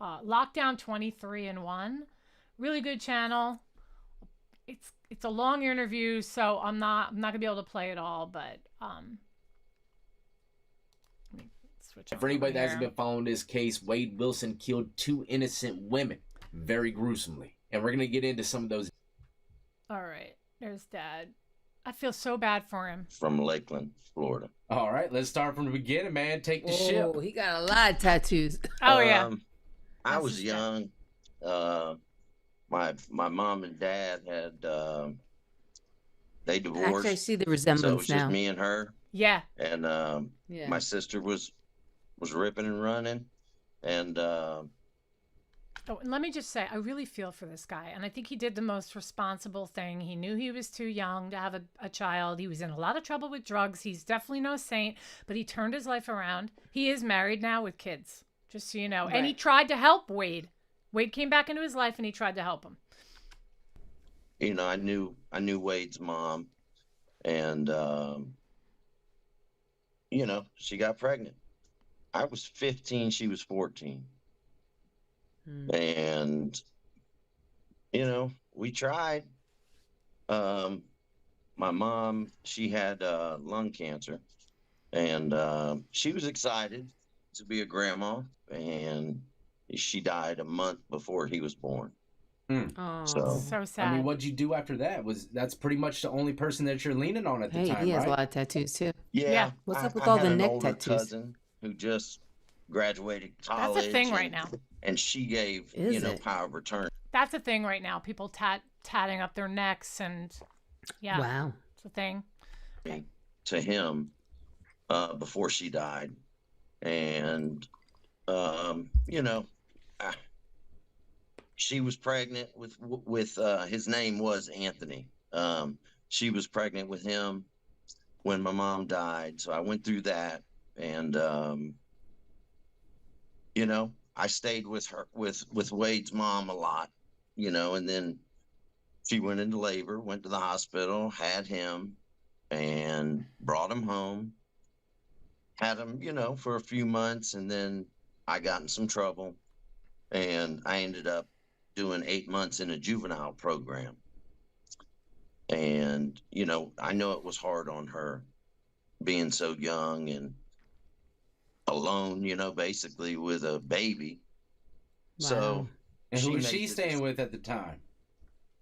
[SPEAKER 1] Lockdown 23-1, really good channel. It's a long interview, so I'm not gonna be able to play it all, but let me switch.
[SPEAKER 18] For anybody that hasn't been following this case, WadeWilson killed 2 innocent women very gruesomely, and we're gonna get into some of those.
[SPEAKER 1] All right, there's Dad. I feel so bad for him.
[SPEAKER 19] From Lakeland, Florida.
[SPEAKER 18] All right, let's start from the beginning, man. Take the ship.
[SPEAKER 2] Oh, he got a lot of tattoos.
[SPEAKER 1] Oh, yeah.
[SPEAKER 19] I was young.
[SPEAKER 6] my mom and dad had they divorced.
[SPEAKER 2] Actually, I see the
[SPEAKER 6] So it
[SPEAKER 2] resemblance
[SPEAKER 6] was just
[SPEAKER 2] now.
[SPEAKER 6] me and her.
[SPEAKER 1] Yeah.
[SPEAKER 6] And
[SPEAKER 2] Yeah.
[SPEAKER 6] my sister was ripping and running, and
[SPEAKER 1] Oh, and let me just say, I really feel for this guy. And I think he did the most responsible thing. He knew he was too young to have a child. He was in a lot of trouble with drugs. He's definitely no saint, but he turned his life around. He is married now with kids, just so you know. And he
[SPEAKER 2] Right.
[SPEAKER 1] tried to help Wade. Wade came back into his life and he tried to help him.
[SPEAKER 6] you know, I knew Wade's mom, and you know, she got pregnant. I was 15, she was 14, and you know, we tried. My mom, she had lung cancer, and she was excited to be a grandma, and she died a month before he was born.
[SPEAKER 2] Oh,
[SPEAKER 1] So sad.
[SPEAKER 18] I mean, what'd you do after that? That's pretty much the only person that you're leaning on at the
[SPEAKER 2] hey,
[SPEAKER 18] time,
[SPEAKER 2] he has
[SPEAKER 18] right?
[SPEAKER 2] a lot of tattoos too.
[SPEAKER 6] Yeah.
[SPEAKER 2] What's up with
[SPEAKER 6] I
[SPEAKER 2] all
[SPEAKER 6] had
[SPEAKER 2] the
[SPEAKER 6] an
[SPEAKER 2] neck
[SPEAKER 6] older
[SPEAKER 2] tattoos?
[SPEAKER 6] cousin who just graduated
[SPEAKER 1] That's
[SPEAKER 6] college.
[SPEAKER 1] a thing right now.
[SPEAKER 6] And she gave,
[SPEAKER 2] Is
[SPEAKER 6] you know,
[SPEAKER 2] it?
[SPEAKER 6] power of attorney
[SPEAKER 1] That's a thing right now. People tatting up their necks and yeah.
[SPEAKER 2] Wow.
[SPEAKER 1] It's a thing.
[SPEAKER 6] to him before she died. And, you know, she was pregnant with his name was Anthony. She was pregnant with him when my mom died. So I went through that, and you know, I stayed with her with Wade's mom a lot, you know, and then she went into labor, went to the hospital, had him, and brought him home. Had him, you know, for a few months, and then I got in some trouble, and I ended up doing 8 months in a juvenile program. And, you know, I know it was hard on her being so young and alone, you know, basically with a baby. So
[SPEAKER 18] And who was
[SPEAKER 6] made
[SPEAKER 18] she
[SPEAKER 6] the
[SPEAKER 18] staying with at the time?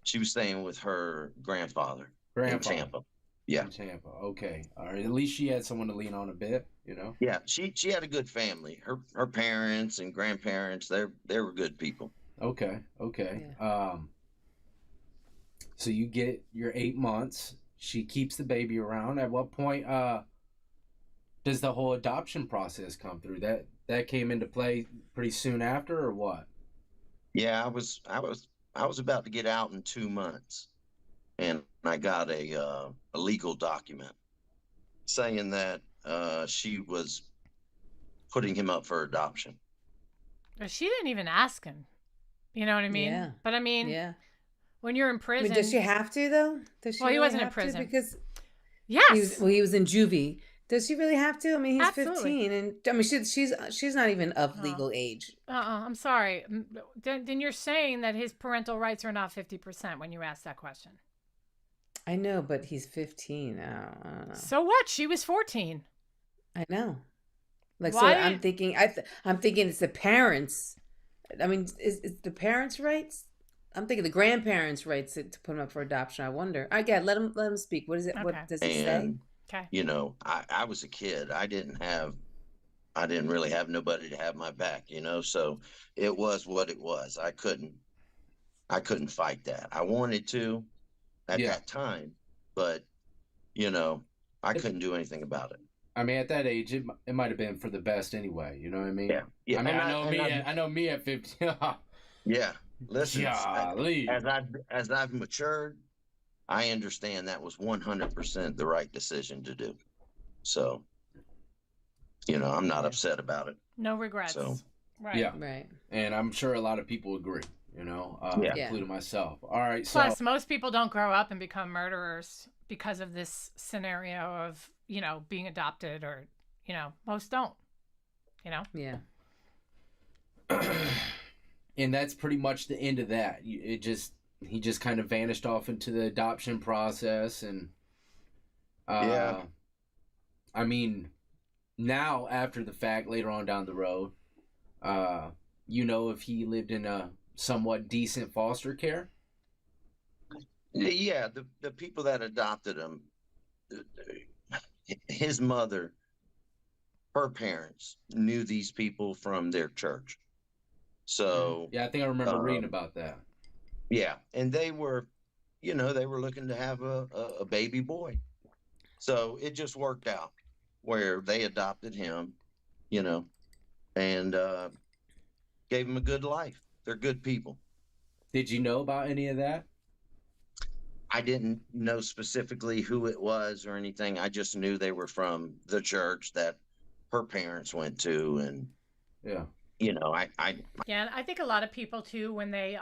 [SPEAKER 6] She was staying with her grandfather in Tampa. Yeah.
[SPEAKER 18] In Tampa. Okay. All right. At least she had someone to lean on a bit, you know?
[SPEAKER 6] Yeah. She had a good family. Her parents and grandparents, they were good people.
[SPEAKER 18] Okay. Okay. So you get your 8 months. She keeps the baby around. At what point does the whole adoption process come through? That came into play pretty soon after, or what?
[SPEAKER 6] Yeah, I was about to get out in 2 months, and I got a legal document saying that she was putting him up for adoption.
[SPEAKER 1] She didn't even ask him. You know what I mean?
[SPEAKER 2] Yeah.
[SPEAKER 1] But I mean,
[SPEAKER 2] Yeah.
[SPEAKER 1] when you're in
[SPEAKER 2] I
[SPEAKER 1] prison,
[SPEAKER 2] mean, does she have to though? Does she
[SPEAKER 1] Well, he
[SPEAKER 2] really
[SPEAKER 1] wasn't in
[SPEAKER 2] have to?
[SPEAKER 1] prison.
[SPEAKER 2] Because
[SPEAKER 1] yes,
[SPEAKER 2] he was in juvie. Does she really have to? I mean, he's
[SPEAKER 1] Absolutely.
[SPEAKER 2] 15, and I mean, she's not even of legal age.
[SPEAKER 1] I'm sorry. Then you're saying that his parental rights are not 50% when you ask that question.
[SPEAKER 2] I know, but he's 15. I don't know.
[SPEAKER 1] So what? She was 14.
[SPEAKER 2] I know. Like,
[SPEAKER 1] Why
[SPEAKER 2] so I'm
[SPEAKER 1] did-
[SPEAKER 2] thinking, I'm thinking it's the parents. I mean, is the parents' rights? I'm thinking the grandparents' rights to put him up for adoption. I wonder. I get let him speak. What is it?
[SPEAKER 1] Okay.
[SPEAKER 2] What does it say?
[SPEAKER 6] And
[SPEAKER 1] Okay.
[SPEAKER 6] you know, I was a kid. I didn't really have nobody to have my back, you know. So it was what it was. I couldn't fight that. I wanted to at that time, but you know, I couldn't do anything about it.
[SPEAKER 18] I mean, at that age, it might have been for the best anyway. You know what I mean?
[SPEAKER 6] Yeah. Yeah.
[SPEAKER 18] I mean,
[SPEAKER 6] And
[SPEAKER 18] I know me at 15.
[SPEAKER 6] Yeah. Listen,
[SPEAKER 18] Golly.
[SPEAKER 6] as I've matured, I understand that was 100% the right decision to do. So, you know, I'm not upset about it.
[SPEAKER 1] No regrets.
[SPEAKER 6] So,
[SPEAKER 1] Right.
[SPEAKER 18] Yeah.
[SPEAKER 2] Right.
[SPEAKER 18] And I'm sure a lot of people agree, you know, including myself. All right. So,
[SPEAKER 1] Plus, most people don't grow up and become murderers because of this scenario of, you know, being adopted or, you know, most don't, you know?
[SPEAKER 2] Yeah.
[SPEAKER 18] and that's pretty much the end of that. He just kind of vanished off into the adoption process. And,
[SPEAKER 6] Yeah.
[SPEAKER 18] I mean, now after the fact, later on down the road, you know, if he lived in a somewhat decent foster care.
[SPEAKER 6] Yeah, the people that adopted him, his mother, her parents knew these people from their church. So
[SPEAKER 18] Yeah, I think I remember reading about that.
[SPEAKER 19] Yeah, and they were, they were looking to have a baby boy. So it just worked out where they adopted him, and gave him a good life. They're good people.
[SPEAKER 18] Did you know about any of that?
[SPEAKER 19] I didn't know specifically who it was or anything. I just knew they were from the church that her parents went to, and
[SPEAKER 18] yeah,
[SPEAKER 1] Yeah, and I think a lot of people too, when they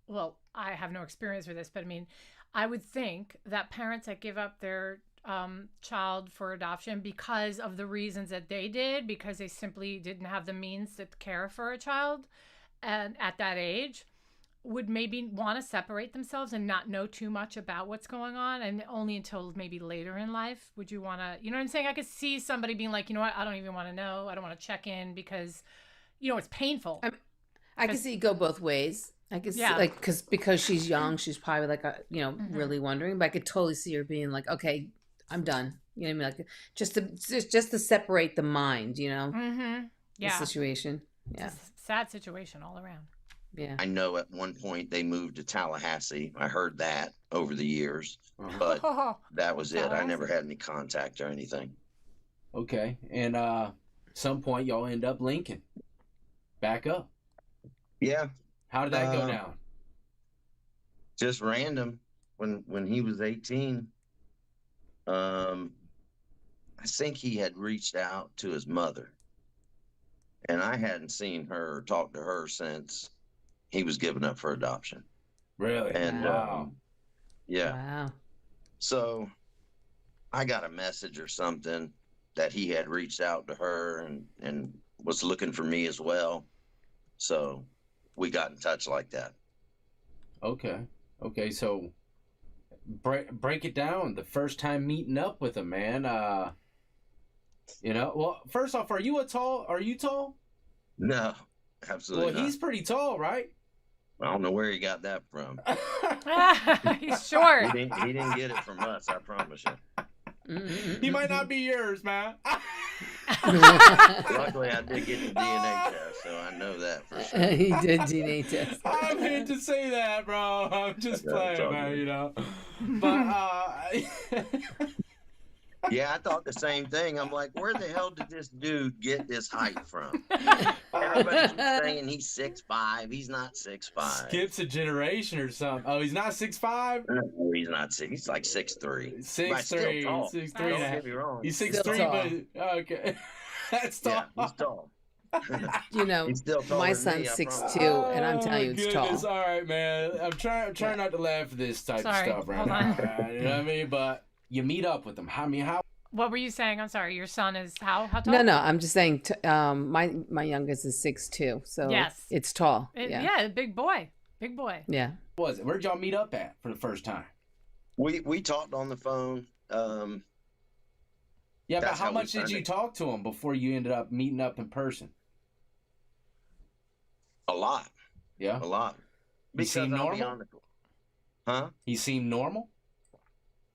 [SPEAKER 1] well, I have no experience with this, but I mean, I would think that parents that give up their child for adoption because of the reasons that they did, because they simply didn't have the means to care for a child, and at that age, would maybe want to separate themselves and not know too much about what's going on, and only until maybe later in life would you want to, you know what I'm saying? I could see somebody being like, you know what, I don't even want to know. I don't want to check in because, it's painful.
[SPEAKER 2] I can see it go both ways. I can see, like, because she's young, she's probably like, really wondering, but I could totally see her being like, okay, I'm done. You know what I mean? Like, just to separate the mind,
[SPEAKER 1] Yeah.
[SPEAKER 2] The situation. Yeah.
[SPEAKER 1] It's a sad situation all around.
[SPEAKER 2] Yeah.
[SPEAKER 19] I know at one point they moved to Tallahassee. I heard that over the years, but that was it. I never had any contact or anything.
[SPEAKER 18] Okay. And some point y'all end up linking back up.
[SPEAKER 19] Yeah.
[SPEAKER 18] How did that go down?
[SPEAKER 19] Just random. When he was 18, I think he had reached out to his mother, and I hadn't seen her or talked to her since he was given up for adoption.
[SPEAKER 18] Really?
[SPEAKER 19] And
[SPEAKER 18] wow.
[SPEAKER 19] Yeah.
[SPEAKER 2] Wow.
[SPEAKER 19] So I got a message or something that he had reached out to her and was looking for me as well. So we got in touch like that.
[SPEAKER 18] Okay. So break it down. The first time meeting up with him, man. Well, first off, are you tall?
[SPEAKER 19] No, absolutely
[SPEAKER 18] well,
[SPEAKER 19] not.
[SPEAKER 18] He's pretty tall, right?
[SPEAKER 19] I don't know where he got that from.
[SPEAKER 1] He's short.
[SPEAKER 19] He didn't get it from us, I promise you.
[SPEAKER 18] He might not be yours, man.
[SPEAKER 19] Luckily, I did get the DNA test, so I know that for sure.
[SPEAKER 2] He did DNA test.
[SPEAKER 18] I meant to say that, bro. I'm just playing, man, But,
[SPEAKER 19] yeah, I thought the same thing. I'm like, where the hell did this dude get this height from? Everybody keeps saying he's 6'5". He's not 6'5".
[SPEAKER 18] Skips a generation or something. Oh, he's not 6'5"?
[SPEAKER 19] No, he's not 6. He's like 6'3".
[SPEAKER 18] 6'3". 6'3".
[SPEAKER 19] Don't get me wrong.
[SPEAKER 18] He's 6'3", but okay. That's tall.
[SPEAKER 19] Yeah, he's tall.
[SPEAKER 2] He's still my son's 6'2", and I'm telling you, it's tall.
[SPEAKER 18] All right, man. I'm trying not to laugh at this type of stuff right now. You know what I mean? But you meet up with him. How?
[SPEAKER 1] What were you saying? I'm sorry. Your son is how tall?
[SPEAKER 2] No. I'm just saying. My youngest is 6'2", so
[SPEAKER 1] yes,
[SPEAKER 2] it's tall.
[SPEAKER 1] Yeah, big boy.
[SPEAKER 2] Yeah.
[SPEAKER 18] What was it? Where'd y'all meet up at for the first time?
[SPEAKER 19] We talked on the phone.
[SPEAKER 18] Yeah, but how much did you talk to him before you ended up meeting up in person?
[SPEAKER 19] A lot.
[SPEAKER 18] Yeah,
[SPEAKER 19] a lot.
[SPEAKER 18] He seemed normal.
[SPEAKER 19] Huh?
[SPEAKER 18] He seemed normal?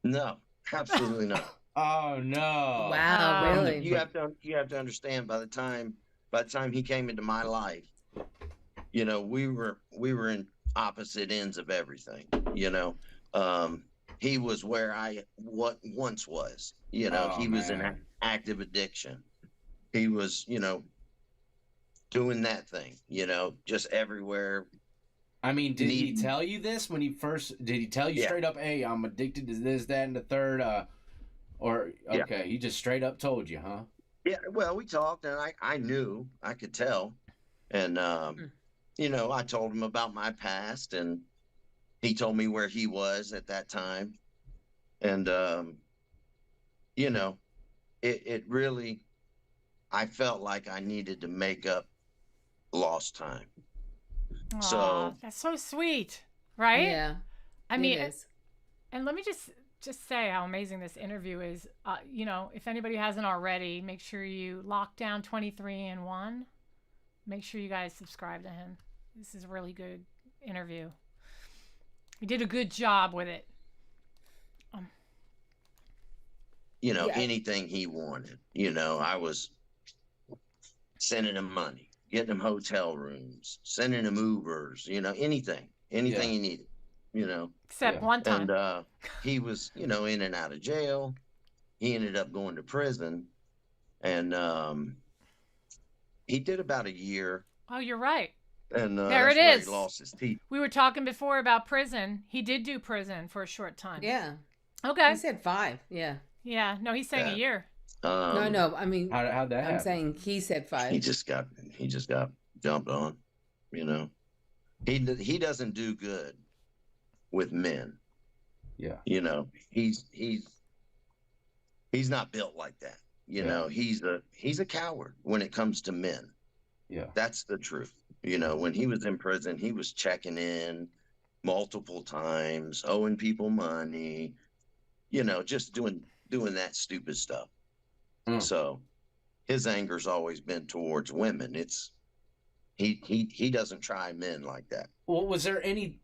[SPEAKER 19] No, absolutely not.
[SPEAKER 18] Oh no!
[SPEAKER 2] Wow, really?
[SPEAKER 19] You have to understand. By the time he came into my life, we were in opposite ends of everything. He was where I once was. He was in active addiction. He was, doing that thing. Just everywhere.
[SPEAKER 18] I mean, did he tell you this when did he tell you straight up, hey, I'm addicted to this, that, and the third, okay, he just straight up told you, huh?
[SPEAKER 19] Yeah, well, we talked, and I knew, I could tell, and, I told him about my past, and he told me where he was at that time, and, it really, I felt like I needed to make up lost time.
[SPEAKER 1] Aww,
[SPEAKER 19] so
[SPEAKER 1] that's so sweet, right?
[SPEAKER 2] Yeah,
[SPEAKER 1] I mean, and let me just say how amazing this interview is. If anybody hasn't already, make sure you lock down 23-in-1. Make sure you guys subscribe to him. This is a really good interview. He did a good job with it.
[SPEAKER 19] Anything he wanted. I was sending him money, getting him hotel rooms, sending him Ubers, anything. anything he needed, you know.
[SPEAKER 1] Except one time.
[SPEAKER 19] And he was, you know, in and out of jail. He ended up going to prison, and he did about a year.
[SPEAKER 1] Oh, you're right.
[SPEAKER 19] And
[SPEAKER 1] there
[SPEAKER 19] that's
[SPEAKER 1] it
[SPEAKER 19] where
[SPEAKER 1] is.
[SPEAKER 19] he lost his teeth.
[SPEAKER 1] We were talking before about prison. He did do prison for a short time.
[SPEAKER 2] Yeah.
[SPEAKER 1] Okay.
[SPEAKER 2] He said 5. Yeah.
[SPEAKER 1] Yeah. No, he's saying a year.
[SPEAKER 2] No. I mean,
[SPEAKER 18] how'd that happen?
[SPEAKER 2] I'm saying he said 5.
[SPEAKER 19] He just got dumped on. You know, he doesn't do good with men.
[SPEAKER 18] Yeah.
[SPEAKER 19] You know, he's not built like that. You know, he's a coward when it comes to men.
[SPEAKER 18] Yeah.
[SPEAKER 19] That's the truth. You know, when he was in prison, he was checking in multiple times, owing people money, you know, just doing that stupid stuff. So his anger's always been towards women. It's he doesn't try men like that.
[SPEAKER 18] Well, was there any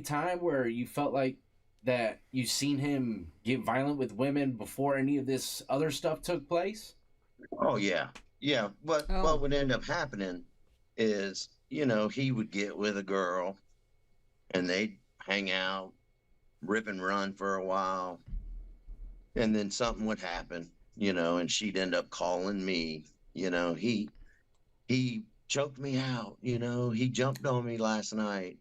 [SPEAKER 18] time where you felt like that you seen him get violent with women before any of this other stuff took place?
[SPEAKER 19] Oh yeah. Yeah. But what would end up happening is, you know, he would get with a girl and they'd hang out, rip and run for a while. And then something would happen, you know, and she'd end up calling me. You know, he choked me out, you know, he jumped on me last night.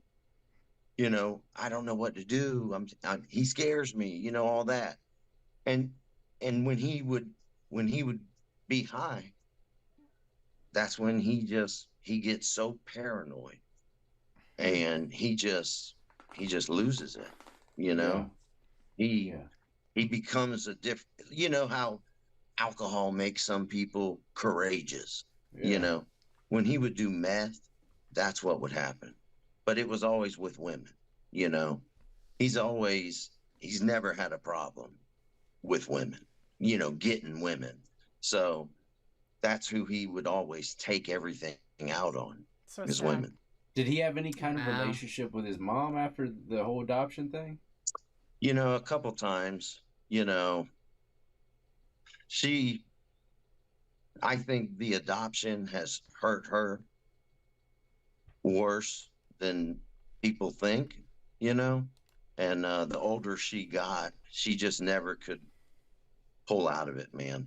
[SPEAKER 19] You know, I don't know what to do. He scares me, you know, all that. And when he would be high, that's when he gets so paranoid and he just loses it, you know. He becomes a different, you know how alcohol makes some people courageous. You know, when he would do meth, that's what would happen. But it was always with women, you know. He's never had a problem with women, you know, getting women. So that's who he would always take everything out on, is women.
[SPEAKER 18] Did he have any kind of relationship with his mom after the whole adoption thing?
[SPEAKER 19] You know, a couple times, you know, I think the adoption has hurt her worse than people think, you know. And the older she got, she just never could pull out of it, man.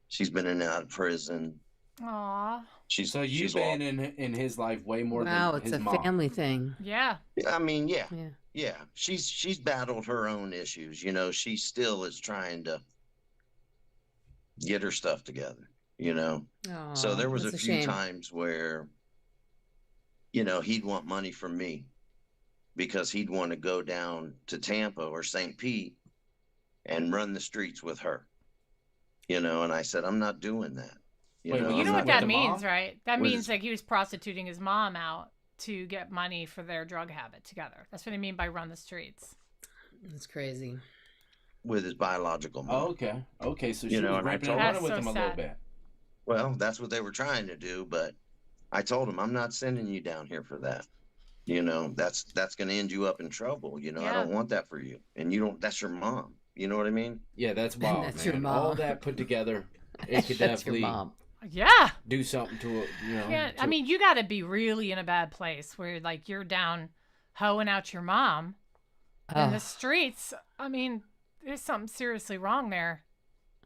[SPEAKER 19] She's been in and out of prison.
[SPEAKER 1] Aww.
[SPEAKER 18] So you've been in his life way more than his mom.
[SPEAKER 2] Wow, it's a family thing.
[SPEAKER 1] Yeah.
[SPEAKER 19] I mean, yeah. She's battled her own issues. You know, she still is trying to get her stuff together, you know.
[SPEAKER 2] Aww,
[SPEAKER 19] so there was a few
[SPEAKER 2] shame.
[SPEAKER 19] times where, you know, he'd want money from me because he'd want to go down to Tampa or St. Pete and run the streets with her, you know. And I said, I'm not doing that. You
[SPEAKER 1] know what that means,
[SPEAKER 18] mom?
[SPEAKER 1] right? That means like he was prostituting his mom out to get money for their drug habit together. That's what I mean by run the streets.
[SPEAKER 2] That's crazy.
[SPEAKER 19] With his biological mom.
[SPEAKER 18] Oh, okay. So she
[SPEAKER 19] You know,
[SPEAKER 18] was
[SPEAKER 19] and I
[SPEAKER 18] ripping
[SPEAKER 19] told
[SPEAKER 18] and
[SPEAKER 19] her-
[SPEAKER 18] running with
[SPEAKER 1] That's
[SPEAKER 18] him
[SPEAKER 1] so
[SPEAKER 18] a little
[SPEAKER 1] sad.
[SPEAKER 18] bit.
[SPEAKER 19] Well, that's what they were trying to do, but I told him, I'm not sending you down here for that. You know, that's going to end you up in trouble. You know, I don't want that for you. And you don't, that's your mom. You know what I mean?
[SPEAKER 18] Yeah, that's wild,
[SPEAKER 2] That's
[SPEAKER 18] man.
[SPEAKER 2] your mom.
[SPEAKER 18] All that put together, it could
[SPEAKER 2] That's your
[SPEAKER 18] definitely
[SPEAKER 2] mom.
[SPEAKER 1] Yeah.
[SPEAKER 18] do something to it. You know,
[SPEAKER 1] Yeah. I mean, you got to be really in a bad place where like you're down hoeing out your mom in the streets. I mean, there's something seriously wrong there.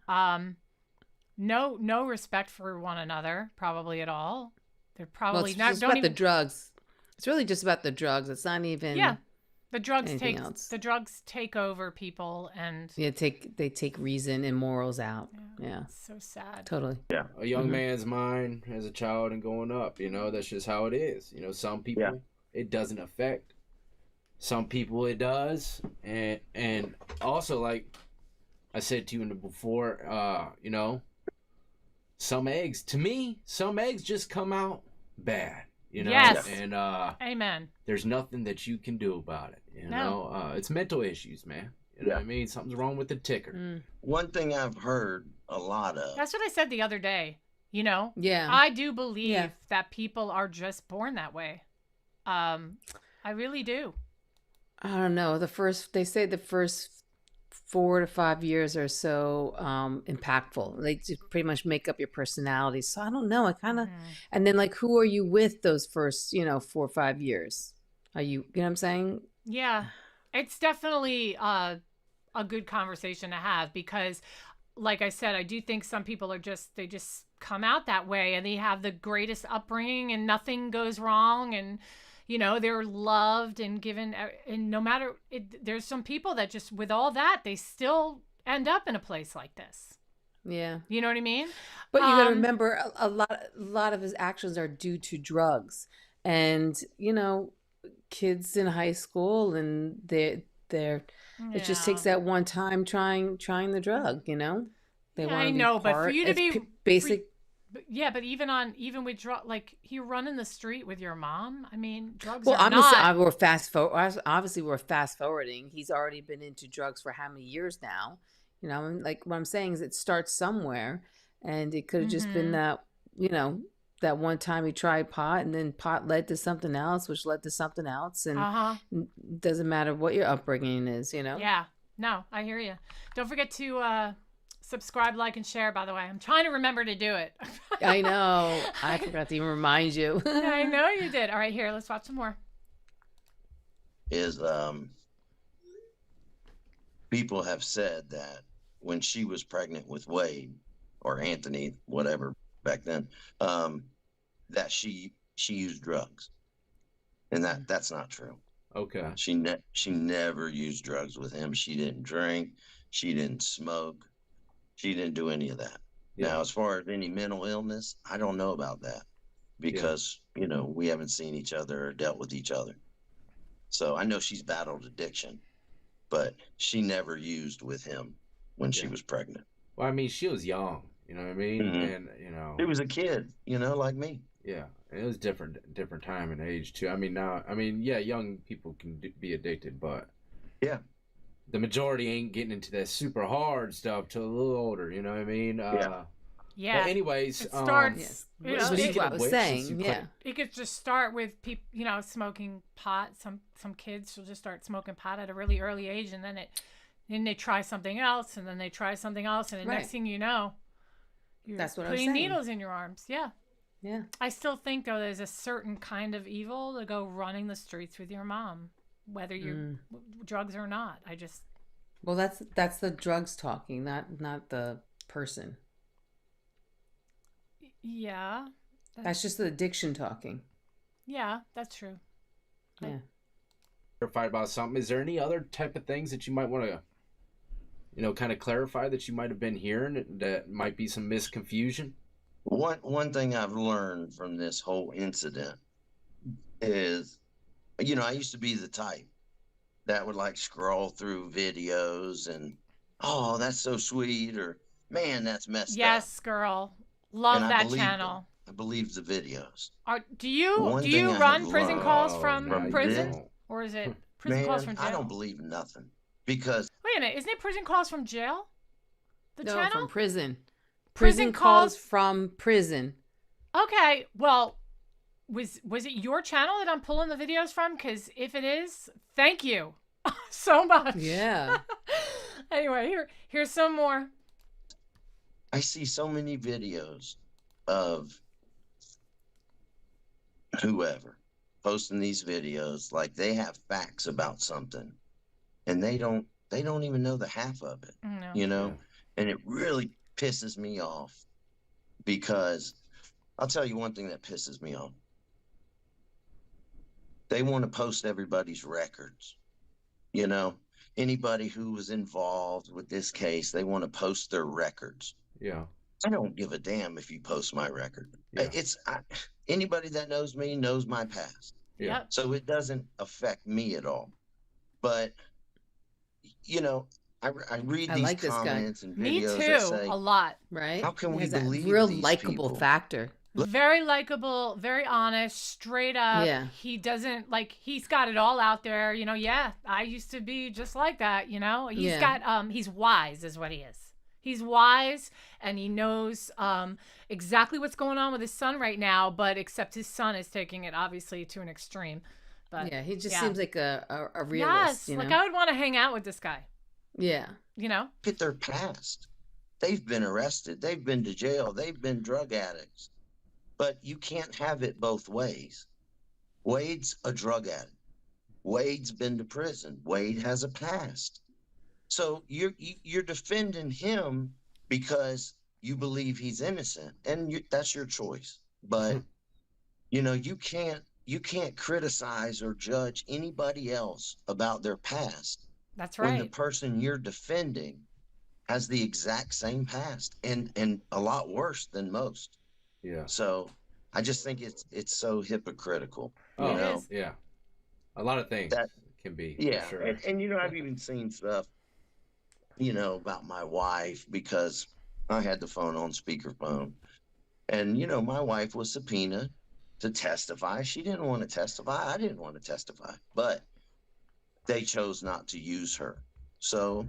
[SPEAKER 1] No respect for one another, probably at all. They're probably
[SPEAKER 2] Well, it's
[SPEAKER 1] not.
[SPEAKER 2] just
[SPEAKER 1] Don't
[SPEAKER 2] about
[SPEAKER 1] even.
[SPEAKER 2] the drugs. It's really just about the drugs. It's not even.
[SPEAKER 1] Yeah, the drugs
[SPEAKER 2] anything else.
[SPEAKER 1] the drugs take over people, and
[SPEAKER 2] Yeah, they take reason and morals out. Yeah.
[SPEAKER 1] it's so sad.
[SPEAKER 2] Totally.
[SPEAKER 19] Yeah.
[SPEAKER 18] a young man's mind as a child and going up. You know, that's just how it is. You know, some people it doesn't affect. Some people it does, and also like I said to you before, you know, some eggs just come out bad. You know,
[SPEAKER 1] Yes.
[SPEAKER 18] and
[SPEAKER 1] Amen.
[SPEAKER 18] there's nothing that you can do about it. You
[SPEAKER 1] No.
[SPEAKER 18] know, it's mental issues, man. You know what I mean? Something's wrong with the ticker.
[SPEAKER 19] One thing I've heard a lot of.
[SPEAKER 1] That's what I said the other day. You know,
[SPEAKER 2] Yeah.
[SPEAKER 1] I do believe that people are just born that way. I really do.
[SPEAKER 2] I don't know. They say the first 4 to 5 years are so impactful. They just pretty much make up your personality. So I don't know. I kind of, and then like, who are you with those first, 4 or 5 years? You know what I'm saying?
[SPEAKER 1] Yeah, it's definitely a good conversation to have because, like I said, I do think some people are they just come out that way and they have the greatest upbringing and nothing goes wrong and, they're loved and given, and no matter, there's some people that just, with all that, they still end up in a place like this.
[SPEAKER 2] Yeah.
[SPEAKER 1] You know what I mean?
[SPEAKER 2] But you got to remember a lot of his actions are due to drugs. And, kids in high school and it just takes that one time trying the drug, They want to be
[SPEAKER 1] but for you to be
[SPEAKER 2] basic.
[SPEAKER 1] But even with drug, like you run in the street with your mom. I mean, drugs.
[SPEAKER 2] Well,
[SPEAKER 1] are not.
[SPEAKER 2] We're fast forward. Obviously, we're fast forwarding. He's already been into drugs for how many years now? And like what I'm saying is, it starts somewhere, and it could have just been that, that one time he tried pot, and then pot led to something else, which led to something else, and it doesn't matter what your upbringing is,
[SPEAKER 1] Yeah. No, I hear you. Don't forget to subscribe, like, and share, by the way. I'm trying to remember to do it.
[SPEAKER 2] I know. I forgot to even remind you.
[SPEAKER 1] I know you did. All right, here, let's watch some more.
[SPEAKER 19] People have said that when she was pregnant with Wade or Anthony, whatever, back then, that she used drugs. And that's not true.
[SPEAKER 18] Okay.
[SPEAKER 19] She never used drugs with him. She didn't drink. She didn't smoke. She didn't do any of that. Yeah. Now, as far as any mental illness, I don't know about that because, we haven't seen each other or dealt with each other. So I know she's battled addiction, but she never used with him when she was pregnant.
[SPEAKER 18] Well, I mean, she was young, you know what I mean?
[SPEAKER 19] Mm-hmm.
[SPEAKER 18] And,
[SPEAKER 19] It was a kid, like me.
[SPEAKER 18] Yeah. And it was different time and age too. I mean, now, young people can be addicted, but
[SPEAKER 19] yeah,
[SPEAKER 18] the majority ain't getting into that super hard stuff till a little older. You know what I mean?
[SPEAKER 1] Yeah.
[SPEAKER 18] But anyways,
[SPEAKER 1] it starts.
[SPEAKER 2] What I was saying. Yeah.
[SPEAKER 1] It could just start with people, smoking pot. Some kids will just start smoking pot at a really early age, and then they try something else, and then they try something else, and the next thing you know, you're putting needles in your arms. Yeah.
[SPEAKER 2] Yeah.
[SPEAKER 1] I still think though there's a certain kind of evil to go running the streets with your mom, whether you're drugs or not.
[SPEAKER 2] Well, that's the drugs talking, not the person.
[SPEAKER 1] Yeah.
[SPEAKER 2] That's just the addiction talking.
[SPEAKER 1] Yeah, that's true.
[SPEAKER 2] Yeah.
[SPEAKER 18] Clarify about something. Is there any other type of things that you might want to, kind of clarify that you might have been hearing that might be some misconfusion?
[SPEAKER 19] One thing I've learned from this whole incident is, I used to be the type that would like scroll through videos and, oh, that's so sweet, or man, that's messed up.
[SPEAKER 1] Yes, girl. Love that channel.
[SPEAKER 19] I believe the videos.
[SPEAKER 1] Do you run prison calls from prison? Or is it prison calls from jail?
[SPEAKER 19] I don't believe nothing because...
[SPEAKER 1] Wait a minute. Isn't it prison calls from jail?
[SPEAKER 2] No, from prison. Prison calls from prison.
[SPEAKER 1] Okay, well, was it your channel that I'm pulling the videos from? Because if it is, thank you so much.
[SPEAKER 2] Yeah.
[SPEAKER 1] Anyway, here's some more.
[SPEAKER 19] I see so many videos of whoever posting these videos like they have facts about something, and they don't even know the half of it.
[SPEAKER 1] No.
[SPEAKER 19] And it really pisses me off because I'll tell you one thing that pisses me off. They want to post everybody's records. Anybody who was involved with this case, they want to post their records.
[SPEAKER 18] Yeah.
[SPEAKER 19] I don't give a damn if you post my record. Yeah. Anybody that knows me knows my past.
[SPEAKER 18] Yeah.
[SPEAKER 19] So it doesn't affect me at all. But, I read these
[SPEAKER 2] like
[SPEAKER 19] comments and videos.
[SPEAKER 1] Me too,
[SPEAKER 19] that say,
[SPEAKER 1] a lot.
[SPEAKER 2] Right?
[SPEAKER 19] How can we believe
[SPEAKER 2] real
[SPEAKER 19] these
[SPEAKER 2] likable
[SPEAKER 19] people?
[SPEAKER 2] factor?
[SPEAKER 1] Very likable, very honest, straight up.
[SPEAKER 2] Yeah.
[SPEAKER 1] He doesn't he's got it all out there. Yeah, I used to be just like that. He's got he's wise, is what he is. He's wise, and he knows exactly what's going on with his son right now. But except his son is taking it obviously to an extreme. But
[SPEAKER 2] yeah, he just seems like a
[SPEAKER 1] Yes,
[SPEAKER 2] realist.
[SPEAKER 1] I would want to hang out with this guy.
[SPEAKER 2] Yeah.
[SPEAKER 19] Look at their past. They've been arrested. They've been to jail. They've been drug addicts. But you can't have it both ways. Wade's a drug addict. Wade's been to prison. Wade has a past. So you're defending him because you believe he's innocent, and that's your choice. But you can't criticize or judge anybody else about their past.
[SPEAKER 1] That's
[SPEAKER 19] When the
[SPEAKER 1] right.
[SPEAKER 19] person you're defending has the exact same past and a lot worse than most.
[SPEAKER 18] Yeah.
[SPEAKER 19] So I just think it's so hypocritical.
[SPEAKER 18] Oh,
[SPEAKER 19] you know?
[SPEAKER 18] yeah. A lot of things
[SPEAKER 19] That
[SPEAKER 18] can be.
[SPEAKER 19] yeah,
[SPEAKER 18] For sure.
[SPEAKER 19] and I've even seen stuff, about my wife, because I had the phone on speakerphone, and my wife was subpoenaed to testify. She didn't want to testify. I didn't want to testify, but they chose not to use her. So,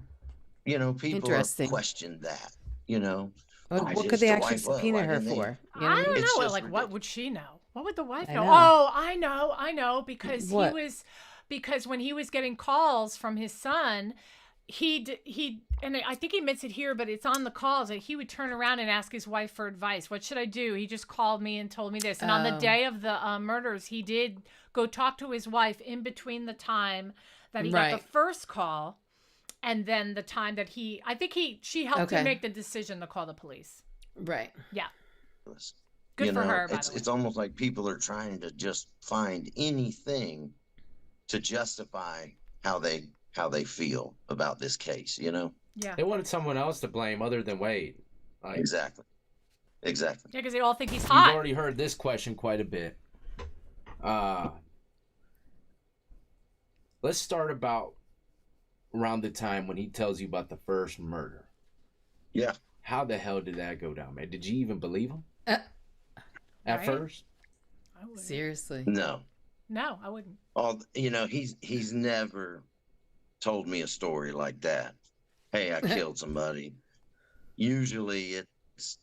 [SPEAKER 19] people have
[SPEAKER 2] Interesting.
[SPEAKER 19] questioned that.
[SPEAKER 2] What could they actually subpoena her for? You know what I
[SPEAKER 1] I
[SPEAKER 2] mean?
[SPEAKER 1] don't know. Like, what would she know? What would the wife
[SPEAKER 2] I
[SPEAKER 1] know?
[SPEAKER 2] know.
[SPEAKER 1] Oh, I know, because
[SPEAKER 2] What?
[SPEAKER 1] because when he was getting calls from his son, and I think he admits it here, but it's on the calls that he would turn around and ask his wife for advice. What should I do? He just called me and told me this. And on the day of the murders, he did go talk to his wife in between the time that he got the first call and then the time that she helped him make the decision to call the police.
[SPEAKER 2] Right.
[SPEAKER 1] Yeah. Good for her, by the way.
[SPEAKER 19] It's almost like people are trying to just find anything to justify how they feel about this case,
[SPEAKER 1] Yeah.
[SPEAKER 18] They wanted someone else to blame other than Wade.
[SPEAKER 19] Exactly.
[SPEAKER 1] Yeah, because they all think he's
[SPEAKER 18] You've
[SPEAKER 1] hot.
[SPEAKER 18] already heard this question quite a bit. Let's start about around the time when he tells you about the first murder.
[SPEAKER 19] Yeah.
[SPEAKER 18] How the hell did that go down, man? Did you even believe him? At first?
[SPEAKER 2] Seriously.
[SPEAKER 19] No.
[SPEAKER 1] No, I wouldn't.
[SPEAKER 19] He's never told me a story like that. Hey, I killed somebody. Usually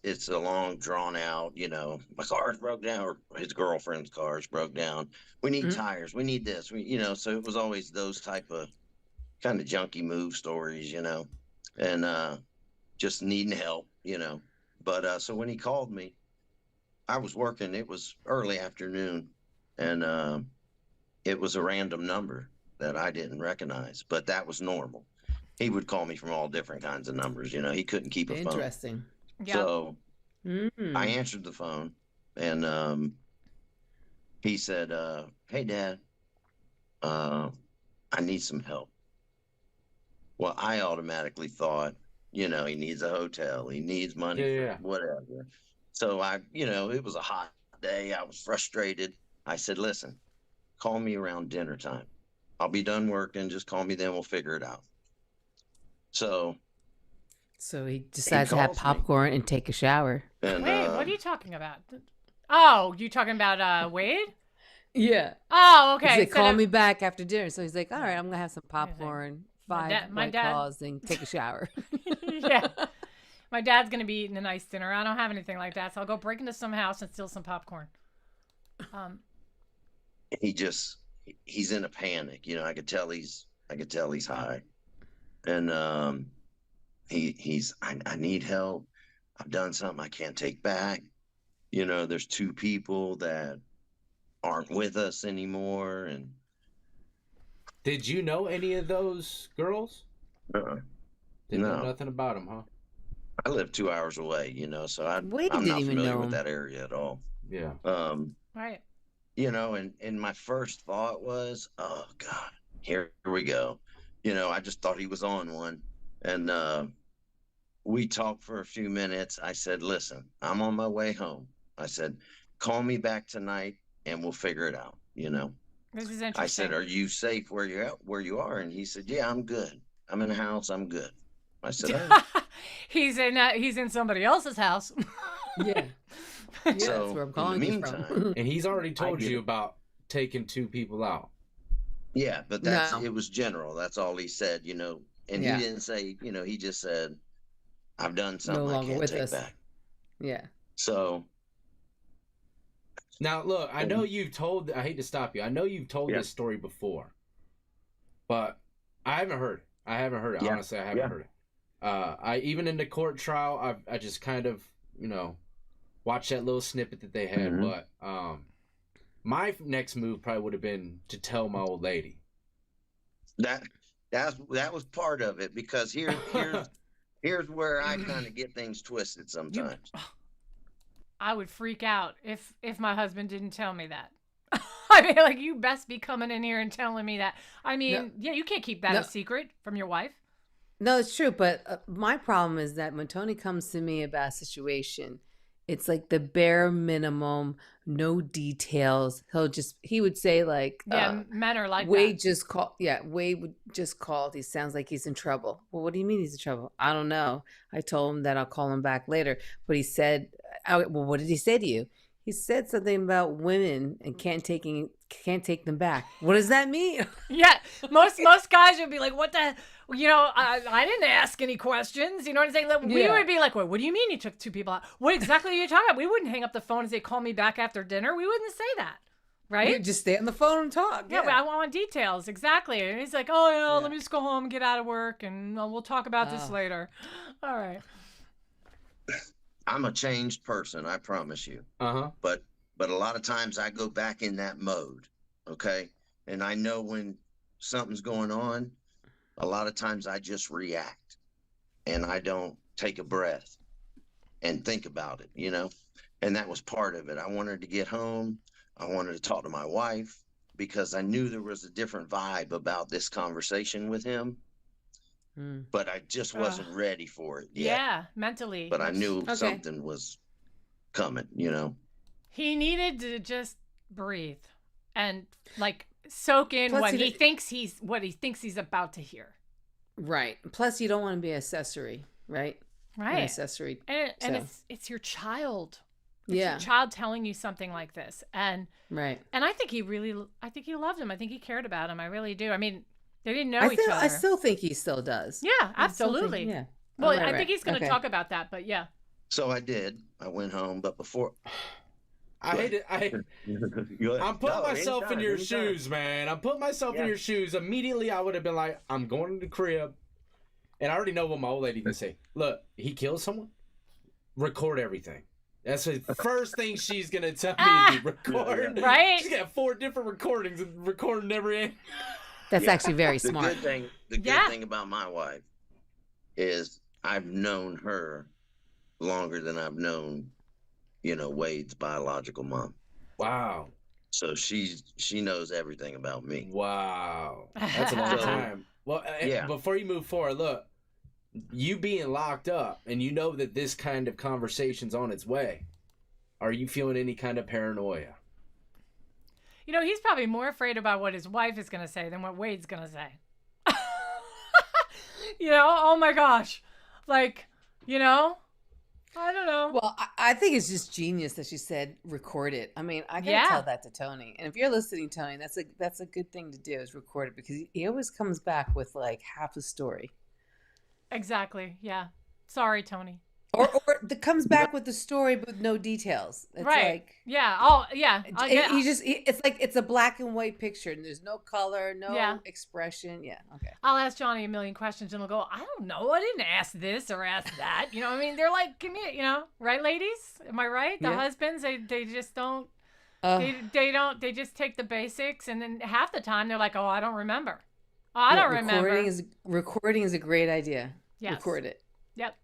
[SPEAKER 19] it's a long drawn out, my car's broke down, or his girlfriend's car's broke down. We need tires. We need this. So it was always those type of kind of junky move stories, and just needing help, But so when he called me, I was working. It was early afternoon, and it was a random number that I didn't recognize, but that was normal. He would call me from all different kinds of numbers. He couldn't keep a phone.
[SPEAKER 2] Interesting.
[SPEAKER 19] So I answered the phone, and he said, "Hey, Dad, I need some help." Well, I automatically thought, he needs a hotel. He needs money for whatever. So it was a hot day. I was frustrated. I said, "Listen, call me around dinner time. I'll be done working. Just call me then. We'll figure it out." So
[SPEAKER 2] he decides to have popcorn and take a shower.
[SPEAKER 19] And,
[SPEAKER 1] Wait, what are you talking about? Oh, you talking about Wade?
[SPEAKER 2] Yeah.
[SPEAKER 1] Oh, okay.
[SPEAKER 2] He's like, call me back after dinner. So he's like, all right, I'm going to have some popcorn, five
[SPEAKER 1] my
[SPEAKER 2] white
[SPEAKER 1] dad-
[SPEAKER 2] claws, and take a shower.
[SPEAKER 1] Yeah. My dad's going to be eating a nice dinner. I don't have anything like that, so I'll go break into some house and steal some popcorn.
[SPEAKER 19] He's in a panic. I could tell he's high. And I need help. I've done something I can't take back. There's two people that aren't with us anymore. And
[SPEAKER 18] did you know any of those girls? Didn't know nothing about them, huh?
[SPEAKER 19] I live 2 hours away, so I'm
[SPEAKER 2] Wade
[SPEAKER 19] not
[SPEAKER 2] didn't even
[SPEAKER 19] familiar
[SPEAKER 2] know
[SPEAKER 19] with
[SPEAKER 2] him.
[SPEAKER 19] that area at all.
[SPEAKER 18] Yeah.
[SPEAKER 1] Right.
[SPEAKER 19] And my first thought was, oh God, here we go. I just thought he was on one. And we talked for a few minutes. I said, "Listen, I'm on my way home." I said, "Call me back tonight and we'll figure it out."
[SPEAKER 1] This is interesting.
[SPEAKER 19] I said, "Are you safe where you are?" And he said, "Yeah, I'm good. I'm in a house. I'm good." I said, "All right."
[SPEAKER 1] He's in somebody else's house.
[SPEAKER 2] Yeah.
[SPEAKER 19] So,
[SPEAKER 2] that's where I'm calling
[SPEAKER 19] in the
[SPEAKER 2] you
[SPEAKER 19] meantime,
[SPEAKER 2] from.
[SPEAKER 18] And he's already told you about taking two people out.
[SPEAKER 19] Yeah, but it was general. That's all he said, And he didn't say, he just said, "I've done something I can't take back."
[SPEAKER 2] Yeah.
[SPEAKER 19] So
[SPEAKER 18] now, look, I know you've told. I hate to stop you. I know you've told this story before, but I haven't heard it.
[SPEAKER 19] Yeah.
[SPEAKER 18] Honestly, I haven't heard it. I even in the court trial, I just kind of watched that little snippet that they had. But my next move probably would have been to tell my old lady.
[SPEAKER 19] That was part of it, because here's where I kind of get things twisted sometimes.
[SPEAKER 1] I would freak out if my husband didn't tell me that. I mean, like, you best be coming in here and telling me that. I mean, yeah, you can't keep that a secret from your wife.
[SPEAKER 2] No, it's true. But my problem is that when Tony comes to me about a situation, it's like the bare minimum, no details. He would say like,
[SPEAKER 1] men are like
[SPEAKER 2] Wade
[SPEAKER 1] that.
[SPEAKER 2] just called. Yeah, Wade just called. He sounds like he's in trouble. Well, what do you mean he's in trouble? I don't know. I told him that I'll call him back later. But he said, well, what did he say to you? He said something about women and can't take them back. What does that mean?
[SPEAKER 1] Yeah, most guys would be like, "What the? I didn't ask any questions." You know what I'm saying? Like, we would be like, "What do you mean you took two people out? What exactly are you talking about?" We wouldn't hang up the phone and say, "Call me back after dinner." We wouldn't say that, right?
[SPEAKER 2] We'd just stay on the phone and talk.
[SPEAKER 1] Yeah, I want details exactly. And he's like, "Oh, let me just go home and get out of work, and we'll talk about this later." All right.
[SPEAKER 19] I'm a changed person, I promise you. But a lot of times I go back in that mode, okay? And I know when something's going on, a lot of times I just react and I don't take a breath and think about it, And that was part of it. I wanted to get home. I wanted to talk to my wife because I knew there was a different vibe about this conversation with him. But I just wasn't ready for it yet.
[SPEAKER 1] Yeah, mentally.
[SPEAKER 19] But I knew something was coming,
[SPEAKER 1] He needed to just breathe and like soak in what he thinks he's about to hear.
[SPEAKER 2] Right. Plus, you don't want to be an accessory, right?
[SPEAKER 1] Right.
[SPEAKER 2] An accessory.
[SPEAKER 1] And it's your child. It's
[SPEAKER 2] your
[SPEAKER 1] child telling you something like this. And
[SPEAKER 2] right.
[SPEAKER 1] And I think he loved him. I think he cared about him. I really do. I mean, they didn't know each other.
[SPEAKER 2] I still think he still does.
[SPEAKER 1] Yeah, absolutely.
[SPEAKER 2] Yeah.
[SPEAKER 1] Well, I think he's going to talk about that, but yeah.
[SPEAKER 19] So I did. I went home, but before
[SPEAKER 18] I'm putting myself in your shoes, man. I'm putting myself in your shoes. Immediately, I would have been like, I'm going to the crib, and I already know what my old lady can say. Look, he killed someone. Record everything. That's the first thing she's gonna tell me to record.
[SPEAKER 1] Right?
[SPEAKER 18] She's got 4 different recordings and recording every.
[SPEAKER 2] That's actually very smart.
[SPEAKER 19] The good thing about my wife is I've known her longer than I've known, Wade's biological mom.
[SPEAKER 18] Wow.
[SPEAKER 19] So she knows everything about me.
[SPEAKER 18] Wow. That's a long time. Well, before you move forward, look, you being locked up and you know that this kind of conversation's on its way. Are you feeling any kind of paranoia?
[SPEAKER 1] He's probably more afraid about what his wife is going to say than what Wade's going to say. Oh my gosh. Like, I don't know.
[SPEAKER 2] Well, I think it's just genius that she said record it. I mean, I gotta tell that to Tony. And if you're listening, Tony, that's a good thing to do is record it because he always comes back with like half the story.
[SPEAKER 1] Exactly. Yeah. Sorry, Tony.
[SPEAKER 2] Or it comes back with the story but with no details. It's
[SPEAKER 1] right.
[SPEAKER 2] Like,
[SPEAKER 1] yeah. Oh, yeah.
[SPEAKER 2] It's like it's a black and white picture and there's no color, no expression. Yeah. Okay.
[SPEAKER 1] I'll ask Johnny a million questions and he'll go, I don't know. I didn't ask this or ask that. You know what I mean? They're like, right, ladies? Am I right? The husbands, they just don't. They just take the basics and then half the time they're like, oh, I don't remember. Oh, I don't remember.
[SPEAKER 2] Recording is a great idea.
[SPEAKER 1] Yes.
[SPEAKER 2] Record it.
[SPEAKER 1] Yep.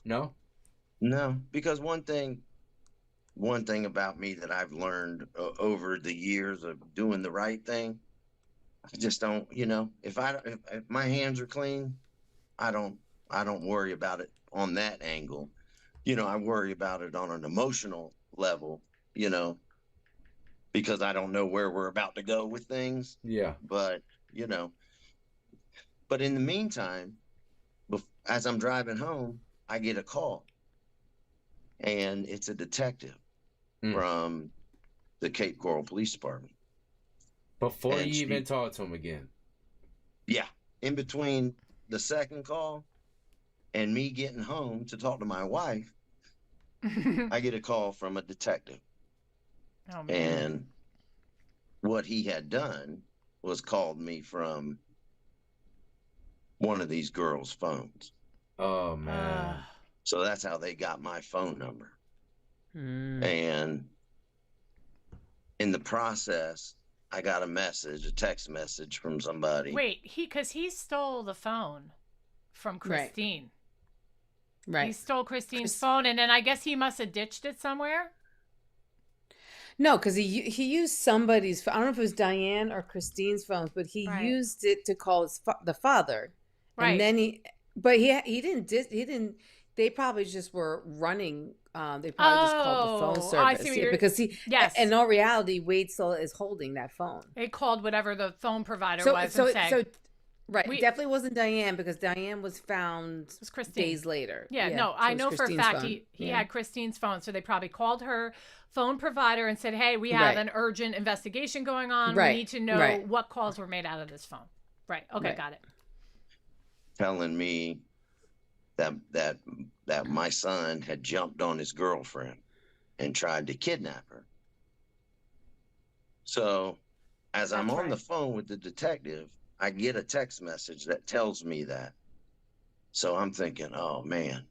[SPEAKER 19] No, because one thing about me that I've learned over the years of doing the right thing, I just don't, if my hands are clean, I don't worry about it on that angle. I worry about it on an emotional level, because I don't know where we're about to go with things.
[SPEAKER 18] Yeah.
[SPEAKER 19] But, but in the meantime, as I'm driving home, I get a call. And it's a detective from the Cape Coral Police Department.
[SPEAKER 18] Before you even talk to him again?
[SPEAKER 19] Yeah. In between the second call and me getting home to talk to my wife, I get a call from a detective.
[SPEAKER 1] Oh, man.
[SPEAKER 19] And what he had done was called me from one of these girls' phones.
[SPEAKER 18] Oh, man.
[SPEAKER 19] So that's how they got my phone number. And in the process, I got a text message from somebody.
[SPEAKER 1] Wait, because he stole the phone from Christine.
[SPEAKER 2] Right.
[SPEAKER 1] He stole Christine's phone, and then I guess he must have ditched it somewhere.
[SPEAKER 2] No, because he used somebody's. I don't know if it was Diane or Christine's phone, but he used it to call the father.
[SPEAKER 1] Right.
[SPEAKER 2] And then he didn't. They probably just were running. They probably just called the phone service.
[SPEAKER 1] I see what
[SPEAKER 2] because
[SPEAKER 1] yes.
[SPEAKER 2] In all reality, Wade still is holding that phone.
[SPEAKER 1] They called whatever the phone provider was and said.
[SPEAKER 2] Right. It definitely wasn't Diane because Diane was found days later.
[SPEAKER 1] Yeah, no, I know for a fact he had Christine's phone. So they probably called her phone provider and said, hey, we have an urgent investigation going on. We need to know what calls were made out of this phone. Right. Okay, got it.
[SPEAKER 19] Telling me that my son had jumped on his girlfriend and tried to kidnap her. So as I'm on the phone with the detective, I get a text message that tells me that. So I'm thinking, oh man.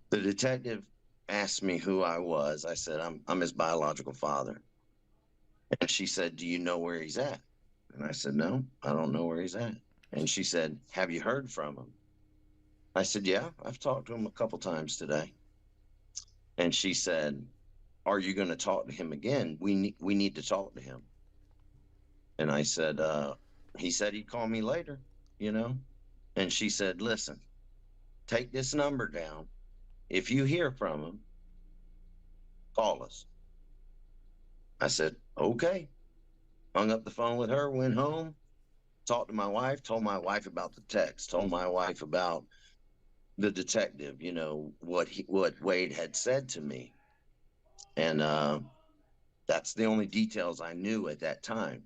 [SPEAKER 19] The detective asked me who I was. I said, I'm his biological father. And she said, do you know where he's at? And I said, no, I don't know where he's at. And she said, have you heard from him? I said, yeah, I've talked to him a couple times today. And she said, are you going to talk to him again? We need to talk to him. And I said, he said he'd call me later, And she said, listen, take this number down. If you hear from him, call us. I said, okay. Hung up the phone with her, went home, talked to my wife, told my wife about the text, told my wife about the detective, what Wade had said to me. And that's the only details I knew at that time.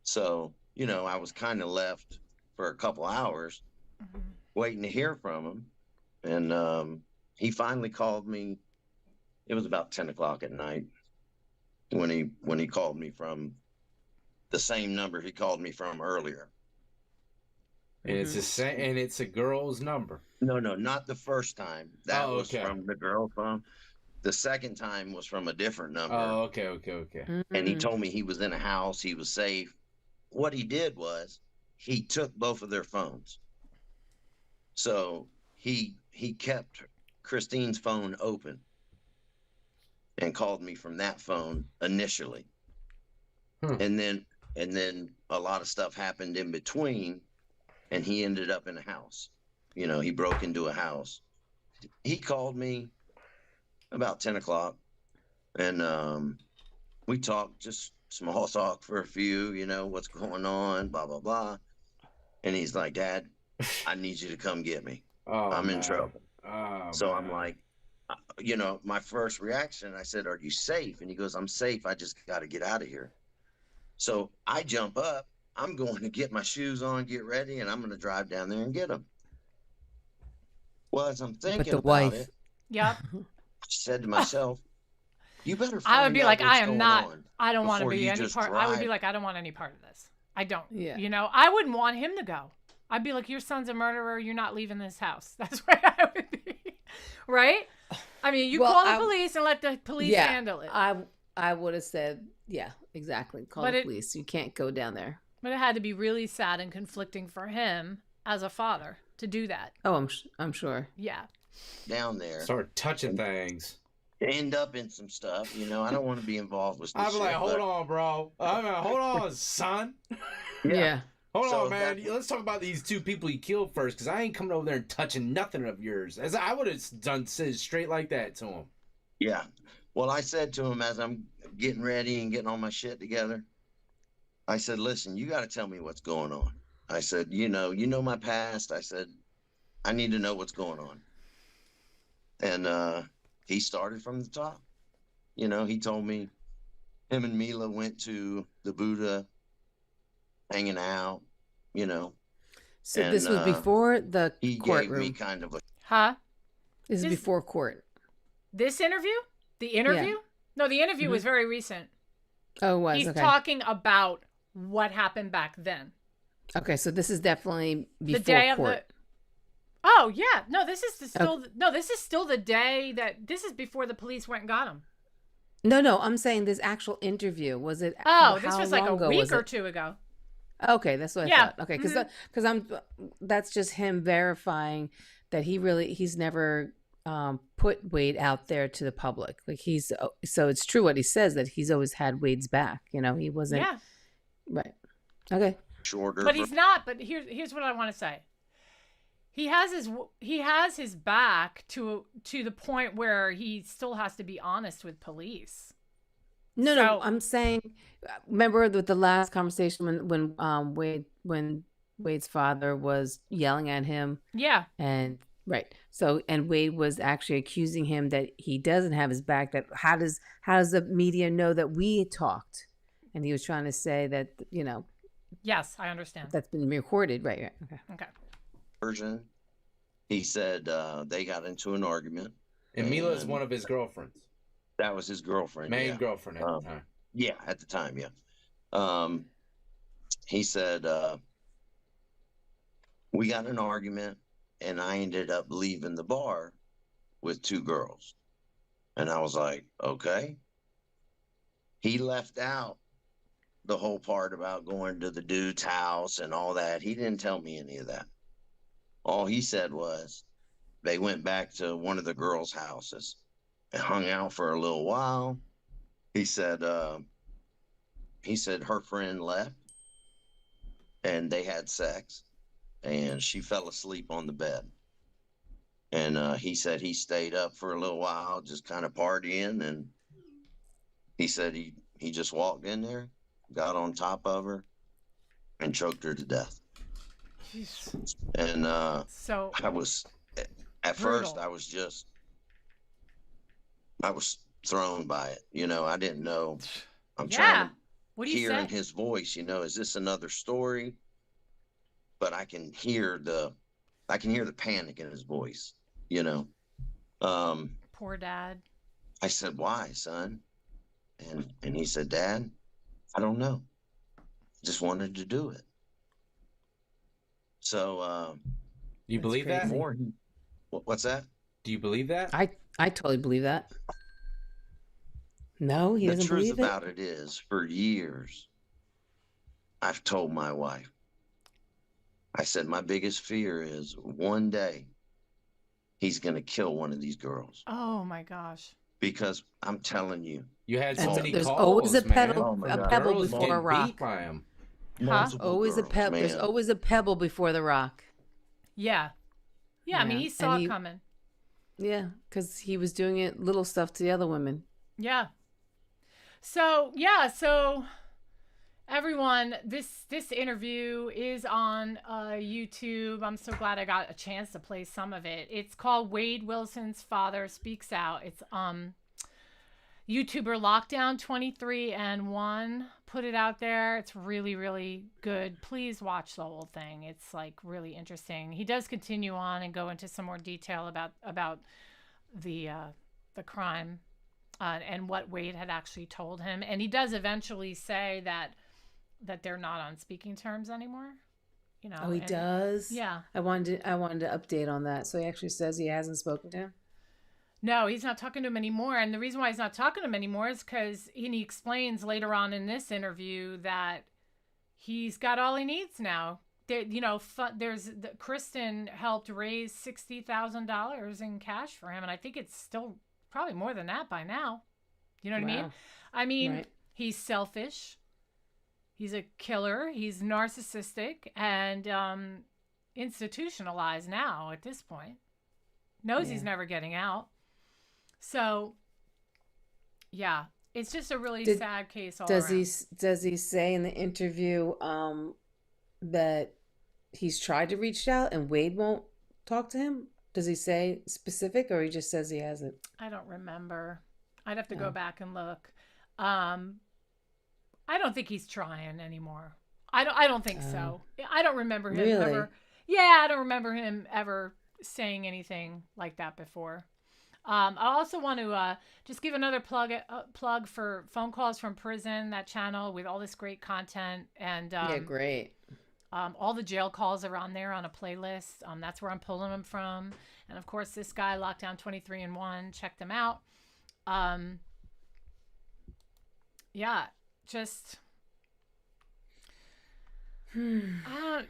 [SPEAKER 19] So, I was kind of left for a couple hours waiting to hear from him. And he finally called me. It was about 10 o'clock at night when he called me from the same number he called me from earlier.
[SPEAKER 18] And it's the same, and it's a girl's number.
[SPEAKER 19] No, not the first time. That was from the girl phone. The second time was from a different number.
[SPEAKER 18] Oh, okay.
[SPEAKER 19] And he told me he was in a house, he was safe. What he did was he took both of their phones. So he kept Christine's phone open and called me from that phone initially. And then a lot of stuff happened in between, and he ended up in a house. He broke into a house. He called me about 10 o'clock, and we talked, just small talk for a few, what's going on, blah, blah, blah. And he's like, Dad, I need you to come get me. I'm in trouble. So I'm like, my first reaction, I said, are you safe? And he goes, I'm safe. I just got to get out of here. So I jump up. I'm going to get my shoes on, get ready, and I'm going to drive down there and get him. Well, as I'm thinking about it,
[SPEAKER 1] yep.
[SPEAKER 19] I said to myself, you better find
[SPEAKER 1] I would be
[SPEAKER 19] out
[SPEAKER 1] like,
[SPEAKER 19] what's
[SPEAKER 1] I am
[SPEAKER 19] going
[SPEAKER 1] not,
[SPEAKER 19] on
[SPEAKER 1] I don't want to
[SPEAKER 19] before
[SPEAKER 1] be
[SPEAKER 19] you
[SPEAKER 1] any
[SPEAKER 19] just
[SPEAKER 1] part. I would be
[SPEAKER 19] drive.
[SPEAKER 1] like, I don't want any part of this. I don't.
[SPEAKER 2] Yeah.
[SPEAKER 1] I wouldn't want him to go. I'd be like, your son's a murderer. You're not leaving this house. That's where I would be. Right? I mean, you call the police and let the police handle it.
[SPEAKER 2] I would have said, yeah, exactly. Call the police. You can't go down there.
[SPEAKER 1] But it had to be really sad and conflicting for him as a father to do that.
[SPEAKER 2] Oh, I'm sure.
[SPEAKER 1] Yeah.
[SPEAKER 19] Down there.
[SPEAKER 18] Start touching things.
[SPEAKER 19] End up in some stuff. I don't want to be involved with this
[SPEAKER 18] I'd be like,
[SPEAKER 19] shit,
[SPEAKER 18] hold on, bro. Hold on, son.
[SPEAKER 2] Yeah.
[SPEAKER 18] Hold on, man. Let's talk about these two people you killed first, because I ain't coming over there and touching nothing of yours. As I would have said straight like that to him.
[SPEAKER 19] Yeah. Well, I said to him as I'm getting ready and getting all my shit together, I said, listen, you got to tell me what's going on. I said, you know my past. I said, I need to know what's going on. And he started from the top. He told me him and Mila went to the Buddha, hanging out,
[SPEAKER 2] So this was before the
[SPEAKER 19] he
[SPEAKER 2] courtroom.
[SPEAKER 19] gave me kind of a...
[SPEAKER 1] Huh?
[SPEAKER 2] This is before court.
[SPEAKER 1] This interview? The interview?
[SPEAKER 2] Yeah.
[SPEAKER 1] No, the interview was very recent.
[SPEAKER 2] Oh, it was.
[SPEAKER 1] He's
[SPEAKER 2] okay.
[SPEAKER 1] talking about what happened back then.
[SPEAKER 2] Okay, so this is definitely before
[SPEAKER 1] the day
[SPEAKER 2] court.
[SPEAKER 1] of the. Oh yeah, no, this is still the day that this is before the police went and got him.
[SPEAKER 2] No, I'm saying this actual interview. Was it?
[SPEAKER 1] Oh, this
[SPEAKER 2] how
[SPEAKER 1] was like a
[SPEAKER 2] long ago
[SPEAKER 1] week
[SPEAKER 2] was
[SPEAKER 1] or
[SPEAKER 2] it?
[SPEAKER 1] two ago.
[SPEAKER 2] Okay, that's what I
[SPEAKER 1] Yeah.
[SPEAKER 2] thought. Okay, because I'm that's just him verifying that he's never put Wade out there to the public. Like so it's true what he says, that he's always had Wade's back. He wasn't
[SPEAKER 1] Yeah.
[SPEAKER 2] right. Okay.
[SPEAKER 19] Shorter.
[SPEAKER 1] But he's not. But here's what I want to say. He has his back to the point where he still has to be honest with police.
[SPEAKER 2] No, I'm saying, remember with the last conversation when Wade's father was yelling at him.
[SPEAKER 1] Yeah.
[SPEAKER 2] And right. So, and Wade was actually accusing him that he doesn't have his back. That how does the media know that we talked? And he was trying to say that,
[SPEAKER 1] Yes, I understand.
[SPEAKER 2] That's been recorded. Right.
[SPEAKER 1] Okay.
[SPEAKER 19] Version. He said they got into an argument.
[SPEAKER 18] And Mila's one of his girlfriends.
[SPEAKER 19] That was his girlfriend.
[SPEAKER 18] Main girlfriend at the time.
[SPEAKER 19] Yeah, at the time, yeah. He said, we got an argument, and I ended up leaving the bar with 2 girls. And I was like, okay. He left out the whole part about going to the dude's house and all that. He didn't tell me any of that. All he said was they went back to one of the girls' houses and hung out for a little while. He said her friend left and they had sex and she fell asleep on the bed. And he said he stayed up for a little while, just kind of partying. And he said he just walked in there, got on top of her and choked her to death.
[SPEAKER 1] Jeez.
[SPEAKER 19] And
[SPEAKER 1] so
[SPEAKER 19] I was, at first I was thrown by it. I didn't know. I'm trying to hear in his voice, is this another story? But I can hear the panic in his voice,
[SPEAKER 1] Poor dad.
[SPEAKER 19] I said, why, son? And he said, Dad, I don't know. Just wanted to do it. So,
[SPEAKER 18] you believe that?
[SPEAKER 19] What's that?
[SPEAKER 18] Do you believe that?
[SPEAKER 2] I totally believe that. No, he doesn't believe it.
[SPEAKER 19] The truth about it is, for years, I've told my wife, I said, my biggest fear is one day he's going to kill one of these girls.
[SPEAKER 1] Oh my gosh.
[SPEAKER 19] Because I'm telling you.
[SPEAKER 18] You had so many
[SPEAKER 2] there's
[SPEAKER 18] calls,
[SPEAKER 2] always a
[SPEAKER 18] man.
[SPEAKER 2] pebble before a rock.
[SPEAKER 18] By him.
[SPEAKER 2] Always a pebble. There's always a pebble before the rock.
[SPEAKER 1] Yeah. Yeah, I mean, he saw it coming.
[SPEAKER 2] Yeah, because he was doing it, little stuff to the other women.
[SPEAKER 1] Yeah. So everyone, this interview is on YouTube. I'm so glad I got a chance to play some of it. It's called Wade Wilson's Father Speaks Out. It's YouTuber Lockdown 23 and 1 put it out there. It's really, really good. Please watch the whole thing. It's like really interesting. He does continue on and go into some more detail about the crime and what Wade had actually told him. And he does eventually say that they're not on speaking terms anymore.
[SPEAKER 2] Oh, he does?
[SPEAKER 1] Yeah.
[SPEAKER 2] I wanted to update on that. So he actually says he hasn't spoken to him?
[SPEAKER 1] No, he's not talking to him anymore. And the reason why he's not talking to him anymore is because he explains later on in this interview that he's got all he needs now. Kristen helped raise $60,000 in cash for him. And I think it's still probably more than that by now. You know what I mean? I mean, He's selfish. He's a killer. He's narcissistic and institutionalized now at this point. Knows he's never getting out. So, yeah, it's just a really sad case all around.
[SPEAKER 2] Does he say in the interview that he's tried to reach out and Wade won't talk to him? Does he say specific, or he just says he hasn't?
[SPEAKER 1] I don't remember. I'd have to go back and look. I don't think he's trying anymore. I don't think so. I don't remember him ever. Yeah, I don't remember him ever saying anything like that before. I also want to just give another plug for Phone Calls from Prison, that channel with all this great content. And
[SPEAKER 2] great.
[SPEAKER 1] All the jail calls are on there on a playlist. That's where I'm pulling them from. And of course, this guy, Lockdown 23 and 1, check them out. yeah, just I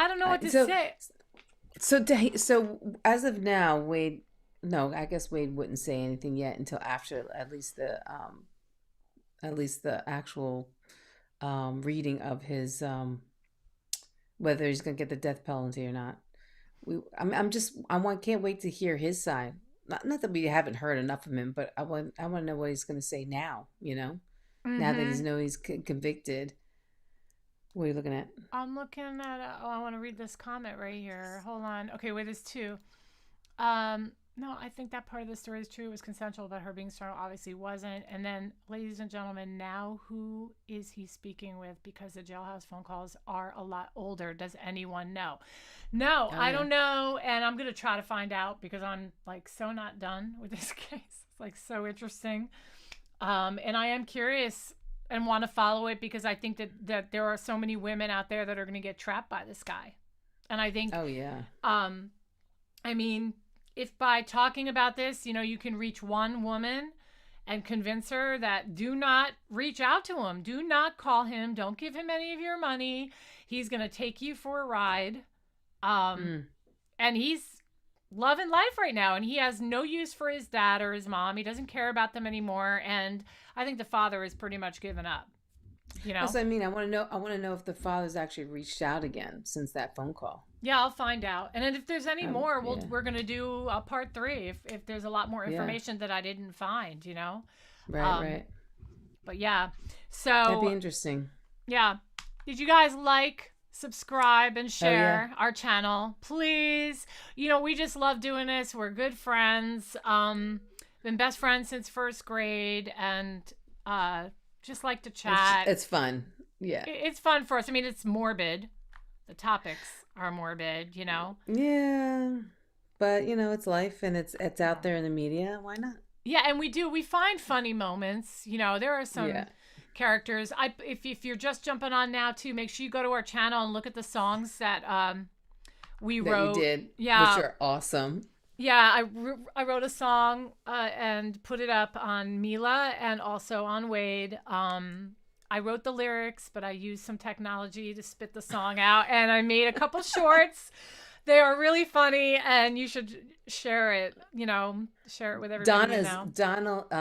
[SPEAKER 1] don't know what to say.
[SPEAKER 2] So as of now, Wade. No, I guess Wade wouldn't say anything yet until after at least the actual reading of his whether he's gonna get the death penalty or not. Can't wait to hear his side. Not that we haven't heard enough of him, but I want to know what he's gonna say now. Now that he's convicted. What are you looking at?
[SPEAKER 1] I'm looking at. I want to read this comment right here. Hold on. Okay, wait, there's two. No, I think that part of the story is true. It was consensual, but her being startled obviously wasn't. And then, ladies and gentlemen, now who is he speaking with? Because the Jailhouse phone calls are a lot older. Does anyone know? No, I don't know. And I'm going to try to find out because I'm like so not done with this case. It's like so interesting. And I am curious and want to follow it because I think that there are so many women out there that are going to get trapped by this guy. And I think, I mean, if by talking about this, you can reach one woman and convince her that do not reach out to him, do not call him, don't give him any of your money. He's going to take you for a ride. And he's loving life right now. And he has no use for his dad or his mom. He doesn't care about them anymore. And I think the father is pretty much given up.
[SPEAKER 2] That's what I mean. I want to know if the father's actually reached out again since that phone call.
[SPEAKER 1] Yeah, I'll find out. And then if there's any more, we're going to do a part 3 if there's a lot more information that I didn't find,
[SPEAKER 2] Right.
[SPEAKER 1] But yeah, so
[SPEAKER 2] that'd be interesting.
[SPEAKER 1] Yeah. Did you guys subscribe and share our channel? Please. We just love doing this. We're good friends. Been best friends since first grade and just like to chat.
[SPEAKER 2] It's fun. Yeah.
[SPEAKER 1] It's fun for us. I mean, it's morbid. The topics are morbid,
[SPEAKER 2] Yeah. But, it's life and it's out there in the media. Why not?
[SPEAKER 1] Yeah, and we find funny moments. There are some characters. If you're just jumping on now too, make sure you go to our channel and look at the songs that we wrote.
[SPEAKER 2] You did.
[SPEAKER 1] Yeah.
[SPEAKER 2] Which are awesome.
[SPEAKER 1] Yeah, I wrote a song and put it up on Mila and also on Wade. I wrote the lyrics, but I used some technology to spit the song out, and I made a couple shorts. They are really funny, and you should share it. Share it with everybody.
[SPEAKER 2] Donna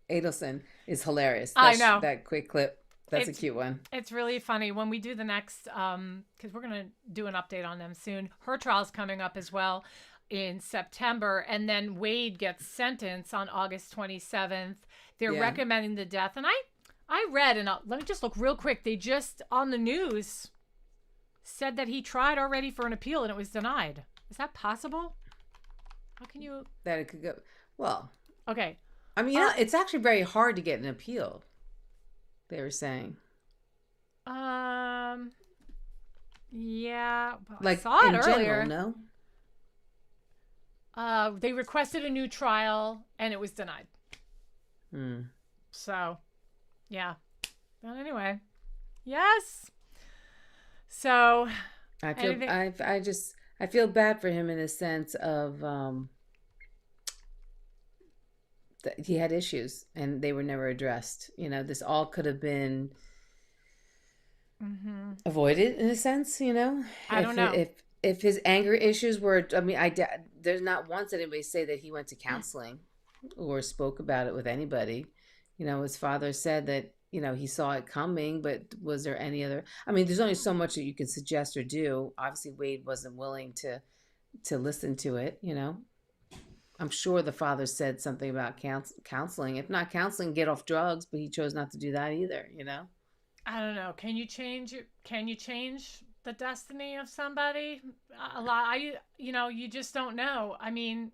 [SPEAKER 2] Adelson is hilarious.
[SPEAKER 1] I know
[SPEAKER 2] that quick clip. That's a cute one.
[SPEAKER 1] It's really funny. When we do the next, because we're going to do an update on them soon. Her trial's coming up as well in September. And then Wade gets sentenced on August 27th. They're recommending the death. And I read, and let me just look real quick. They just, on the news, said that he tried already for an appeal and it was denied. Is that possible? How can you?
[SPEAKER 2] That it could go. Well.
[SPEAKER 1] Okay.
[SPEAKER 2] I mean, it's actually very hard to get an appeal. They were saying.
[SPEAKER 1] Yeah.
[SPEAKER 2] Like
[SPEAKER 1] I saw it
[SPEAKER 2] in
[SPEAKER 1] earlier.
[SPEAKER 2] General,
[SPEAKER 1] no. They requested a new trial and it was denied. So, yeah. But anyway, yes. So,
[SPEAKER 2] I feel bad for him in a sense of that he had issues and they were never addressed. This all could have been avoided in a sense.
[SPEAKER 1] I don't know
[SPEAKER 2] if his anger issues were. I mean, there's not once did anybody say that he went to counseling or spoke about it with anybody. His father said that he saw it coming, but was there any other? I mean, there's only so much that you can suggest or do. Obviously, Wade wasn't willing to listen to it. I'm sure the father said something about counseling. If not counseling, get off drugs, but he chose not to do that either.
[SPEAKER 1] I don't know. Can you change the destiny of somebody? A lot. You just don't know. I mean,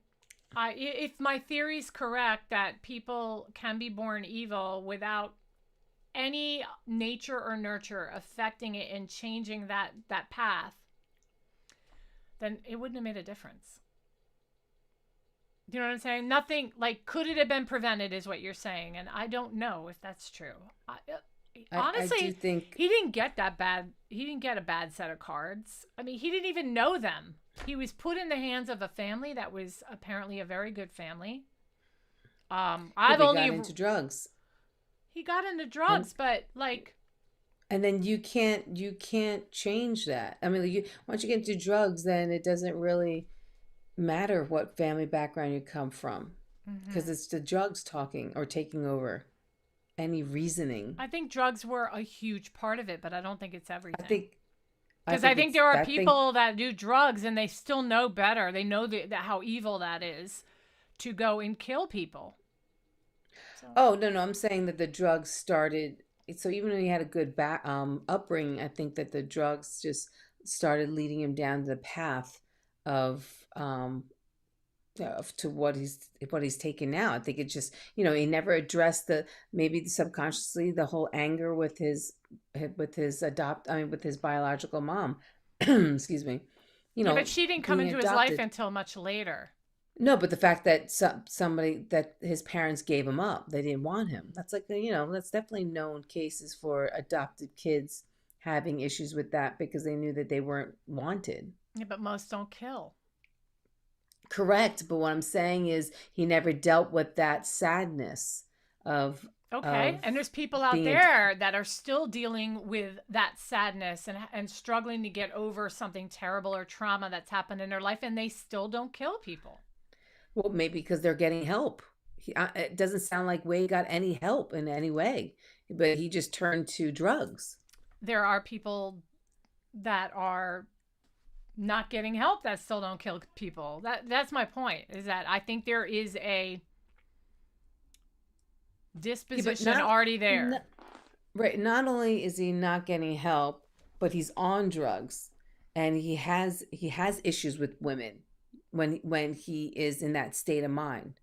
[SPEAKER 1] if my theory's correct that people can be born evil without any nature or nurture affecting it and changing that path, then it wouldn't have made a difference. Do you know what I'm saying? Nothing, like, could it have been prevented is what you're saying. And I don't know if that's true. Honestly,
[SPEAKER 2] I do think
[SPEAKER 1] he didn't get that bad. He didn't get a bad set of cards. I mean, he didn't even know them. He was put in the hands of a family that was apparently a very good family. I've
[SPEAKER 2] he
[SPEAKER 1] only
[SPEAKER 2] got into drugs.
[SPEAKER 1] He got into drugs, but like.
[SPEAKER 2] And then you can't change that. I mean, once you get into drugs, then it doesn't really matter what family background you come from, because it's the drugs talking or taking over any reasoning.
[SPEAKER 1] I think drugs were a huge part of it, but I don't think it's everything.
[SPEAKER 2] I
[SPEAKER 1] think there are people that do drugs and they still know better. They know how evil that is to go and kill people. So.
[SPEAKER 2] Oh, no, I'm saying that the drugs started. So even when he had a good upbringing, I think that the drugs just started leading him down the path of to what he's taken now. I think it just, he never addressed maybe subconsciously the whole anger with his biological mom. Excuse me.
[SPEAKER 1] But she didn't come into his life until much later.
[SPEAKER 2] No, but the fact that that his parents gave him up, they didn't want him. That's like, that's definitely known cases for adopted kids having issues with that because they knew that they weren't wanted.
[SPEAKER 1] Yeah, but most don't kill.
[SPEAKER 2] Correct. But what I'm saying is he never dealt with that sadness of.
[SPEAKER 1] Okay. And there's people out there that are still dealing with that sadness and struggling to get over something terrible or trauma that's happened in their life, and they still don't kill people.
[SPEAKER 2] Well, maybe because they're getting help. It doesn't sound like Wade got any help in any way, but he just turned to drugs.
[SPEAKER 1] There are people that are not getting help that still don't kill people. That's my point, is that I think there is a disposition already there.
[SPEAKER 2] Right. Not only is he not getting help, but he's on drugs, and he has issues with women when he is in that state of mind.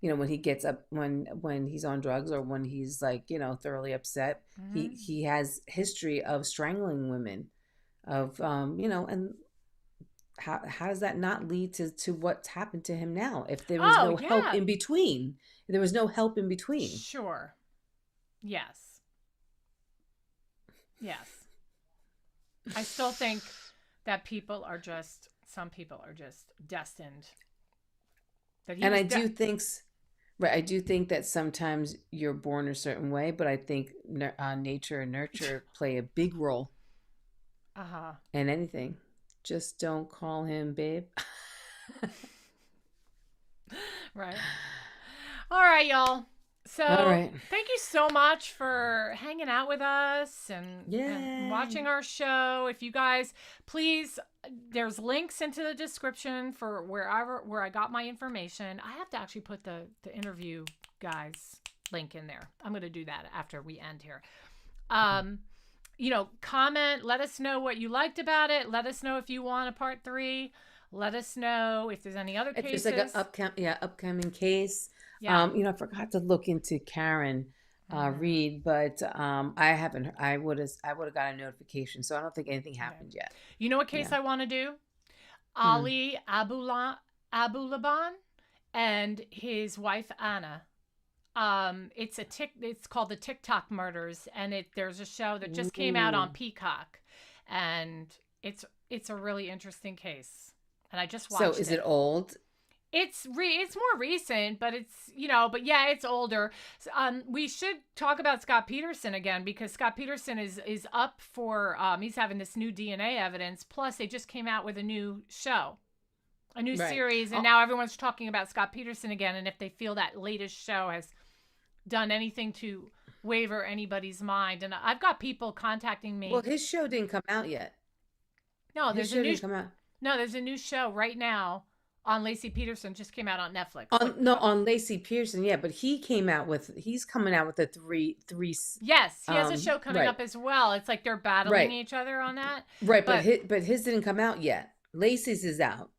[SPEAKER 2] When he gets up, when he's on drugs, or when he's like, thoroughly upset, he has history of strangling women, of and how does that not lead to what's happened to him now? If there was no help in between, there was no help in between.
[SPEAKER 1] Sure. Yes. I still think that some people are just destined.
[SPEAKER 2] And I do think that sometimes you're born a certain way, but I think nature and nurture play a big role. In anything. Just don't call him babe.
[SPEAKER 1] Right. All right, y'all. So thank you so much for hanging out with us and watching our show. If you guys, please, there's links into the description for where I got my information. I have to actually put the interview guys link in there. I'm going to do that after we end here. Comment, let us know what you liked about it. Let us know if you want a part 3. Let us know if there's any other cases.
[SPEAKER 2] If there's like an upcoming case. Yeah. I forgot to look into Karen Reed, but I would have got a notification, so I don't think anything happened yet.
[SPEAKER 1] You know what case I want to do? Ali Abulaban and his wife Anna. It's called the TikTok Murders, and there's a show that just came out on Peacock, and it's a really interesting case, and I just watched it.
[SPEAKER 2] So is it old?
[SPEAKER 1] It's more recent, but it's older. We should talk about Scott Peterson again, because Scott Peterson is up for he's having this new DNA evidence. Plus, they just came out with a new show, a new series, and now everyone's talking about Scott Peterson again. And if they feel that latest show has done anything to waver anybody's mind, and I've got people contacting me.
[SPEAKER 2] Well, his show didn't come out yet.
[SPEAKER 1] No, there's a new show right now. On Lacey Peterson, just came out on Netflix.
[SPEAKER 2] On Lacey Peterson, yeah, but he's coming out with a three.
[SPEAKER 1] Yes, he has a show coming up as well. It's like they're battling each other on that.
[SPEAKER 2] Right, but his didn't come out yet. Lacey's is out.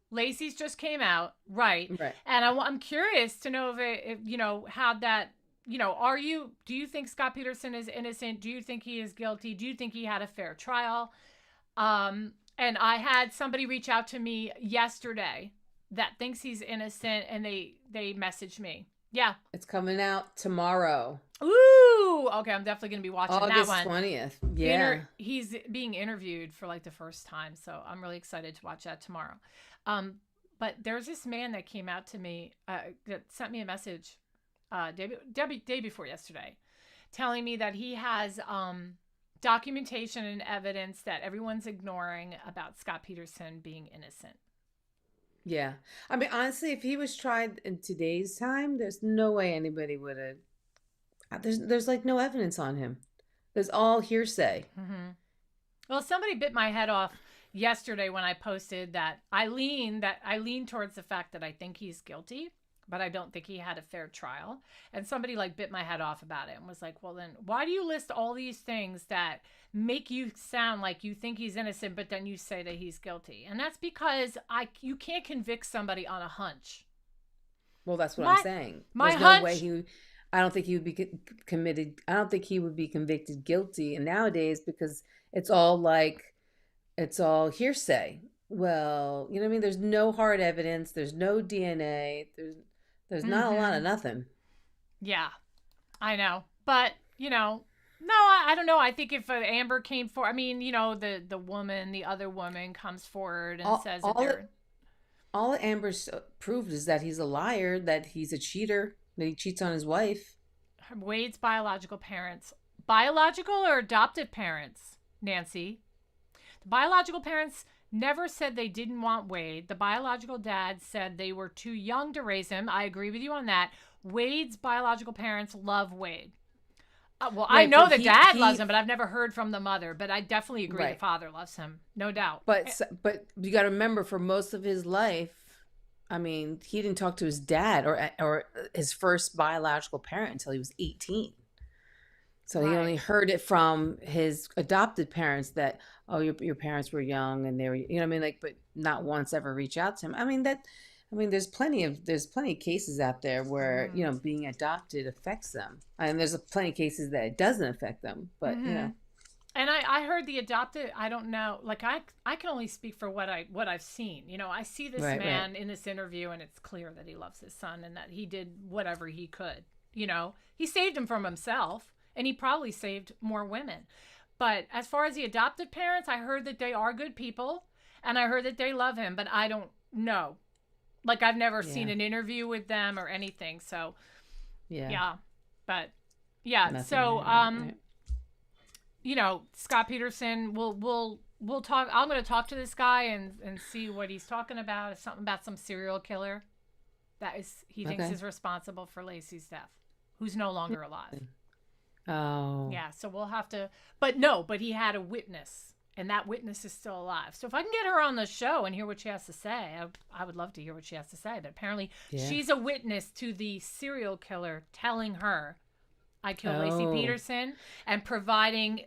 [SPEAKER 1] Lacey's just came out, right? And I'm curious to know if how that. Do you think Scott Peterson is innocent? Do you think he is guilty? Do you think he had a fair trial? And I had somebody reach out to me yesterday that thinks he's innocent, and they messaged me. Yeah.
[SPEAKER 2] It's coming out tomorrow.
[SPEAKER 1] Ooh. Okay, I'm definitely going to be watching that one.
[SPEAKER 2] August 20th. Yeah.
[SPEAKER 1] He's being interviewed for like the first time, so I'm really excited to watch that tomorrow. but there's this man that came out to me, that sent me a message day before yesterday, telling me that he has documentation and evidence that everyone's ignoring about Scott Peterson being innocent.
[SPEAKER 2] Yeah. I mean, honestly, if he was tried in today's time, there's no way anybody would have. There's like no evidence on him. There's all hearsay.
[SPEAKER 1] Mm-hmm. Well, somebody bit my head off yesterday when I posted that I lean towards the fact that I think he's guilty, but I don't think he had a fair trial. And somebody like bit my head off about it and was like, well, then why do you list all these things that make you sound like you think he's innocent, but then you say that he's guilty? And that's because you can't convict somebody on a hunch.
[SPEAKER 2] Well, that's what I'm saying. There's no way I don't think he would be committed. I don't think he would be convicted guilty. And nowadays, because it's all hearsay. Well, you know what I mean? There's no hard evidence. There's no DNA. There's not a lot of nothing.
[SPEAKER 1] Yeah, I know. But, no, I don't know. I think if Amber came forward, I mean, the other woman comes forward and says that
[SPEAKER 2] all Amber's proved is that he's a liar, that he's a cheater, that he cheats on his wife.
[SPEAKER 1] Wade's biological parents. Biological or adoptive parents, Nancy? The biological parents never said they didn't want Wade. The biological dad said they were too young to raise him. I agree with you on that. Wade's biological parents love Wade. Well, right, I know the dad loves him, but I've never heard from the mother. But I definitely agree the father loves him, no doubt.
[SPEAKER 2] But you got to remember, for most of his life, I mean, he didn't talk to his dad or his first biological parent until he was 18. So he only heard it from his adopted parents that, oh, your parents were young and they were, you know what I mean? Like, but not once ever reach out to him. I mean, there's plenty of cases out there where, being adopted affects them. And there's plenty of cases that it doesn't affect them, but, And
[SPEAKER 1] I heard the adopted, I don't know, like I can only speak for what I've seen. I see this man in this interview and it's clear that he loves his son and that he did whatever he could. He saved him from himself. And he probably saved more women. But as far as the adoptive parents, I heard that they are good people. And I heard that they love him. But I don't know. Like, I've never seen an interview with them or anything. So, yeah. But, yeah. Nothing so, Scott Peterson, we'll talk. I'm going to talk to this guy and see what he's talking about. It's something about some serial killer that he thinks is responsible for Lacey's death, who's no longer alive.
[SPEAKER 2] Oh.
[SPEAKER 1] Yeah, so we'll have to, but he had a witness, and that witness is still alive. So if I can get her on the show and hear what she has to say, I would love to hear what she has to say. But apparently she's a witness to the serial killer telling her, I killed Lacey Peterson, and providing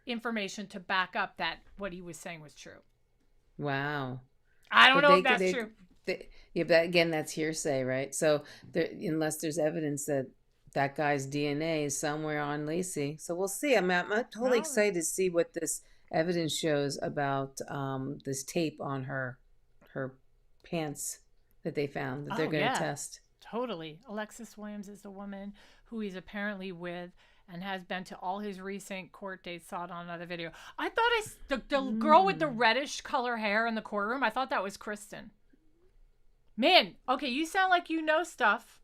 [SPEAKER 1] information to back up that what he was saying was true.
[SPEAKER 2] Wow.
[SPEAKER 1] I don't know if that's true.
[SPEAKER 2] Yeah, but again, that's hearsay, right? So unless there's evidence that guy's DNA is somewhere on Lacey. So we'll see. I'm totally excited to see what this evidence shows about this tape on her pants that they found that they're going to test.
[SPEAKER 1] Totally. Alexis Williams is the woman who he's apparently with and has been to all his recent court dates. Saw it on another video. I thought the girl with the reddish color hair in the courtroom, I thought that was Kristen. Man, okay, you sound like you know stuff.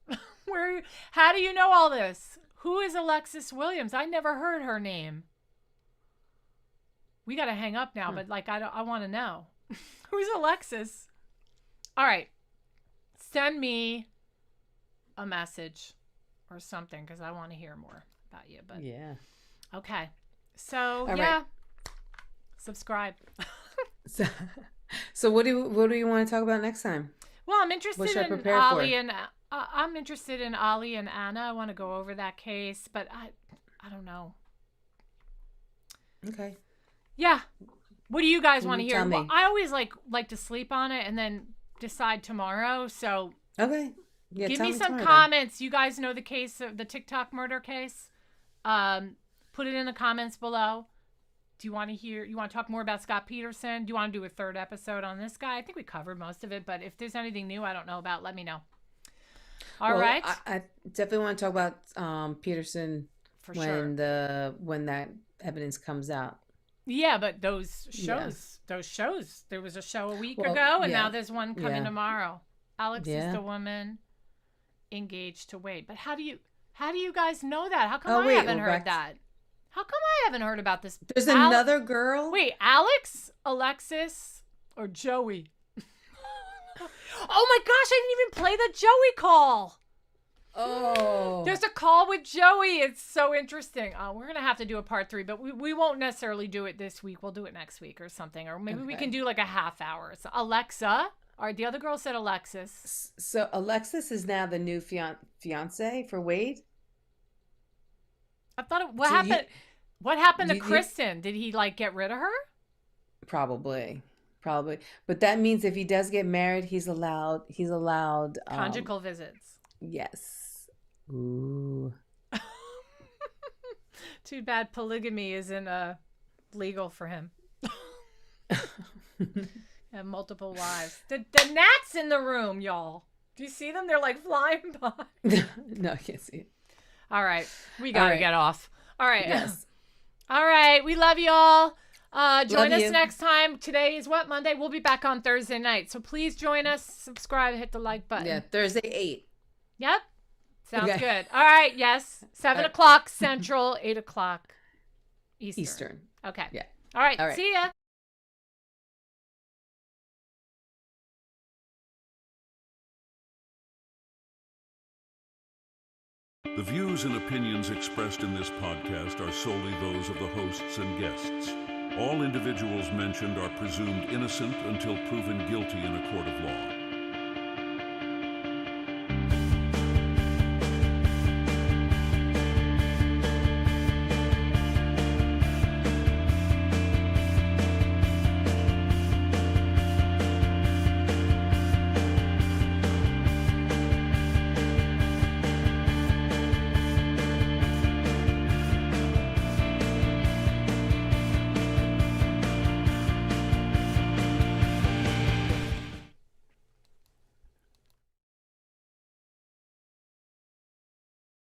[SPEAKER 1] How do you know all this? Who is Alexis Williams? I never heard her name. We got to hang up now, but I want to know. Who's Alexis? All right. Send me a message or something because I want to hear more about you. But yeah. Okay. So, right. Subscribe.
[SPEAKER 2] So what do you want to talk about next time?
[SPEAKER 1] Well, I'm interested in Ollie and Ollie and Anna. I want to go over that case, but I don't know.
[SPEAKER 2] Okay.
[SPEAKER 1] Yeah. What do you guys want to hear? Well, I always like to sleep on it and then decide tomorrow. So
[SPEAKER 2] okay. Yeah,
[SPEAKER 1] give me some comments. Then. You guys know the case of the TikTok murder case. Put it in the comments below. Do you want to hear? You want to talk more about Scott Peterson? Do you want to do a third episode on this guy? I think we covered most of it, but if there's anything new I don't know about, let me know. All right.
[SPEAKER 2] I definitely want to talk about Peterson when that evidence comes out.
[SPEAKER 1] Yeah, but those shows those shows. There was a show a week ago, and now there's one coming tomorrow. Alex is the woman engaged to Wade. But how do you guys know that? How come I haven't heard that? How come I haven't heard about this?
[SPEAKER 2] There's another girl.
[SPEAKER 1] Wait, Alex, Alexis, or Joey? Oh my gosh, I didn't even play the Joey call.
[SPEAKER 2] Oh.
[SPEAKER 1] There's a call with Joey. It's so interesting. We're going to have to do a part 3, but we won't necessarily do it this week. We'll do it next week or something. Or maybe we can do like a half hour. So Alexa. All right, the other girl said Alexis.
[SPEAKER 2] So Alexis is now the new fiance for Wade?
[SPEAKER 1] I thought what happened to Kristen? Did he like get rid of her?
[SPEAKER 2] Probably. But that means if he does get married, he's allowed
[SPEAKER 1] conjugal visits.
[SPEAKER 2] Yes. Ooh.
[SPEAKER 1] Too bad polygamy isn't legal for him. Have multiple wives. The gnats in the room, y'all. Do you see them? They're like flying by.
[SPEAKER 2] No, I can't see it.
[SPEAKER 1] All right. We got to get off. All right. Yes. All right. We love y'all. Join us next time. Today is what? Monday? We'll be back on Thursday night. So please join us. Subscribe. Hit the like button.
[SPEAKER 2] Yeah, Thursday 8.
[SPEAKER 1] Yep. Sounds good. All right. Yes. 7 o'clock Central, 8 o'clock Eastern. Okay.
[SPEAKER 2] Yeah.
[SPEAKER 1] All right. See ya.
[SPEAKER 20] The views and opinions expressed in this podcast are solely those of the hosts and guests. All individuals mentioned are presumed innocent until proven guilty in a court of law.